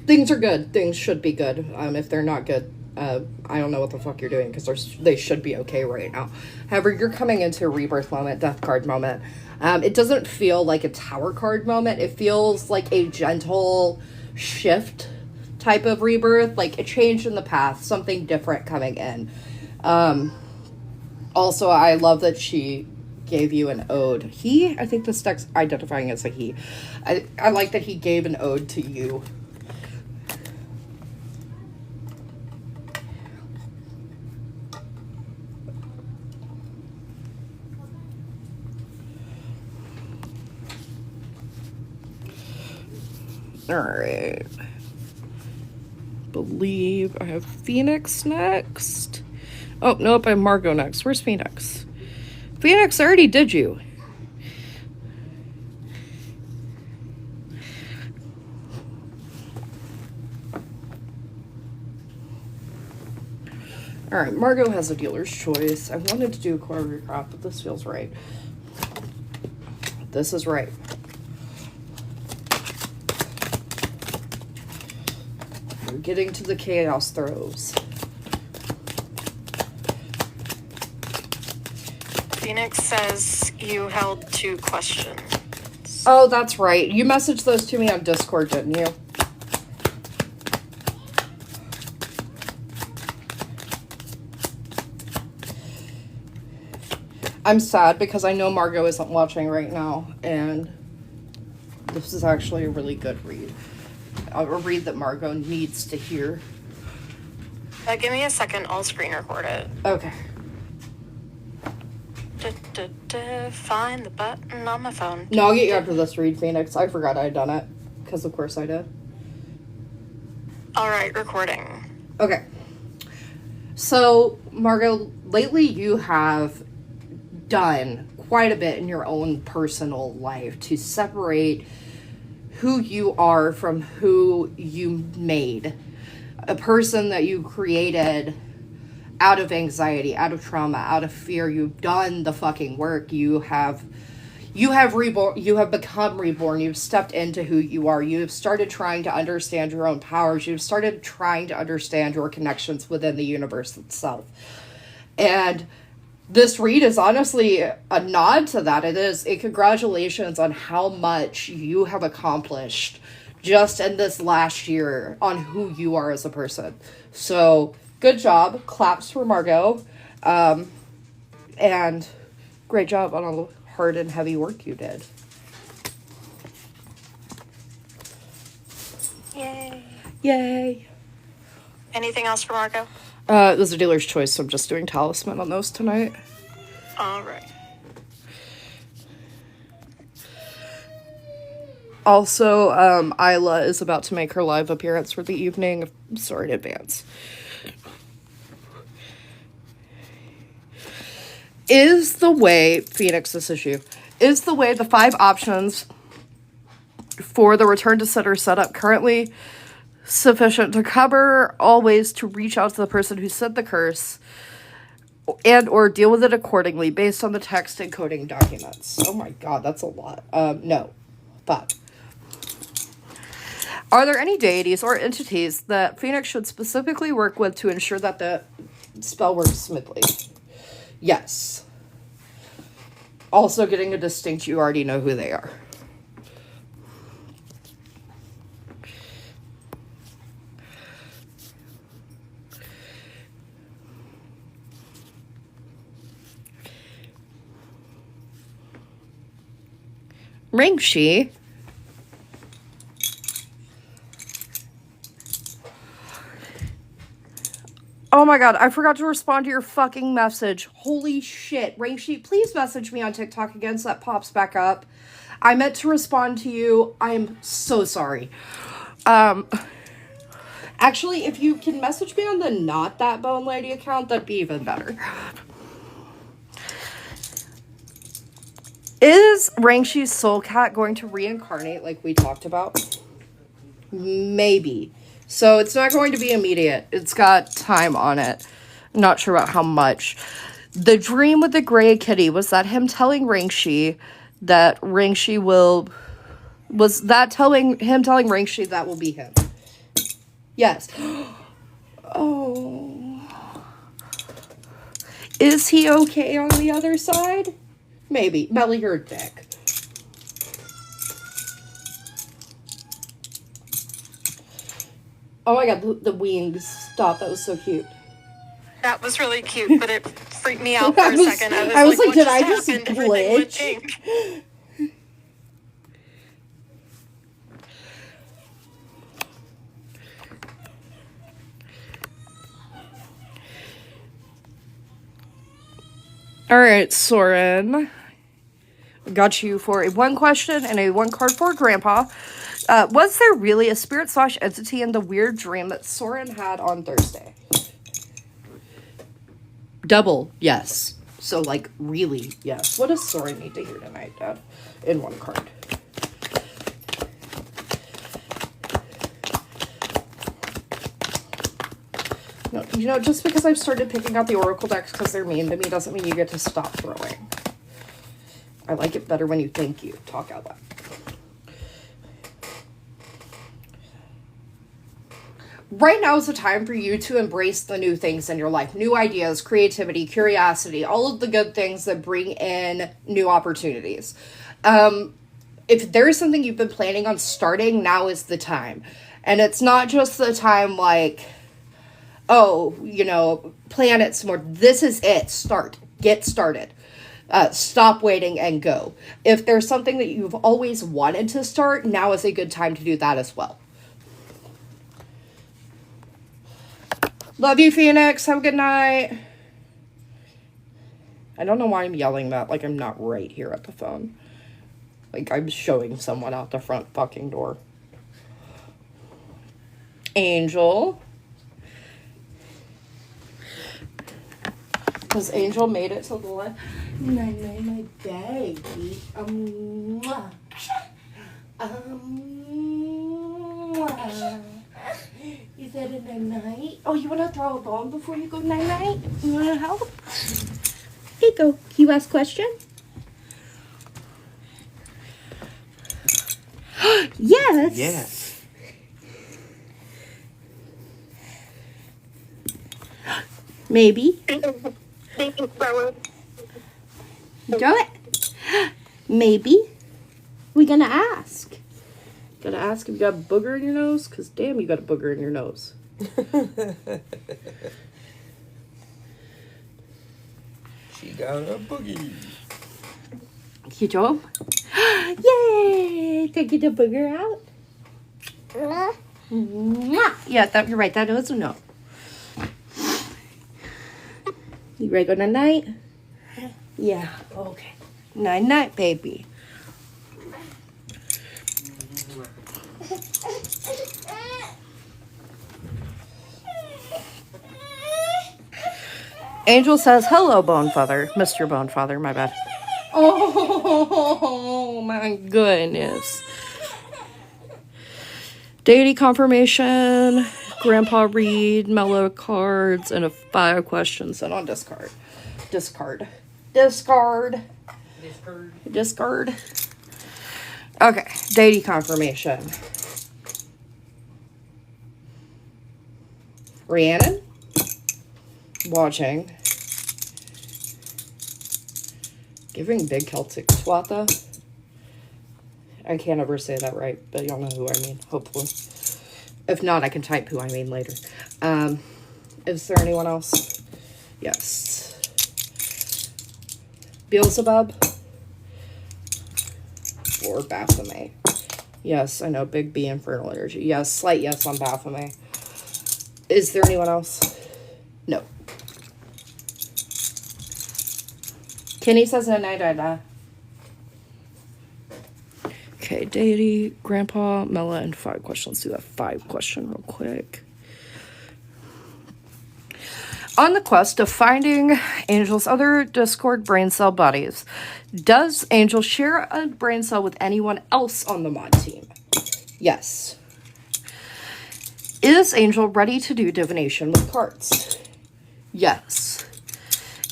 Things are good. Things should be good. If they're not good, I don't know what the fuck you're doing because they should be okay right now. However, you're coming into a rebirth moment, death card moment. It doesn't feel like a tower card moment. It feels like a gentle shift type of rebirth, like a change in the path, something different coming in. Also, I love that she gave you an ode. I think this deck's identifying as a he. I like that he gave an ode to you. Alright. Believe I have Phoenix next. Oh, nope, I have Margot next. Where's Phoenix? Phoenix, I already did you. Alright, Margot has a dealer's choice. I wanted to do a choreograph, but this feels right. This is right. We're getting to the chaos throws. Phoenix says you held 2 questions. Oh, that's right. You messaged those to me on Discord, didn't you? I'm sad because I know Margot isn't watching right now, and this is actually a really good read. A read that Margot needs to hear. Give me a second, I'll screen record it. Okay. Find the button on my phone. No, I'll get you after this read, Phoenix. I forgot I'd done it. Because of course I did. Alright, recording. Okay. So, Margot, lately you have done quite a bit in your own personal life to separate who you are from who you made. A person that you created out of anxiety, out of trauma, out of fear. You've done the fucking work. You have reborn, you have become reborn. You've stepped into who you are. You've started trying to understand your own powers. You've started trying to understand your connections within the universe itself. And this read is honestly a nod to that. It is a congratulations on how much you have accomplished just in this last year on who you are as a person. So, good job. Claps for Margot. And great job on all the hard and heavy work you did. Yay. Yay. Anything else for Marco? It was a dealer's choice, so I'm just doing talisman on those tonight. Alright. Also, Isla is about to make her live appearance for the evening. Sorry in advance. Is the way, Phoenix, this is you, is the way the 5 options for the return to sender setup currently sufficient to cover all ways to reach out to the person who sent the curse and or deal with it accordingly based on the text and coding documents? Oh my god, that's a lot. No. But are there any deities or entities that Phoenix should specifically work with to ensure that the spell works smoothly? Yes. Also getting a distinct, you already know who they are. Ringshi. Oh my god, I forgot to respond to your fucking message. Holy shit. Ringshi, please message me on TikTok again so that pops back up. I meant to respond to you. I am so sorry. Actually, if you can message me on the Not That Bone Lady account, that'd be even better. Is Rangshi's soul cat going to reincarnate like we talked about? Maybe. So it's not going to be immediate. It's got time on it. I'm not sure about how much. The dream with the gray kitty, was that him telling Ringshi that Ringshi will... Was that him telling Ringshi that will be him? Yes. Oh. Is he okay on the other side? Maybe. Melly, you're a dick. Oh my god, the wings. Stop, that was so cute. That was really cute, but it freaked me out for a second. I was like, what did I just happened? Everything went glitch? pink. Alright, Soren. Got you for a 1 question and a 1 card for Grandpa. Was there really a spirit/entity in the weird dream that Soren had on Thursday? Double, yes. So, like, really, yes. What does Soren need to hear tonight, Dad? In 1 card. No, You know, just because I've started picking out the Oracle decks because they're mean to me doesn't mean you get to stop throwing. I like it better when you think you talk out loud. Right now is the time for you to embrace the new things in your life. New ideas, creativity, curiosity, all of the good things that bring in new opportunities. If there's something you've been planning on starting, now is the time. And it's not just the time like, oh, you know, plan it some more. This is it. Start. Get started. Stop waiting and go. If there's something that you've always wanted to start, now is a good time to do that as well. Love you, Phoenix. Have a good night. I don't know why I'm yelling that like I'm not right here at the phone. Like I'm showing someone out the front fucking door. Angel. Because Angel made it to the left. My baby. Is that a night-night? Oh, you want to throw a bone before you go night-night? You want to help? Here you go. Can you ask a question? Yes. Yes. Maybe. Thank you, Trevor. Do it. Maybe. We're gonna ask. Gotta ask if you got a booger in your nose? Because damn, you got a booger in your nose. She got a boogie. You job? Yay! Take the booger out. Mwah. Yeah, you're right. That was a no. You ready to go night-night? Yeah. Okay. Night-night, baby. Angel says, hello, Bonefather. Mr. Bonefather, my bad. Oh, my goodness. Deity confirmation, Grandpa Reed, mellow cards, and a 5 questions sent on discard. Discard. Okay, deity confirmation. Rhiannon. Watching. Giving big Celtic Swatha. I can't ever say that right, but y'all know who I mean, hopefully. If not, I can type who I mean later. Is there anyone else? Yes. Beelzebub. Or Baphomet. Yes, I know, big B infernal energy. Yes, slight yes on Baphomet. Is there anyone else? No. Kenny says no, no. Okay, deity, grandpa, Mela, and 5 questions. Let's do that 5 question real quick. On the quest of finding Angel's other Discord brain cell buddies, does Angel share a brain cell with anyone else on the mod team? Yes. Is Angel ready to do divination with cards? Yes.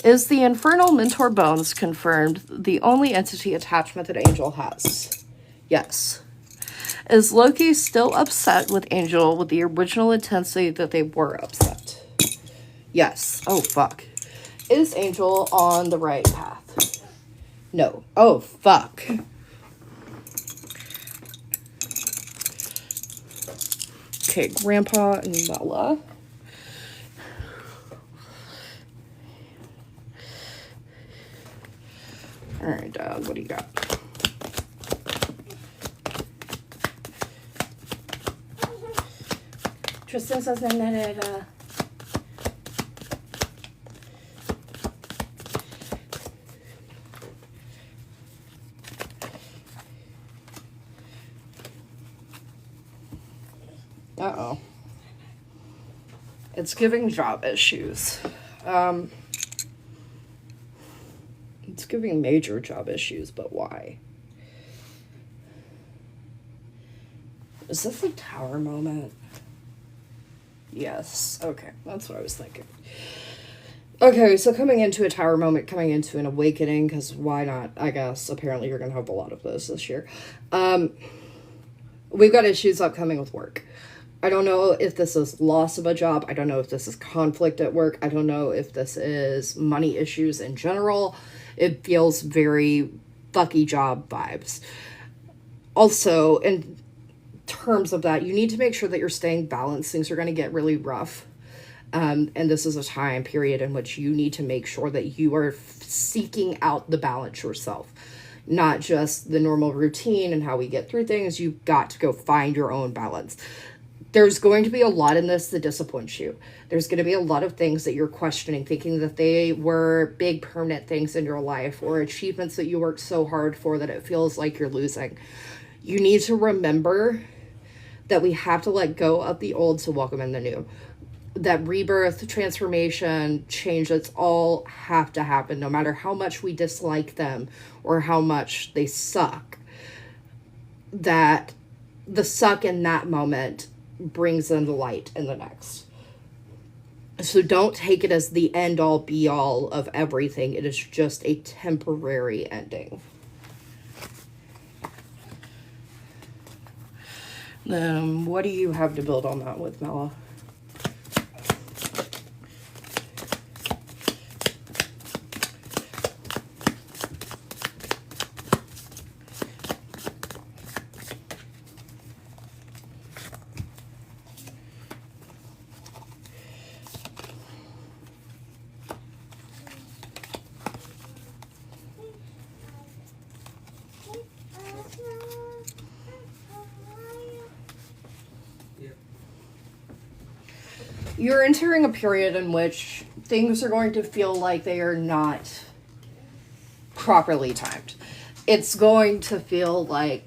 Is the Infernal Mentor Bones confirmed the only entity attachment that Angel has? Yes. Is Loki still upset with Angel with the original intensity that they were upset? Yes. Oh, fuck. Is Angel on the right path? No. Oh, fuck. Okay, Grandpa and Mela. Alright, Dad, what do you got? Tristan says no. Uh-oh. It's giving job issues. It's giving major job issues, but why? Is this a tower moment? Yes. Okay. That's what I was thinking. Okay, so coming into a tower moment, coming into an awakening, because why not? I guess. Apparently you're going to have a lot of those this year. We've got issues upcoming with work. I don't know if this is loss of a job. I don't know if this is conflict at work. I don't know if this is money issues in general. It feels very fucky job vibes. Also, in terms of that, you need to make sure that you're staying balanced. Things are going to get really rough. And this is a time period in which you need to make sure that you are seeking out the balance yourself. Not just the normal routine and how we get through things. You've got to go find your own balance. There's going to be a lot in this that disappoints you. There's going to be a lot of things that you're questioning, thinking that they were big permanent things in your life or achievements that you worked so hard for that it feels like you're losing. You need to remember that we have to let go of the old to welcome in the new. That rebirth, transformation, changes all have to happen, no matter how much we dislike them or how much they suck. That the suck in that moment brings in the light in the next. So don't take it as the end all be all of everything. It is just a temporary ending. What do you have to build on that with, Mela? You're entering a period in which things are going to feel like they are not properly timed. It's going to feel like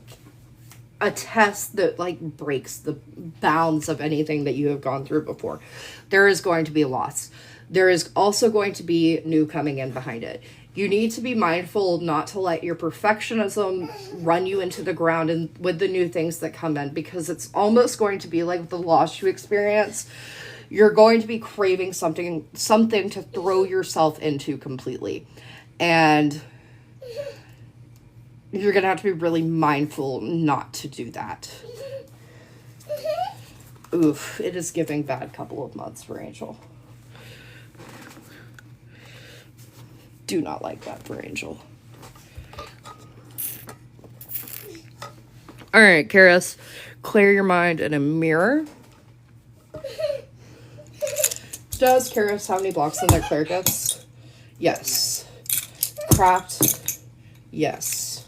a test that like breaks the bounds of anything that you have gone through before. There is going to be loss. There is also going to be new coming in behind it. You need to be mindful not to let your perfectionism run you into the ground and with the new things that come in, because it's almost going to be like the loss you experience. You're going to be craving something to throw yourself into completely. And you're going to have to be really mindful not to do that. Oof, it is giving bad couple of months for Angel. Do not like that for Angel. All right, Karis, clear your mind in a mirror. Does Karis have any blocks in their clear gifts? Yes. Craft? Yes.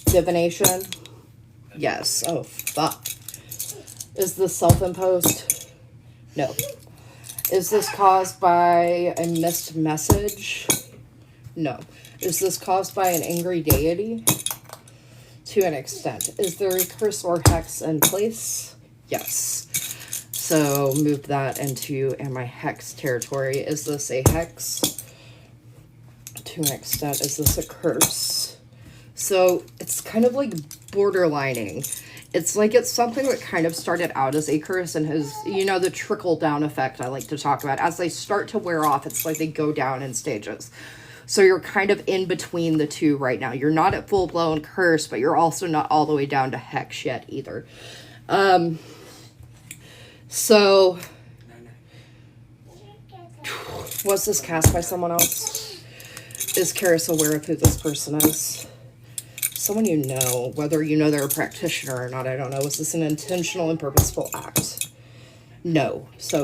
Divination? Yes. Oh, fuck. Is this self-imposed? No. Is this caused by a missed message? No. Is this caused by an angry deity? To an extent. Is there a curse or hex in place? Yes. So move that into my hex territory. Is this a hex? To an extent. Is this a curse? So it's kind of like borderlining. It's like it's something that kind of started out as a curse and has, you know, the trickle down effect I like to talk about. As they start to wear off, it's like they go down in stages. So you're kind of in between the two right now. You're not at full blown curse, but you're also not all the way down to hex yet either. So, was this cast by someone else? Is Karis aware of who this person is? Someone you know, whether you know they're a practitioner or not, I don't know. Was this an intentional and purposeful act? No. So,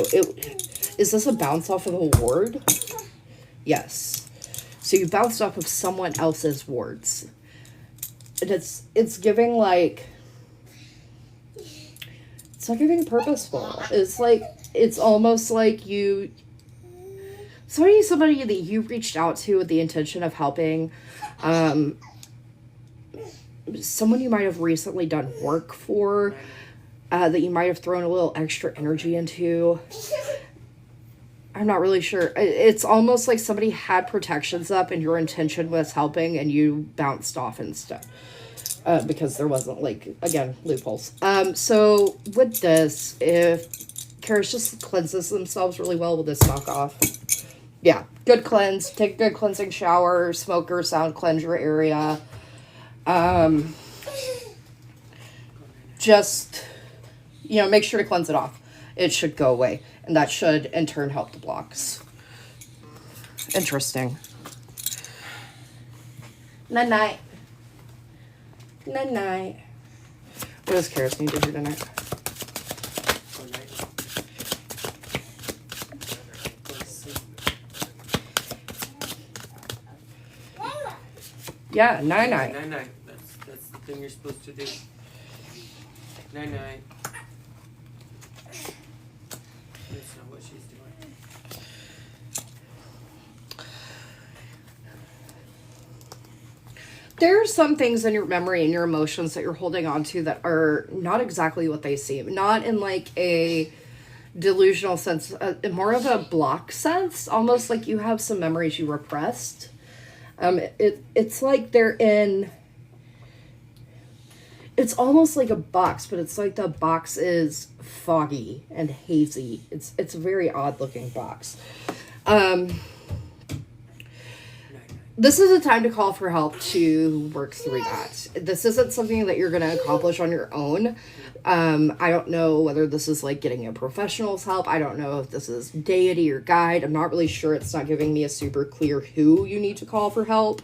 is this a bounce off of a ward? Yes. So you bounced off of someone else's wards. And it's giving like... It's not giving purposeful. It's like, it's almost like somebody that you reached out to with the intention of helping, someone you might have recently done work for, that you might have thrown a little extra energy into. I'm not really sure. It's almost like somebody had protections up and your intention was helping and you bounced off instead. because there wasn't, like, again, loopholes. So with this, if Karis just cleanses themselves really well with this knock off. Yeah, good cleanse. Take a good cleansing shower, smoker, sound cleanse your area. Just, make sure to cleanse it off. It should go away. And that should, in turn, help the blocks. Interesting. Night-night. Night-night. What does Karis need to do tonight? Yeah, night-night. Night-night. That's the thing you're supposed to do. Night-night. That's not what she's doing. There are some things in your memory and your emotions that you're holding on to that are not exactly what they seem. Not in, like, a delusional sense, more of a block sense. Almost like you have some memories you repressed. It's like they're in... It's almost like a box, but it's like the box is foggy and hazy. It's a very odd-looking box. This is a time to call for help to work through that. This isn't something that you're going to accomplish on your own. I don't know whether this is like getting a professional's help. I don't know if this is deity or guide. I'm not really sure. It's not giving me a super clear who you need to call for help.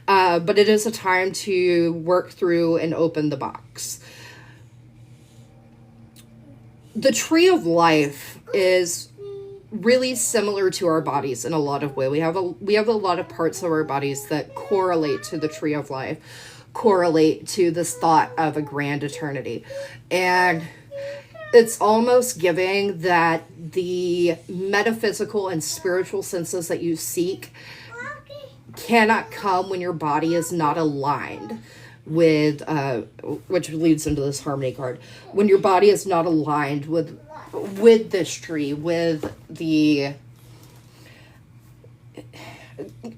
But it is a time to work through and open the box. The tree of life is really similar to our bodies in a lot of ways. We have a lot of parts of our bodies that correlate to the tree of life, correlate to this thought of a grand eternity. And it's almost giving that the metaphysical and spiritual senses that you seek cannot come when your body is not aligned with, which leads into this harmony card. When your body is not aligned with this tree, with the...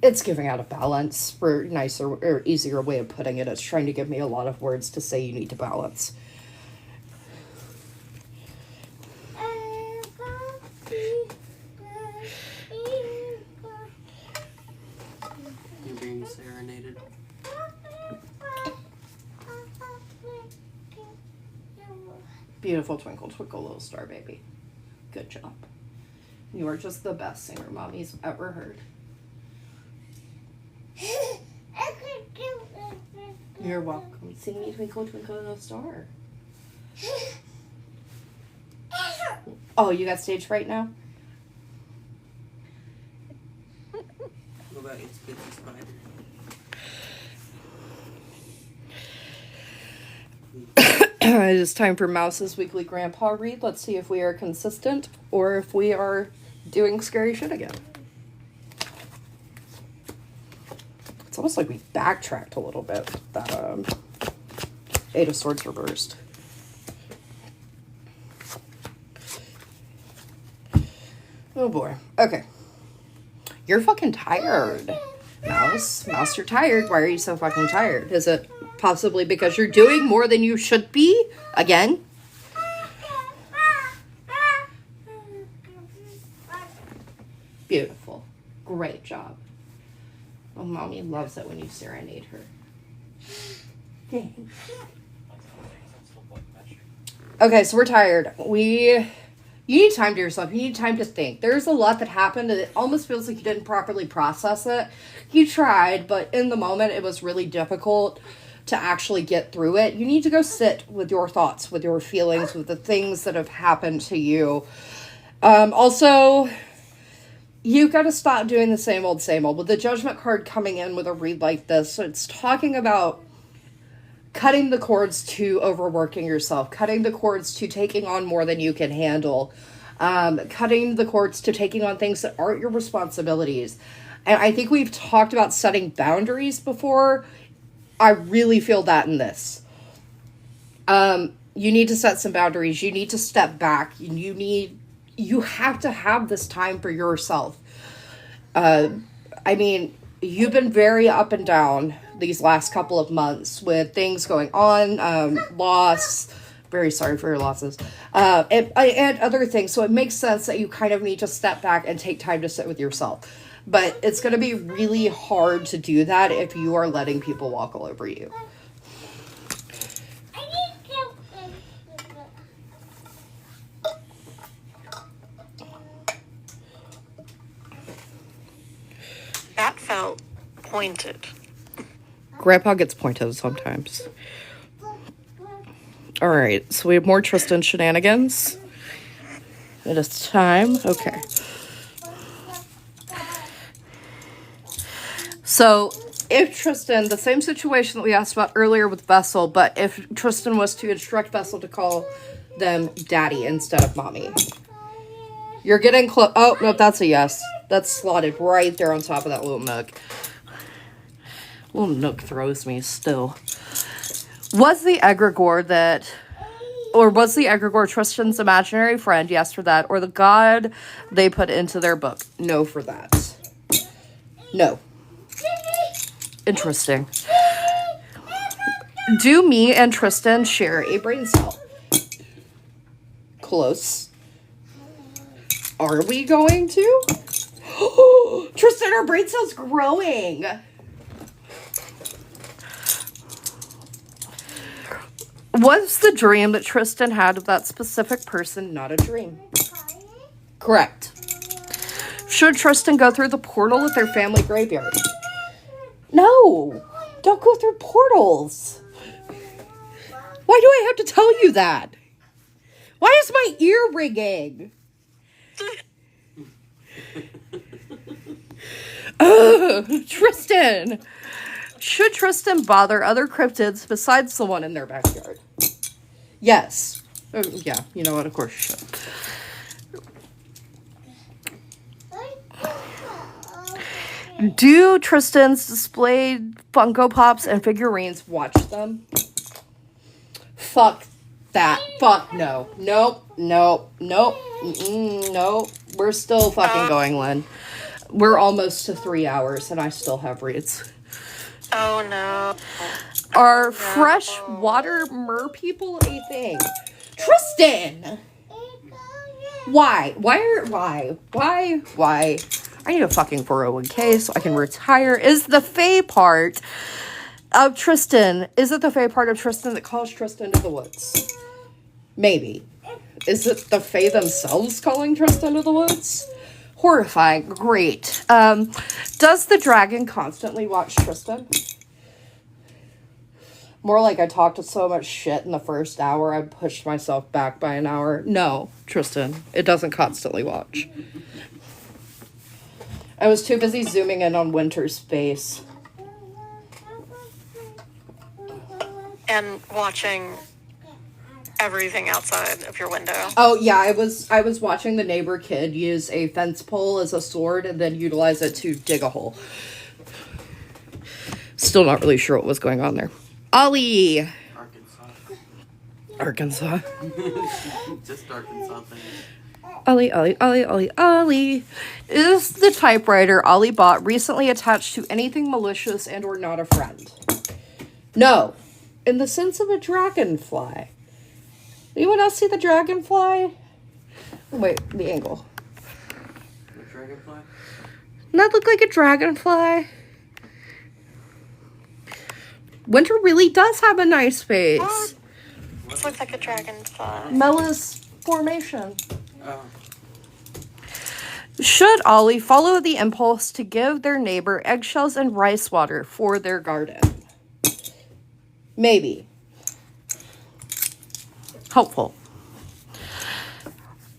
It's giving out a balance, for a nicer or easier way of putting it. It's trying to give me a lot of words to say you need to balance. You're being serenaded. Beautiful twinkle, twinkle, little star baby. Good job. You are just the best singer mommy's ever heard. You're welcome. Sing me Twinkle, Twinkle, Little Star. Oh, you got stage fright now? What about It's Bitsy Spider? It is time for Mouse's weekly grandpa read. Let's see if we are consistent or if we are doing scary shit again. It's almost like we backtracked a little bit. That Eight of Swords reversed. Oh boy. Okay. You're fucking tired, Mouse. Mouse, you're tired. Why are you so fucking tired? Is it possibly because you're doing more than you should be? Again? Beautiful. Great job. Oh, Mommy loves it when you serenade her. Thanks. Okay, so we're tired. You need time to yourself. You need time to think. There's a lot that happened, and it almost feels like you didn't properly process it. You tried, but in the moment, it was really difficult to actually get through it. You need to go sit with your thoughts, with your feelings, with the things that have happened to you. Also, you've got to stop doing the same old, same old. With the Judgment card coming in with a read like this, it's talking about cutting the cords to overworking yourself, cutting the cords to taking on more than you can handle, cutting the cords to taking on things that aren't your responsibilities. And I think we've talked about setting boundaries before. I really feel that in this. You need to set some boundaries. You need to step back. You have to have this time for yourself. I mean, you've been very up and down these last couple of months with things going on, loss. Very sorry for your losses, and other things. So it makes sense that you kind of need to step back and take time to sit with yourself. But it's going to be really hard to do that if you are letting people walk all over you. That felt pointed. Grandpa gets pointed sometimes. Alright, so we have more Tristan shenanigans. It is time. Okay. So, if Tristan, the same situation that we asked about earlier with Vessel, but if Tristan was to instruct Vessel to call them daddy instead of mommy. You're getting close. Oh, no, that's a yes. That's slotted right there on top of that little nook. Little nook throws me still. Was the egregore Tristan's imaginary friend? Yes for that. Or the god they put into their book? No for that. No. Interesting. Do me and Tristan share a brain cell? Close. Are we going to? Tristan, our brain cell's growing. Was the dream that Tristan had of that specific person not a dream? Correct. Should Tristan go through the portal at their family graveyard? No! Don't go through portals! Why do I have to tell you that? Why is my ear ringing? Tristan! Should Tristan bother other cryptids besides the one in their backyard? Yes. Yeah, you know what? Of course you should. Do Tristan's displayed Funko Pops and figurines watch them? Fuck that. Fuck no. Nope. Nope. Nope. Nope. We're still fucking going, Lynn. We're almost to 3 hours and I still have reads. Oh no. Are freshwater mer people a thing? Tristan! Why? Why? I need a fucking 401k so I can retire. Is the Fae part of Tristan, is it the Fae part of Tristan that calls Tristan to the woods? Maybe. Is it the Fae themselves calling Tristan to the woods? Horrifying. Great. Does the dragon constantly watch Tristan? More like I talked so much shit in the first hour, I pushed myself back by an hour. No, Tristan, it doesn't constantly watch. I was too busy zooming in on Winter's face. And watching everything outside of your window. Oh yeah, I was watching the neighbor kid use a fence pole as a sword and then utilize it to dig a hole. Still not really sure what was going on there. Ollie! Arkansas. Just Arkansas thing. Ollie. Is the typewriter Ollie bought recently attached to anything malicious and or not a friend? No. In the sense of a dragonfly. Anyone else see the dragonfly? Wait, the angle. The dragonfly? Doesn't that look like a dragonfly? Winter really does have a nice face. This looks like a dragonfly. Melis formation. Oh. Should Ollie follow the impulse to give their neighbor eggshells and rice water for their garden? Maybe. Hopeful.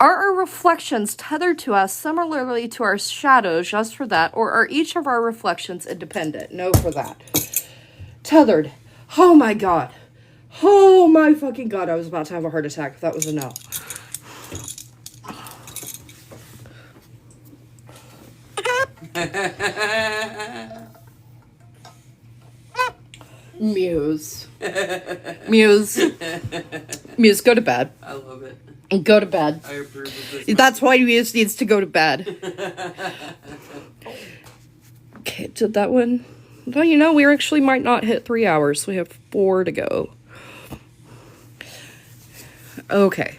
Are our reflections tethered to us similarly to our shadows just for that, or are each of our reflections independent? No for that. Tethered. Oh my god. Oh my fucking god, I was about to have a heart attack if that was a no. Muse, go to bed. I love it. Go to bed. I approve of this. That's why Muse needs to go to bed. Okay, did that one? Well, you know, we actually might not hit 3 hours. We have 4 to go. Okay.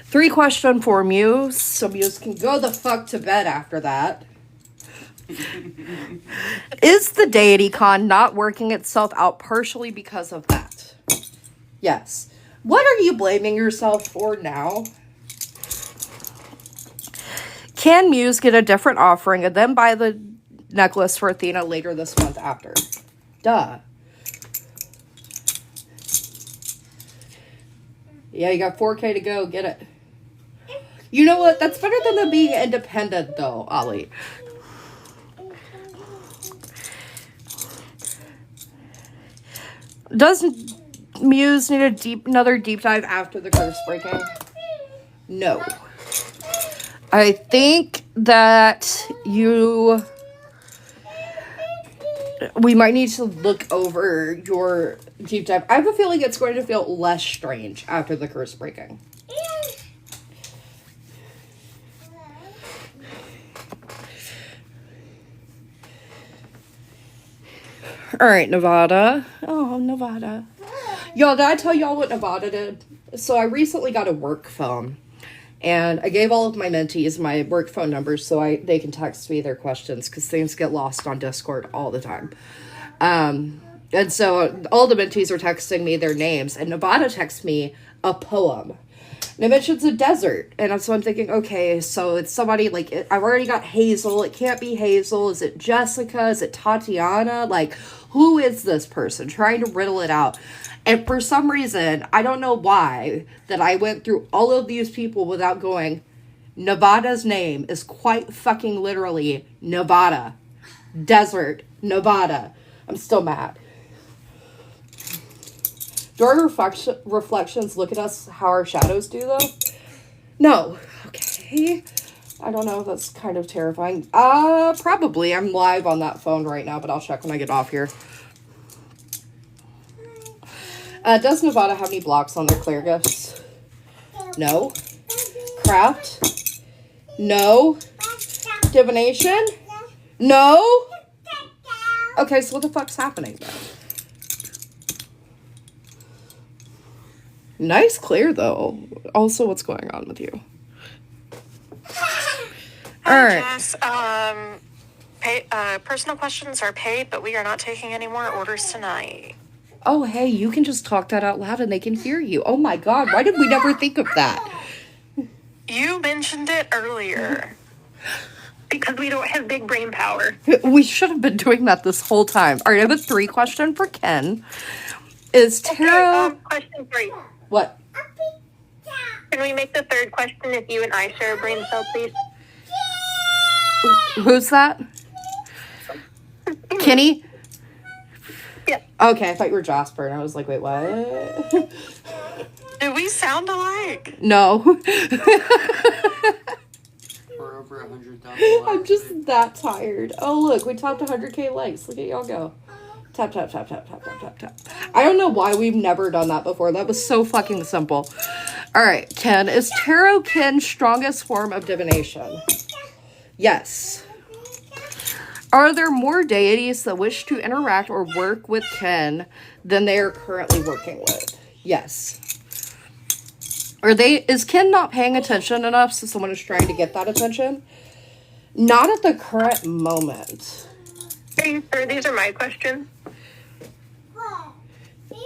3 question for Muse. So Muse can go the fuck to bed after that. Is the deity con not working itself out partially because of that? Yes. What are you blaming yourself for now? Can Muse get a different offering and then buy the necklace for Athena later this month after? Duh. Yeah, you got 4K to go. Get it. You know what? That's better than them being independent, though, Ollie. Doesn't Muse need another deep dive after the curse breaking? No. I think that we might need to look over your deep dive. I have a feeling it's going to feel less strange after the curse breaking. All right, Nevada. Oh, Nevada. Y'all, did I tell y'all what Nevada did? So I recently got a work phone. And I gave all of my mentees my work phone numbers so they can text me their questions because things get lost on Discord all the time. And so all the mentees are texting me their names. And Nevada texts me a poem. And it mentions a desert. And so I'm thinking, okay, so it's somebody like, I've already got Hazel. It can't be Hazel. Is it Jessica? Is it Tatiana? Like, who is this person? Trying to riddle it out. And for some reason, I don't know why, that I went through all of these people without going, Nevada's name is quite fucking literally Nevada. Desert, Nevada. I'm still mad. Do our reflections look at us how our shadows do, though? No. Okay. I don't know. That's kind of terrifying. Probably. I'm live on that phone right now, but I'll check when I get off here. Does Nevada have any blocks on their clear gifts? No. Craft? No. Divination? No. Okay, so what the fuck's happening then? Nice clear, though. Also, what's going on with you? All right. Jess, personal questions are paid, but we are not taking any more orders tonight. Oh, hey, you can just talk that out loud and they can hear you. Oh my god, why did we never think of that? You mentioned it earlier. Because we don't have big brain power. We should have been doing that this whole time. All right, I have a 3 question for Ken. Is tarot... Okay, question 3. What? Can we make the 3rd question if you and I share a brain cell, please? Who's that? Kenny? Yeah. Okay, I thought you were Jasper, and I was like, wait, what? Do we sound alike? No. We're over 100,000. I'm just that tired. Oh, look, we topped 100K likes. Look at y'all go. Tap, tap, tap, tap, tap, tap, tap, tap. I don't know why we've never done that before. That was so fucking simple. All right, Ken. Is tarot Ken's strongest form of divination? Yes. Are there more deities that wish to interact or work with Ken than they are currently working with? Yes. Is Ken not paying attention enough so someone is trying to get that attention? Not at the current moment. Are you sure these are my questions?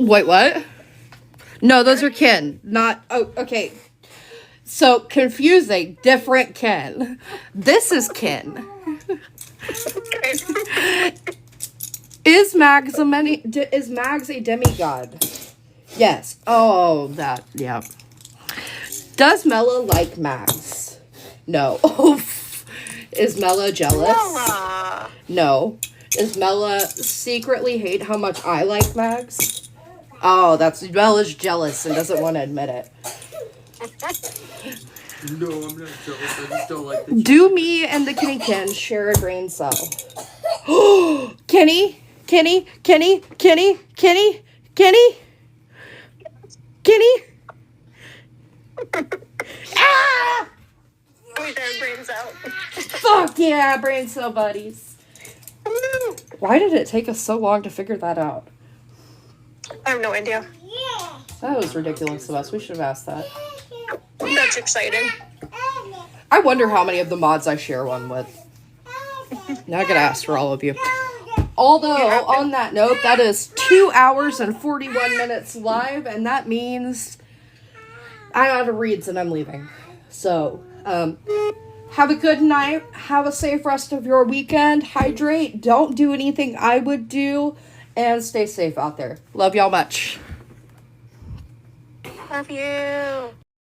Wait, what? No, those are Ken. Not... Oh, okay. So, confusing. Different Ken. This is Ken. Is Mags a demigod? Yes. Oh, that... Yeah. Does Mela like Mags? No. Oh, is Mela jealous? Mela. No. Does Mela secretly hate how much I like Mags? Oh, Mela's jealous and doesn't want to admit it. No, I'm not jealous. I just don't like the... Do me and the Kenny Ken share a brain cell? Kenny? Kenny? Kenny? Kenny? Kenny? Kenny? Kenny? Ah! We share brain cell. Fuck yeah, brain cell buddies. Why did it take us so long to figure that out? I have no idea. That was ridiculous of us. We should have asked that. That's exciting. I wonder how many of the mods I share one with. Now I gotta ask for all of you. Although, on that note, that is 2 hours and 41 minutes live, and that means I'm out of reads and I'm leaving. So, have a good night. Have a safe rest of your weekend. Hydrate. Don't do anything I would do. And stay safe out there. Love y'all much. Love you.